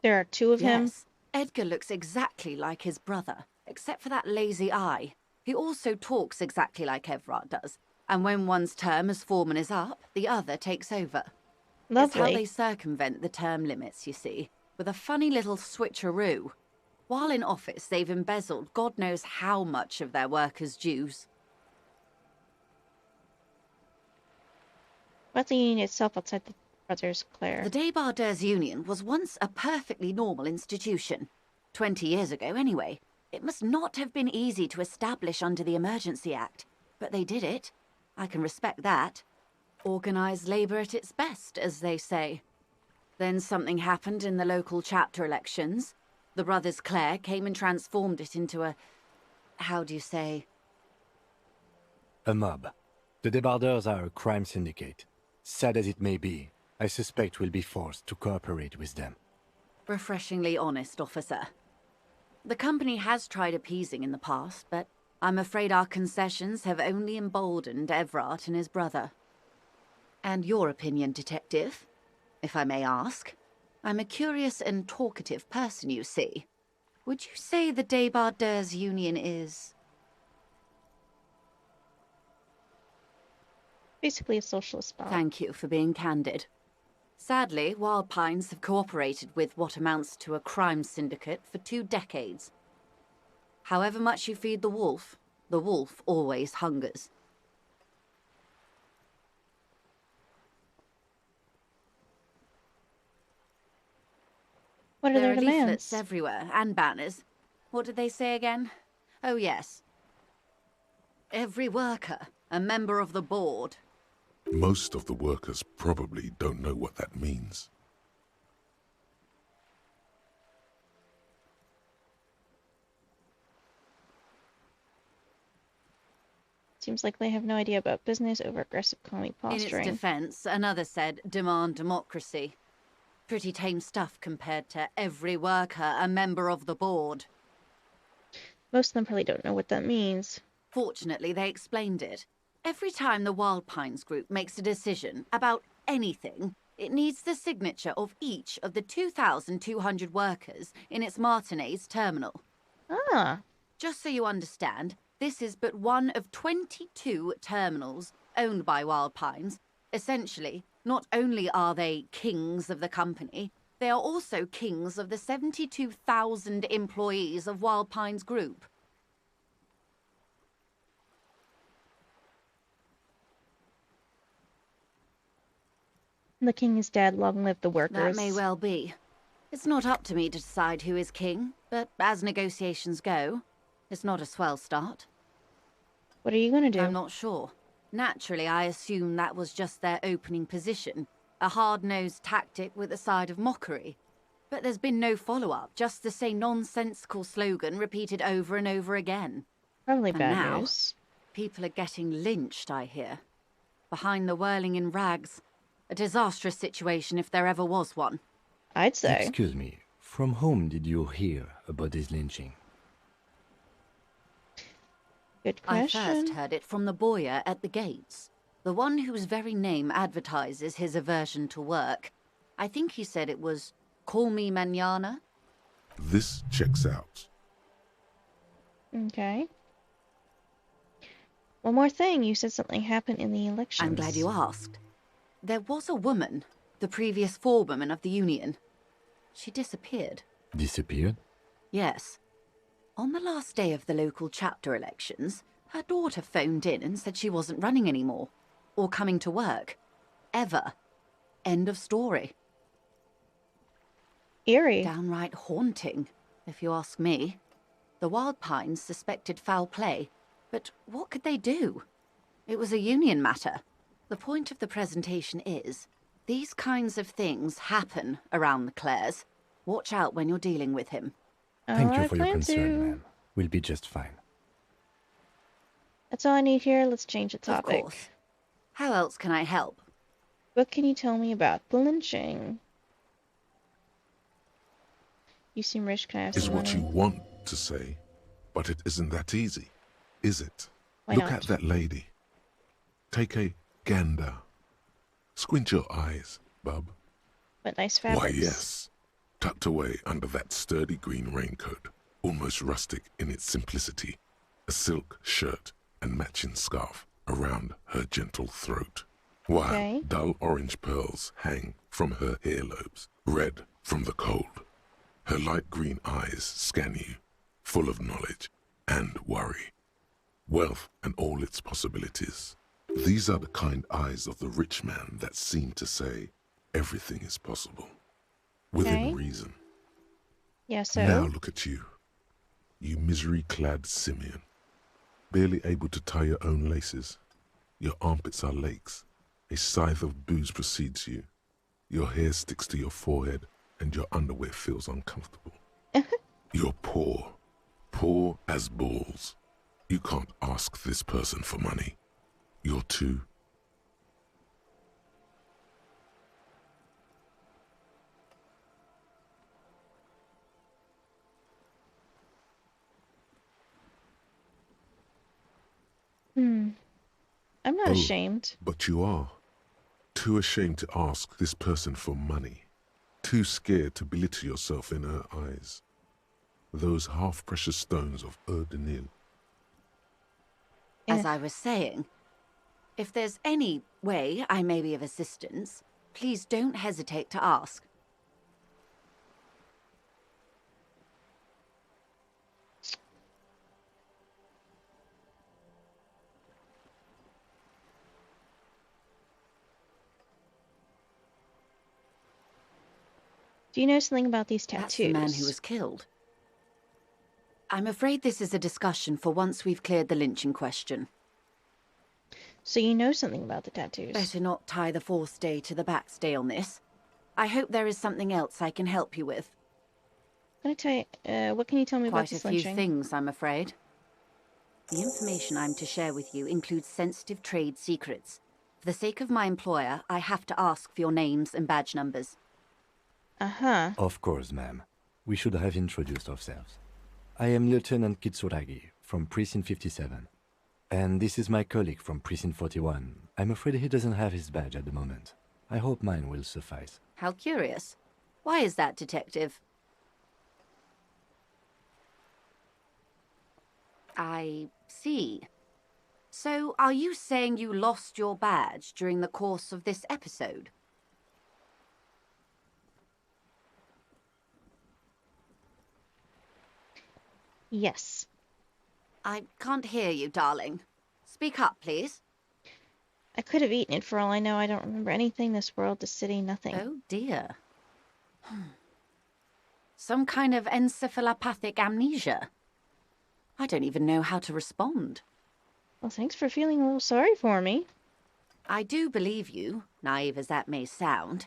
There are 2 of him? Yes. Edgar looks exactly like his brother, except for that lazy eye. He also talks exactly like Everard does, and when one's term as foreman is up, the other takes over. Lovely. It's how they circumvent the term limits, you see, with a funny little switcheroo. While in office, they've embezzled God knows how much of their workers' dues. What's the union itself outside the Brothers Clare? The Débardeurs Union was once a perfectly normal institution. 20 years ago, anyway. It must not have been easy to establish under the Emergency Act, but they did it. I can respect that. Organised labour at its best, as they say. Then something happened in the local chapter elections. The Brothers Clare came and transformed it into a... how do you say? A mob. The Débardeurs are a crime syndicate. Sad as it may be, I suspect we'll be forced to cooperate with them. Refreshingly honest, officer. The company has tried appeasing in the past, but I'm afraid our concessions have only emboldened Everard and his brother. And your opinion, Detective, if I may ask? I'm a curious and talkative person, you see. Would you say the Débardeurs Union is... Basically a socialist mob. Thank you for being candid. Sadly, Wild Pines have cooperated with what amounts to a crime syndicate for 2 decades. However much you feed the wolf always hungers. What are their There are leaflets demands? everywhere, and banners. What did they say again? Oh yes. Every worker, a member of the board. Most of the workers probably don't know what that means. Seems like they have no idea about business over aggressive calming In its posturing. defense, another said, demand democracy. Pretty tame stuff compared to every worker, a member of the board. Most of them probably don't know what that means. Fortunately, they explained it. Every time the Wild Pines group makes a decision about anything, it needs the signature of each of the 2,200 workers in its Martinez terminal. Ah. Just so you understand, this is but one of 22 terminals owned by Wild Pines. Essentially, not only are they kings of the company, they are also kings of the 72,000 employees of Wild Pines Group. The king is dead, long live the workers. That may well be. It's not up to me to decide who is king, but as negotiations go, it's not a swell start. What are you gonna do? I'm not sure. Naturally, I assume that was just their opening position, a hard-nosed tactic with a side of mockery. But there's been no follow-up, just the same nonsensical slogan repeated over and over again. Probably And bad now, news. people are getting lynched, I hear. Behind the whirling in rags. A disastrous situation if there ever was one. I'd say. Excuse me, from whom did you hear about this lynching? Good I question. first heard it from the boyer at the gates. The one whose very name advertises his aversion to work. I think he said it was, "Call me mañana." This checks out. Okay. One more thing, you said something happened in the elections. I'm glad you asked. There was a woman, the previous forewoman of the union. She disappeared. Disappeared? Yes. On the last day of the local chapter elections, her daughter phoned in and said she wasn't running anymore. Or coming to work. Ever. End of story. Eerie. Downright haunting, if you ask me. The Wild Pines suspected foul play, but what could they do? It was a union matter. The point of the presentation is, these kinds of things happen around the Clares. Watch out when you're dealing with him. Thank you for your concern, ma'am. We'll be just fine. That's all I need here. Let's change the topic. Of course. How else can I help? What can you tell me about the lynching? You seem rich. Can I have Is some what money? you want to say, but it isn't that easy, is it? Why Look not? at that lady. Take a gander. Squint your eyes, bub. What nice fabrics. Why, yes. Tucked away under that sturdy green raincoat, almost rustic in its simplicity, a silk shirt and matching scarf around her gentle throat, while dull orange pearls hang from her earlobes, red from the cold. Her light green eyes scan you, full of knowledge and worry, wealth and all its possibilities. These are the kind eyes of the rich man that seem to say everything is possible, within reason. Yeah, so? Now look at you, you misery-clad simian, barely able to tie your own laces. Your armpits are lakes, a scythe of booze precedes you. Your hair sticks to your forehead and your underwear feels uncomfortable. You're poor, poor as balls. You can't ask this person for money. You're too... I'm not ashamed. But you are. Too ashamed to ask this person for money. Too scared to belittle yourself in her eyes. Those half-precious stones of Erdenil. As I was saying, if there's any way I may be of assistance, please don't hesitate to ask. Do you know something about these tattoos? That's the man who was killed. I'm afraid this is a discussion for once we've cleared the lynching question. So you know something about the tattoos? Better not tie the fourth day to the backstay on this. I hope there is something else I can help you with. What can you tell me about Quite this a few lynching? things, I'm afraid. The information I'm to share with you includes sensitive trade secrets. For the sake of my employer, I have to ask for your names and badge numbers. Uh-huh. Of course, ma'am. We should have introduced ourselves. I am Lieutenant Kitsuragi from Precinct 57. And this is my colleague from Precinct 41. I'm afraid he doesn't have his badge at the moment. I hope mine will suffice. How curious. Why is that, Detective? I see. So, are you saying you lost your badge during the course of this episode? Yes. I can't hear you, darling. Speak up, please. I could have eaten it for all I know. I don't remember anything, this world, this city, nothing. Oh, dear. Some kind of encephalopathic amnesia. I don't even know how to respond. Well, thanks for feeling a little sorry for me. I do believe you, naive as that may sound.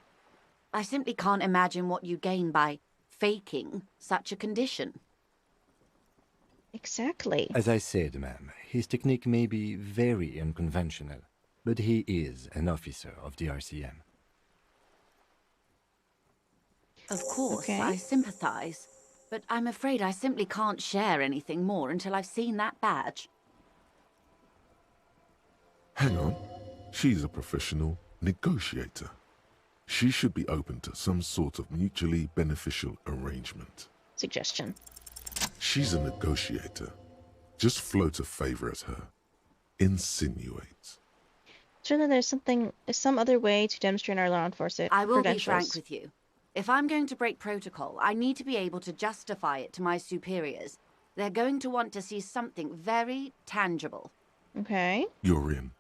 I simply can't imagine what you gain by faking such a condition. Exactly. As I said, ma'am, his technique may be very unconventional, but he is an officer of the RCM. Of course, Okay. I sympathize, but I'm afraid I simply can't share anything more until I've seen that badge. Hang on. She's a professional negotiator. She should be open to some sort of mutually beneficial arrangement. Suggestion. She's a negotiator. Just float a favor at her. Insinuate. Surely there's some other way to demonstrate our law enforcement I will be credentials. frank with you. If I'm going to break protocol, I need to be able to justify it to my superiors. They're going to want to see something very tangible. Okay. You're in,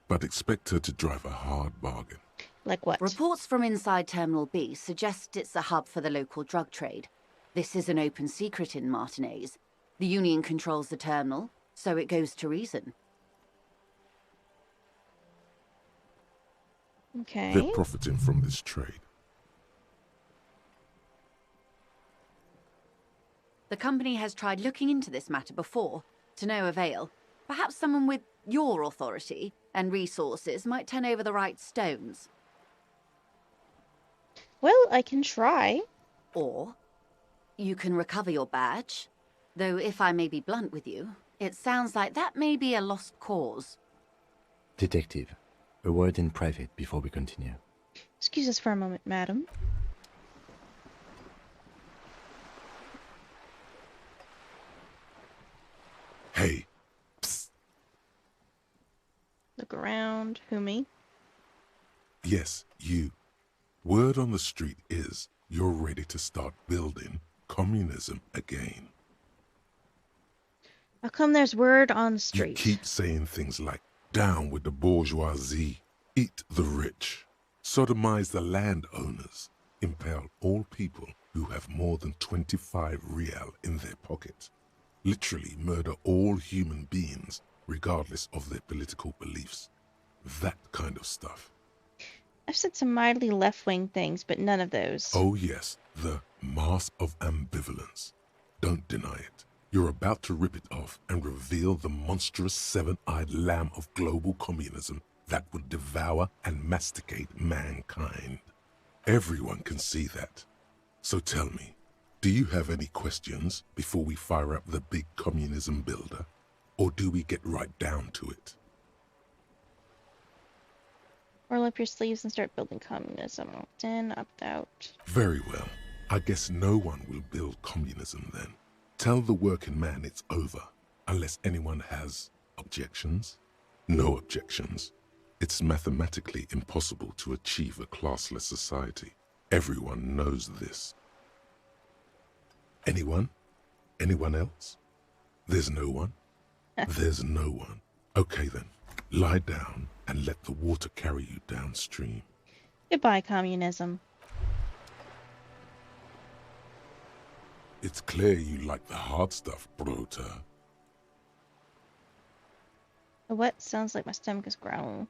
but expect her to drive a hard bargain. Like what? Reports from inside Terminal B suggest it's a hub for the local drug trade. This is an open secret in Martinez. The Union controls the terminal, so it goes to reason. Okay. They're profiting from this trade. The company has tried looking into this matter before, to no avail. Perhaps someone with your authority and resources might turn over the right stones. Well, I can try. Or you can recover your badge. Though, if I may be blunt with you, it sounds like that may be a lost cause. Detective, a word in private before we continue. Excuse us for a moment, madam. Hey. Psst. Look around. Who, me? Yes, you. Word on the street is you're ready to start building communism again. How come there's word on the You street? keep saying things like, down with the bourgeoisie, eat the rich, sodomize the landowners, impale all people who have more than 25 real in their pocket, literally murder all human beings regardless of their political beliefs. That kind of stuff. I've said some mildly left-wing things, but none of those. Oh yes, the mask of ambivalence. Don't deny it. You're about to rip it off and reveal the monstrous seven-eyed lamb of global communism that would devour and masticate mankind. Everyone can see that. So tell me, do you have any questions before we fire up the big communism builder? Or do we get right down to it? Roll up your sleeves and start building communism. Opt in, opt out. Very well. I guess no one will build communism then. Tell the working man it's over, unless anyone has objections. No objections. It's mathematically impossible to achieve a classless society. Everyone knows this. Anyone? Anyone else? There's no one? There's no one. Okay then, lie down and let the water carry you downstream. Goodbye, communism. It's clear you like the hard stuff, Brota. The what sounds like my stomach is growling.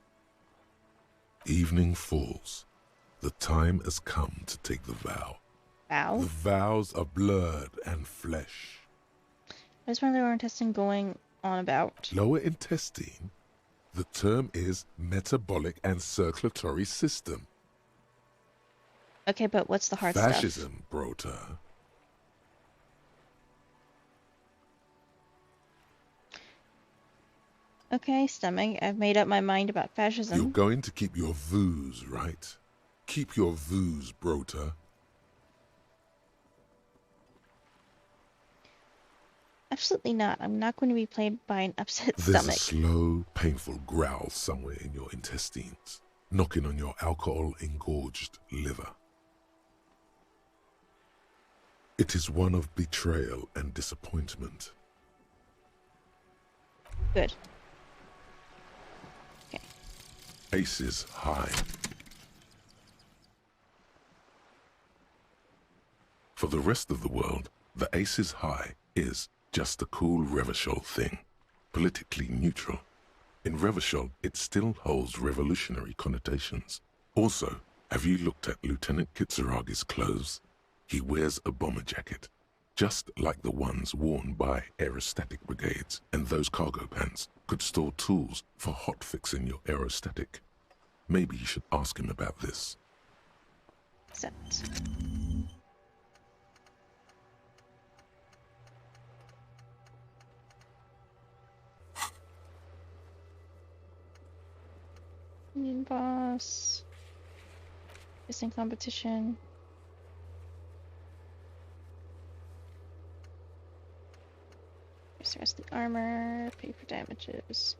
Evening falls. The time has come to take the vow. Vow? The vows are blood and flesh. What's my lower intestine going on about? Lower intestine? The term is metabolic and circulatory system. Okay, but what's the hard stuff? Fascism, Brota. Okay, stomach. I've made up my mind about fascism. You're going to keep your views, right? Keep your views, Brota. Absolutely not. I'm not going to be played by an upset There's stomach. a slow, painful growl somewhere in your intestines, knocking on your alcohol-engorged liver. It is one of betrayal and disappointment. Good. Aces high. For the rest of the world, the aces high is just a cool Revachol thing, politically neutral. In Revachol, it still holds revolutionary connotations. Also, have you looked at Lieutenant Kitsuragi's clothes? He wears a bomber jacket, just like the ones worn by aerostatic brigades, and those cargo pants could store tools for hot-fixing your aerostatic. Maybe you should ask him about this. Accept. Union boss. Missing competition. Here's the rest of the armor. Pay for damages.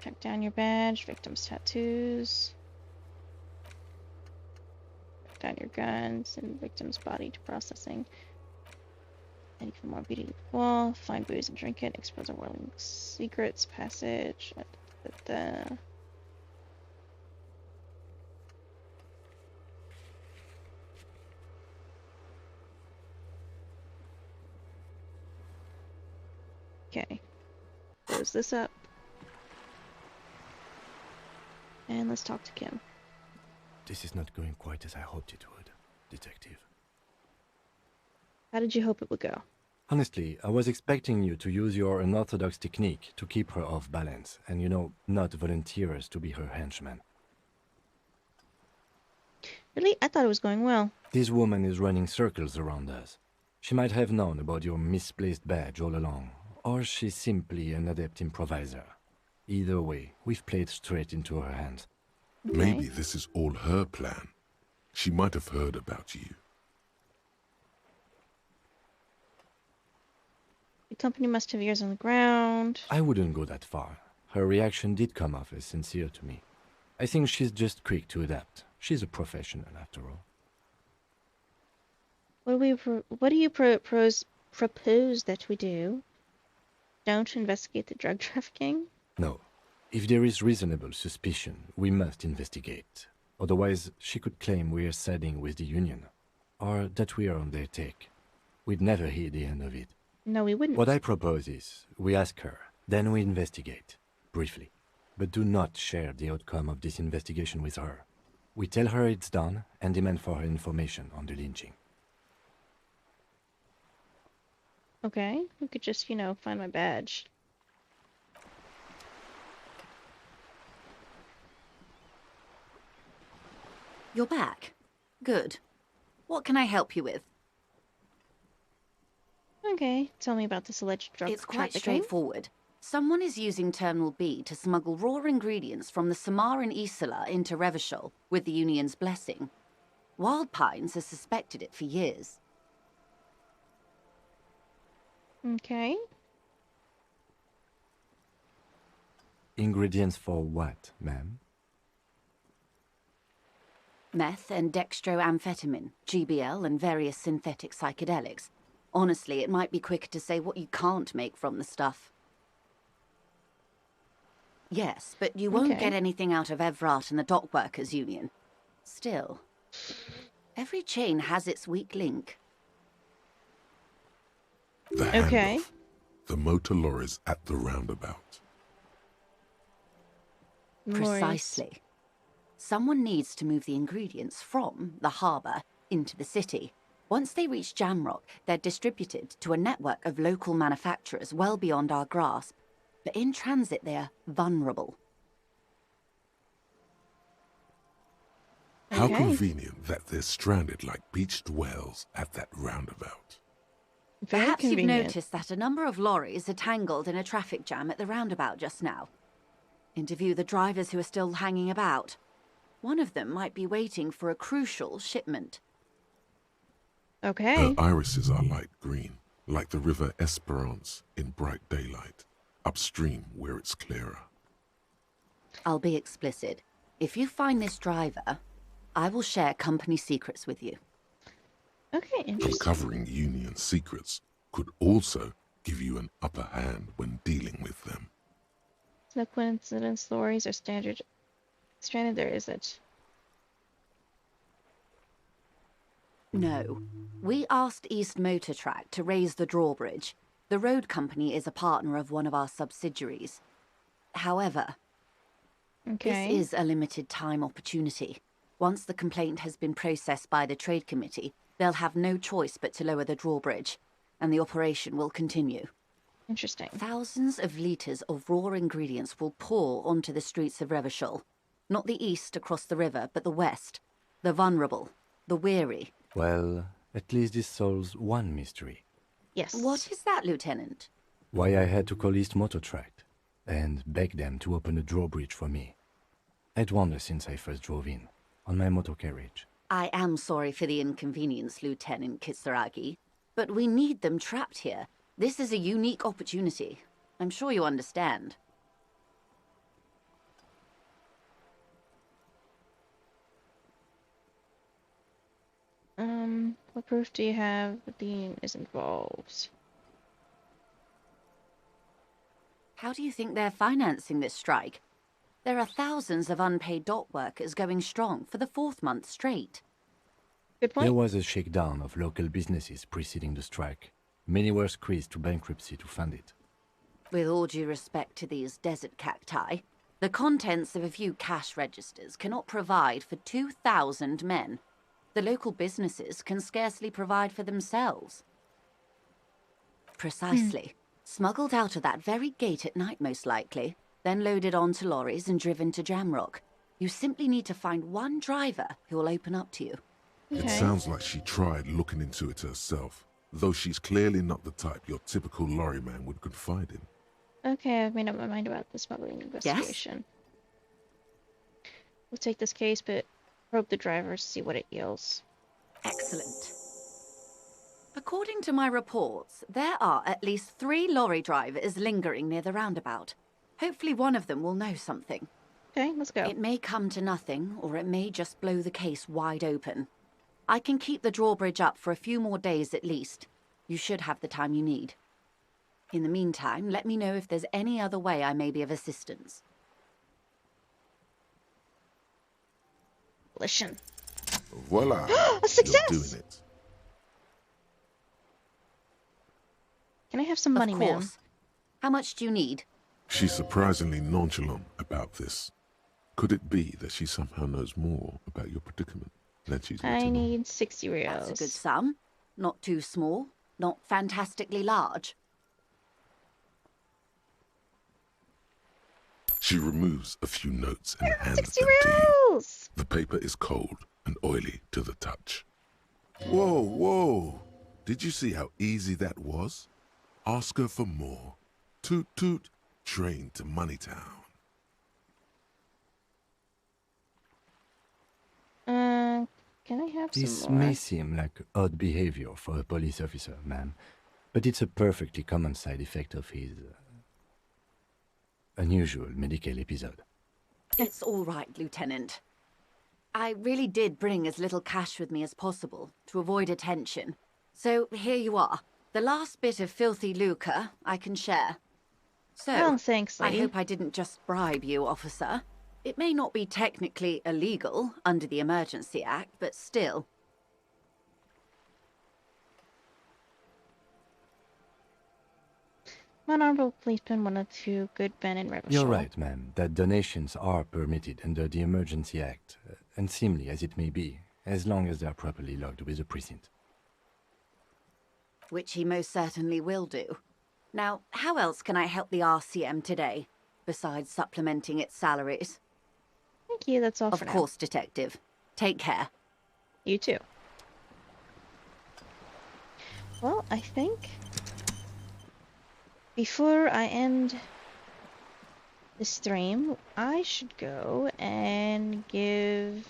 Track down your badge, victim's tattoos. Track down your guns and victim's body to processing. Any for more beauty wall, find booze and drink it, expose our whirling secrets, passage. Okay. Close this up. And let's talk to Kim. This is not going quite as I hoped it would, Detective. How did you hope it would go? Honestly, I was expecting you to use your unorthodox technique to keep her off balance, and not volunteer us to be her henchmen. Really? I thought it was going well. This woman is running circles around us. She might have known about your misplaced badge all along, or she's simply an adept improviser. Either way, we've played straight into her hands. Okay. Maybe this is all her plan. She might have heard about you. The company must have ears on the ground. I wouldn't go that far. Her reaction did come off as sincere to me. I think she's just quick to adapt. She's a professional, after all. What do you propose that we do? Don't investigate the drug trafficking? No. If there is reasonable suspicion, we must investigate. Otherwise, she could claim we are siding with the Union, or that we are on their take. We'd never hear the end of it. No, we wouldn't. What I propose is, we ask her, then we investigate, briefly. But do not share the outcome of this investigation with her. We tell her it's done, and demand for her information on the lynching. Okay, we could just, find my badge. You're back. Good. What can I help you with? Okay, tell me about this alleged drug It's quite trafficking. straightforward. Someone is using Terminal B to smuggle raw ingredients from the Samaran Isla into Revachol with the Union's blessing. Wild Pines has suspected it for years. Okay. Ingredients for what, ma'am? Meth and dextroamphetamine, GBL, and various synthetic psychedelics. Honestly, it might be quicker to say what you can't make from the stuff. Yes, but you won't Okay. get anything out of Evrat and the Dock Workers Union. Still, every chain has its weak link. The Okay. handoff. The motor lorries at the roundabout. Precisely. Someone needs to move the ingredients from the harbour into the city. Once they reach Jamrock, they're distributed to a network of local manufacturers well beyond our grasp. But in transit, they are vulnerable. How Okay. convenient that they're stranded like beached whales at that roundabout. Very Perhaps convenient. you've noticed that a number of lorries are tangled in a traffic jam at the roundabout just now. Interview the drivers who are still hanging about. One of them might be waiting for a crucial shipment. Okay. Her irises are light green, like the river Esperance in bright daylight, upstream where it's clearer. I'll be explicit. If you find this driver, I will share company secrets with you. Okay, interesting. Uncovering Union secrets could also give you an upper hand when dealing with them. No coincidence, lorries are stranded there, is it? No. We asked East Motor Track to raise the drawbridge. The road company is a partner of one of our subsidiaries. However, Okay. this is a limited time opportunity. Once the complaint has been processed by the Trade Committee, they'll have no choice but to lower the drawbridge, and the operation will continue. Interesting. Thousands of litres of raw ingredients will pour onto the streets of Revachol. Not the east across the river, but the west. The vulnerable, the weary. Well, at least this solves one mystery. Yes. What is that, Lieutenant? Why I had to call East Motor Tract and beg them to open the drawbridge for me. I'd wondered since I first drove in, on my motor carriage. I am sorry for the inconvenience, Lieutenant Kisaragi, but we need them trapped here. This is a unique opportunity. I'm sure you understand. What proof do you have that the Union is involved? How do you think they're financing this strike? There are thousands of unpaid dock workers going strong for the 4th month straight. Good point. There was a shakedown of local businesses preceding the strike. Many were squeezed to bankruptcy to fund it. With all due respect to these desert cacti, the contents of a few cash registers cannot provide for 2,000 men. The local businesses can scarcely provide for themselves. Precisely. Smuggled out of that very gate at night, most likely, then loaded onto lorries and driven to Jamrock. You simply need to find one driver who will open up to you. Okay. It sounds like she tried looking into it herself, though she's clearly not the type your typical lorry man would confide in. Okay, I've made up my mind about the smuggling investigation. We'll take this case, but probe the drivers, see what it yields. Excellent. According to my reports, there are at least 3 lorry drivers lingering near the roundabout. Hopefully one of them will know something. Okay, let's go. It may come to nothing, or it may just blow the case wide open. I can keep the drawbridge up for a few more days at least. You should have the time you need. In the meantime, let me know if there's any other way I may be of assistance. Listen. Voila! A success! You're doing it. Can I have some money, Of ma'am? course. How much do you need? She's surprisingly nonchalant about this. Could it be that she somehow knows more about your predicament than she's I letting on? need 60 reals. That's a good sum. Not too small, not fantastically large. She removes a few notes and hands 60 them to you. reals! The paper is cold and oily to the touch. Whoa, whoa. Did you see how easy that was? Ask her for more. Toot toot, train to Moneytown. Can I have This some more? may seem like odd behavior for a police officer, ma'am, but it's a perfectly common side effect of his unusual medical episode. It's all right, Lieutenant. I really did bring as little cash with me as possible to avoid attention. So here you are. The last bit of filthy lucre I can share. So, Oh, thanks, I lady. hope I didn't just bribe you, officer. It may not be technically illegal under the Emergency Act, but still. One honorable policeman, one of two good men in Rebel You're Shoal. right, ma'am, that donations are permitted under the Emergency Act, unseemly as it may be, as long as they are properly logged with the precinct. Which he most certainly will do. Now, how else can I help the RCM today, besides supplementing its salaries? Thank you, that's all for now. Of course, Detective. Take care. You too. Well, I think before I end the stream, I should go and give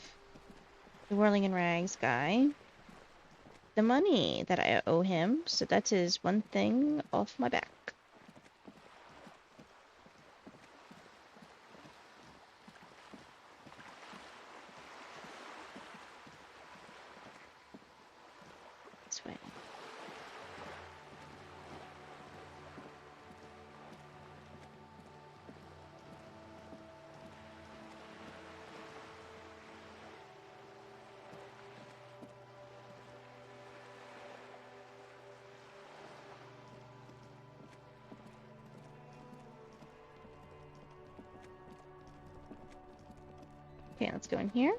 the Whirling in Rags guy the money that I owe him, so that's his one thing off my back. This way. Okay, let's go in here.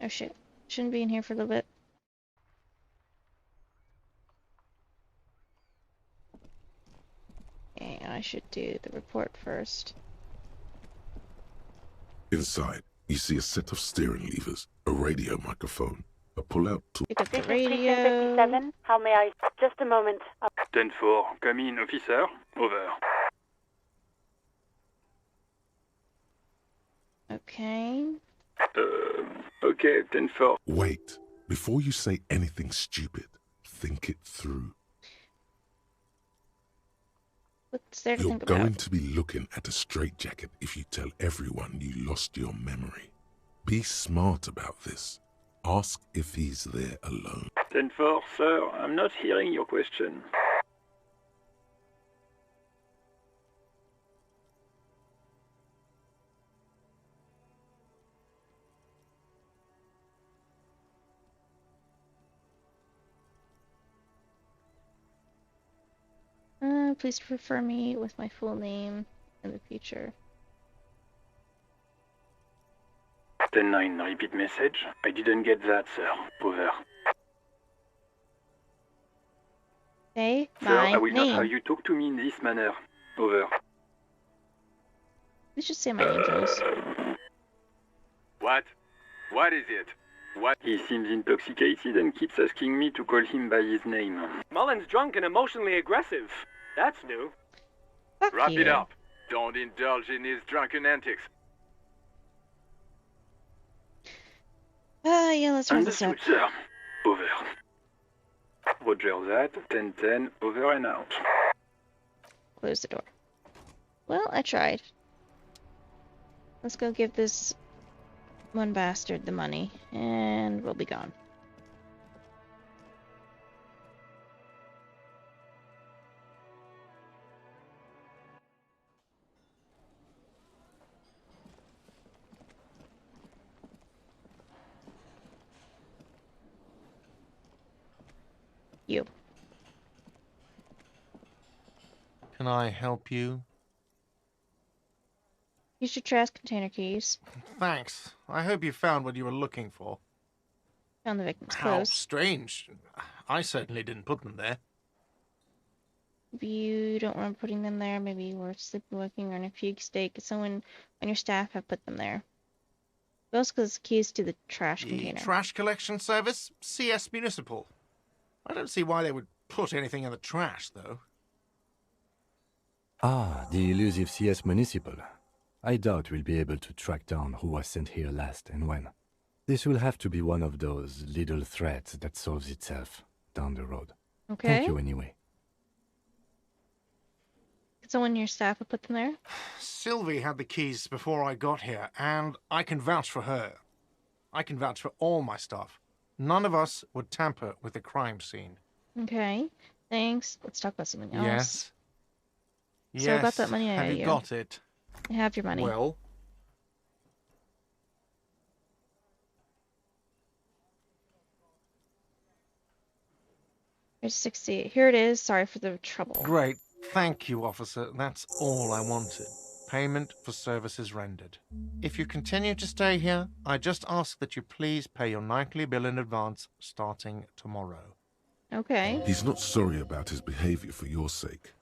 Oh shit. Shouldn't be in here for a little bit. Okay, I should do the report first. Inside, you see a set of steering levers, a radio microphone, a pull-out tool. Pick up the This is precinct radio. 57. How may I... Just a moment. 10-4, come in, officer. Over. Okay. Okay, 10-4. Wait. Before you say anything stupid, think it through. What's there to You're think going about? to be looking at a straitjacket if you tell everyone you lost your memory. Be smart about this. Ask if he's there alone. 10-4, sir, I'm not hearing your question. Please refer me with my full name in the future. 10-9, repeat message. I didn't get that, sir. Over. Say Sir, my I will not have name. you talk to me in this manner. Over. Let's just say my name first. What? What is it? What? He seems intoxicated and keeps asking me to call him by his name. Mullen's drunk and emotionally aggressive. That's new. Fuck Wrap you. it up. Don't indulge in his drunken antics. Yeah, let's wrap this up. Understood, sir. Over. Roger that. 10-10, over and out. Close the door. Well, I tried. Let's go give this one bastard the money, and we'll be gone. You. Can I help you? Use your trash container keys. Thanks. I hope you found what you were looking for. Found the victim's How clothes. strange. I certainly didn't put them there. If you don't remember putting them there, maybe you were sleepwalking or in a fugue state. Could someone on your staff have put them there? Who else has keys to the trash The container? trash collection service? CS Municipal. I don't see why they would put anything in the trash, though. Ah, the elusive CS Municipal. I doubt we'll be able to track down who was sent here last and when. This will have to be one of those little threads that solves itself down the road. Okay. Thank you anyway. Could someone on your staff have put them there? Sylvie had the keys before I got here, and I can vouch for her. I can vouch for all my staff. None of us would tamper with the crime scene. Okay. Thanks. Let's talk about something else. Yes. So about that money I Have owe you got it? I have your money. Well? Here's 60. Here it is. Sorry for the trouble. Great. Thank you, officer. That's all I wanted. Payment for services rendered. If you continue to stay here, I just ask that you please pay your nightly bill in advance starting tomorrow. Okay. He's not sorry about his behavior for your sake.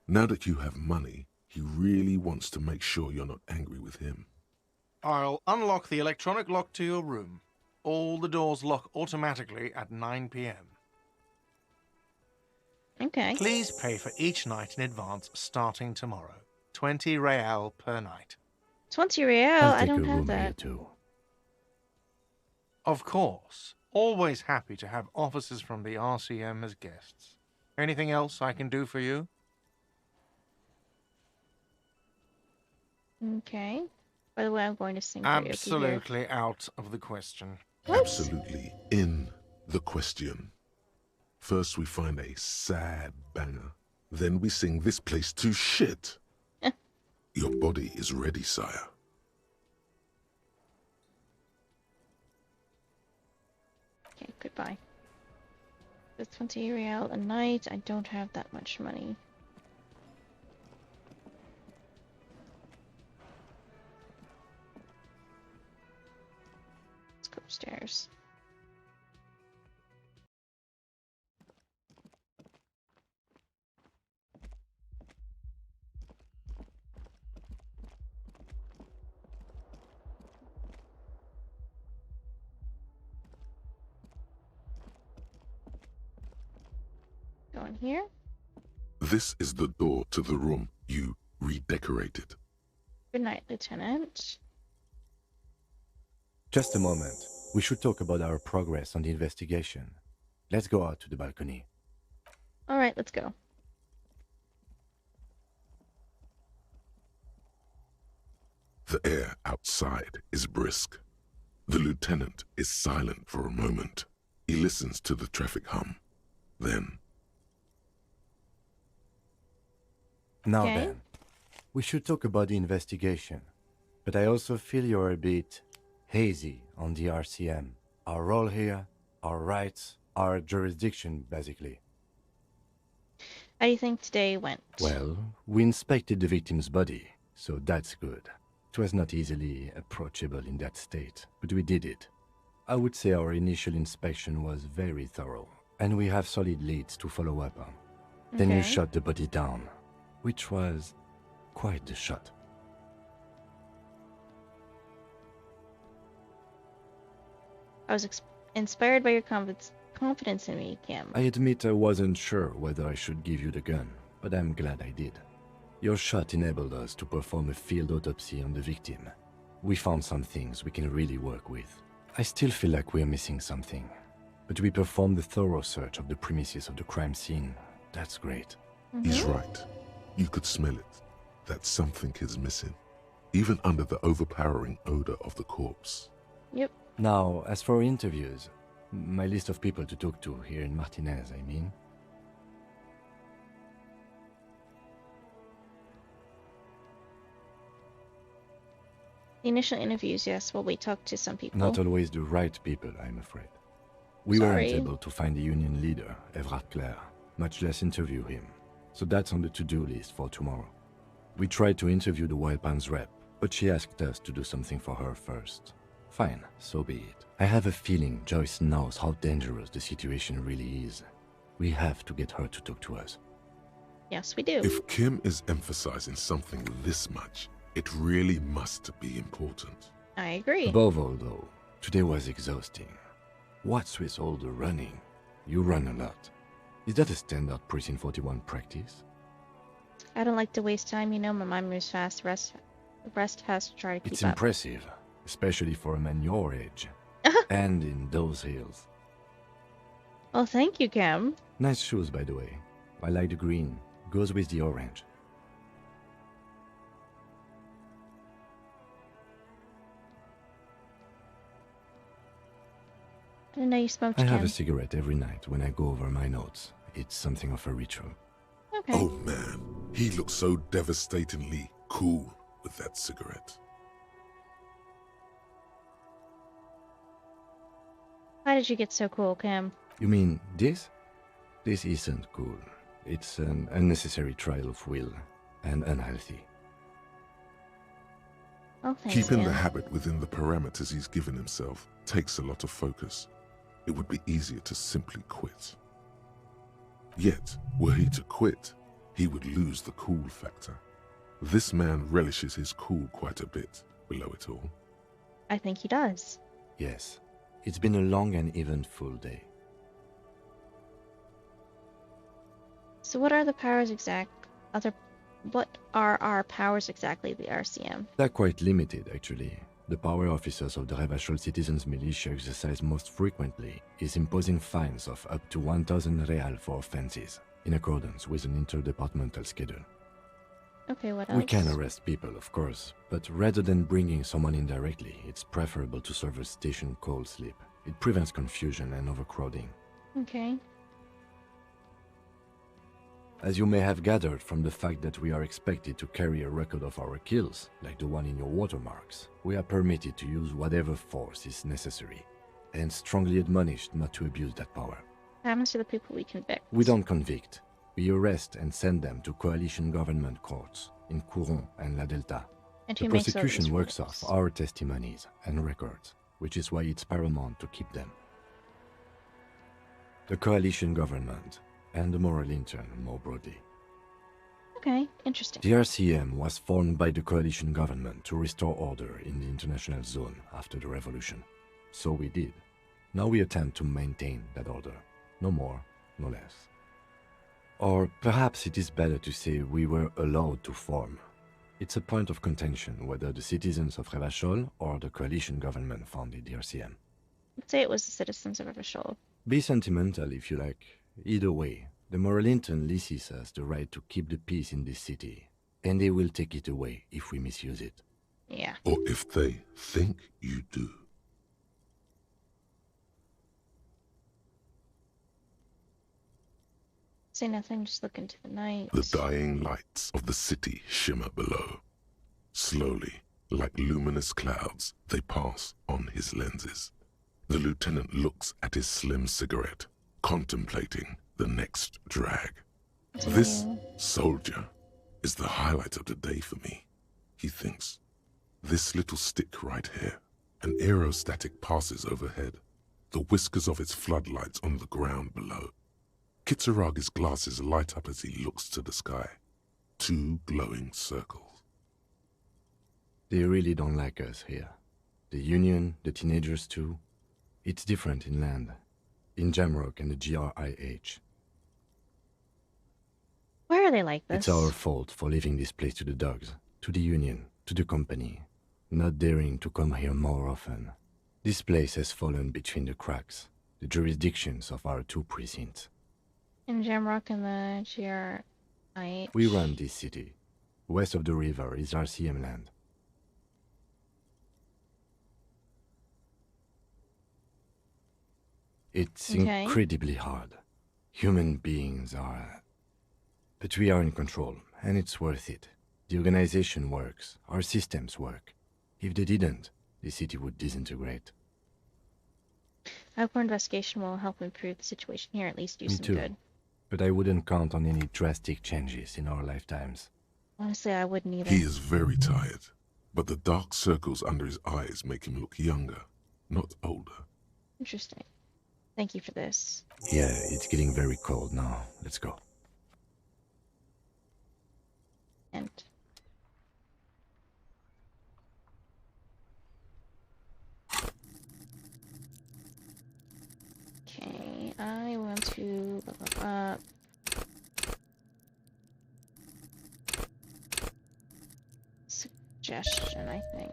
Now that you have money, he really wants to make sure you're not angry with him. I'll unlock the electronic lock to your room. All the doors lock automatically at 9 p.m. Okay. Please pay for each night in advance starting tomorrow. 20 real per night. 20 real? I don't have that. Too. Of course. Always happy to have officers from the RCM as guests. Anything else I can do for you? Okay. By the way, I'm going to sing Absolutely out of the question. Absolutely in the question. First we find a sad banger. Then we sing this place to shit. Your body is ready, sire. Okay, goodbye. That's 20 real a night. I don't have that much money. Let's go upstairs. Go in here. This is the door to the room you redecorated. Good night, Lieutenant. Just a moment. We should talk about our progress on the investigation. Let's go out to the balcony. All right, let's go. The air outside is brisk. The lieutenant is silent for a moment. He listens to the traffic hum. Then... Now then, we should talk about the investigation. But I also feel you're a bit hazy on the RCM. Our role here, our rights, our jurisdiction, basically. How do you think today went? Well, we inspected the victim's body, so that's good. It was not easily approachable in that state, but we did it. I would say our initial inspection was very thorough, and we have solid leads to follow up on. Then you shot the body down, which was quite the shot. I was inspired by your confidence in me, Kim. I admit I wasn't sure whether I should give you the gun, but I'm glad I did. Your shot enabled us to perform a field autopsy on the victim. We found some things we can really work with. I still feel like we're missing something, but we performed a thorough search of the premises of the crime scene. That's great. He's right. You could smell it. That something is missing. Even under the overpowering odor of the corpse. Yep. Now, as for interviews, my list of people to talk to here in Martinez, I mean. The initial interviews, yes. Well, we talked to some people. Not always the right people, I'm afraid. We weren't able to find the union leader, Everard Clare, much less interview him. So that's on the to-do list for tomorrow. We tried to interview the Wild Pines rep, but she asked us to do something for her first. Fine, so be it. I have a feeling Joyce knows how dangerous the situation really is. We have to get her to talk to us. Yes, we do. If Kim is emphasizing something this much, it really must be important. I agree. Above all, though, today was exhausting. What's with all the running? You run a lot. Is that a standard Precinct 41 practice? I don't like to waste time, you know. My mind moves fast. Rest has to try to keep It's up. impressive, especially for a man your age. And in those hills. Well, thank you, Kim. Nice shoes, by the way. I like the green. Goes with the orange. I didn't know you smoked, I Kim. have a cigarette every night when I go over my notes. It's something of a ritual. Okay. Oh man, he looks so devastatingly cool with that cigarette. How did you get so cool, Kim? You mean this? This isn't cool. It's an unnecessary trial of will and unhealthy. Oh, thanks, Keeping Kim. the habit within the parameters he's given himself takes a lot of focus. It would be easier to simply quit. Yet, were he to quit, he would lose the cool factor. This man relishes his cool quite a bit below it all. I think he does. Yes. It's been a long and eventful day. So what are the powers what are our powers exactly, the RCM? They're quite limited, actually. The power officers of the Revachol Citizens Militia exercise most frequently is imposing fines of up to 1,000 real for offenses, in accordance with an interdepartmental schedule. Okay, what else? We can arrest people, of course, but rather than bringing someone in directly, it's preferable to serve a station call slip. It prevents confusion and overcrowding. Okay. As you may have gathered from the fact that we are expected to carry a record of our kills, like the one in your watermarks, we are permitted to use whatever force is necessary, and strongly admonished not to abuse that power. What happens to the people we convict? We don't convict. We arrest and send them to coalition government courts in Couron and La Delta. And the who makes all these prosecution works rules? off our testimonies and records, which is why it's paramount to keep them. The coalition government and the moral intern more broadly. Okay, interesting. The RCM was formed by the coalition government to restore order in the international zone after the revolution. So we did. Now we attempt to maintain that order. No more, no less. Or perhaps it is better to say we were allowed to form. It's a point of contention whether the citizens of Revachol or the coalition government founded the RCM. Let's say it was the citizens of Revachol. Be sentimental if you like. Either way, the moral intern leases us the right to keep the peace in this city, and they will take it away if we misuse it. Yeah. Or if they think you do. Say nothing, just look into the night. The dying lights of the city shimmer below. Slowly, like luminous clouds, they pass on his lenses. The lieutenant looks at his slim cigarette, contemplating the next drag. This soldier is the highlight of the day for me, he thinks. This little stick right here. An aerostatic passes overhead, the whiskers of its floodlights on the ground below. Kitsuragi's glasses light up as he looks to the sky. Two glowing circles. They really don't like us here. The Union, the teenagers too. It's different in land. In Jamrock and the GRIH. Why are they like this? It's our fault for leaving this place to the dogs, to the Union, to the company, not daring to come here more often. This place has fallen between the cracks, the jurisdictions of our two precincts. In Jamrock and the GRIH. We run this city. West of the river is RCM land. It's incredibly hard. Human beings are... But we are in control, and it's worth it. The organization works, our systems work. If they didn't, the city would disintegrate. I hope our investigation will help improve the situation here, at least do Me some too. good. But I wouldn't count on any drastic changes in our lifetimes. Honestly, I wouldn't either. He is very tired, but the dark circles under his eyes make him look younger, not older. Interesting. Thank you for this. Yeah, it's getting very cold now. Let's go. And okay, I want to look up suggestion, I think.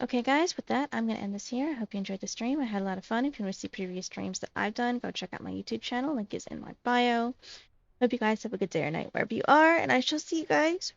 Okay, guys, with that, I'm going to end this here. I hope you enjoyed the stream. I had a lot of fun. If you want to see previous streams that I've done, go check out my YouTube channel. Link is in my bio. Hope you guys have a good day or night wherever you are, and I shall see you guys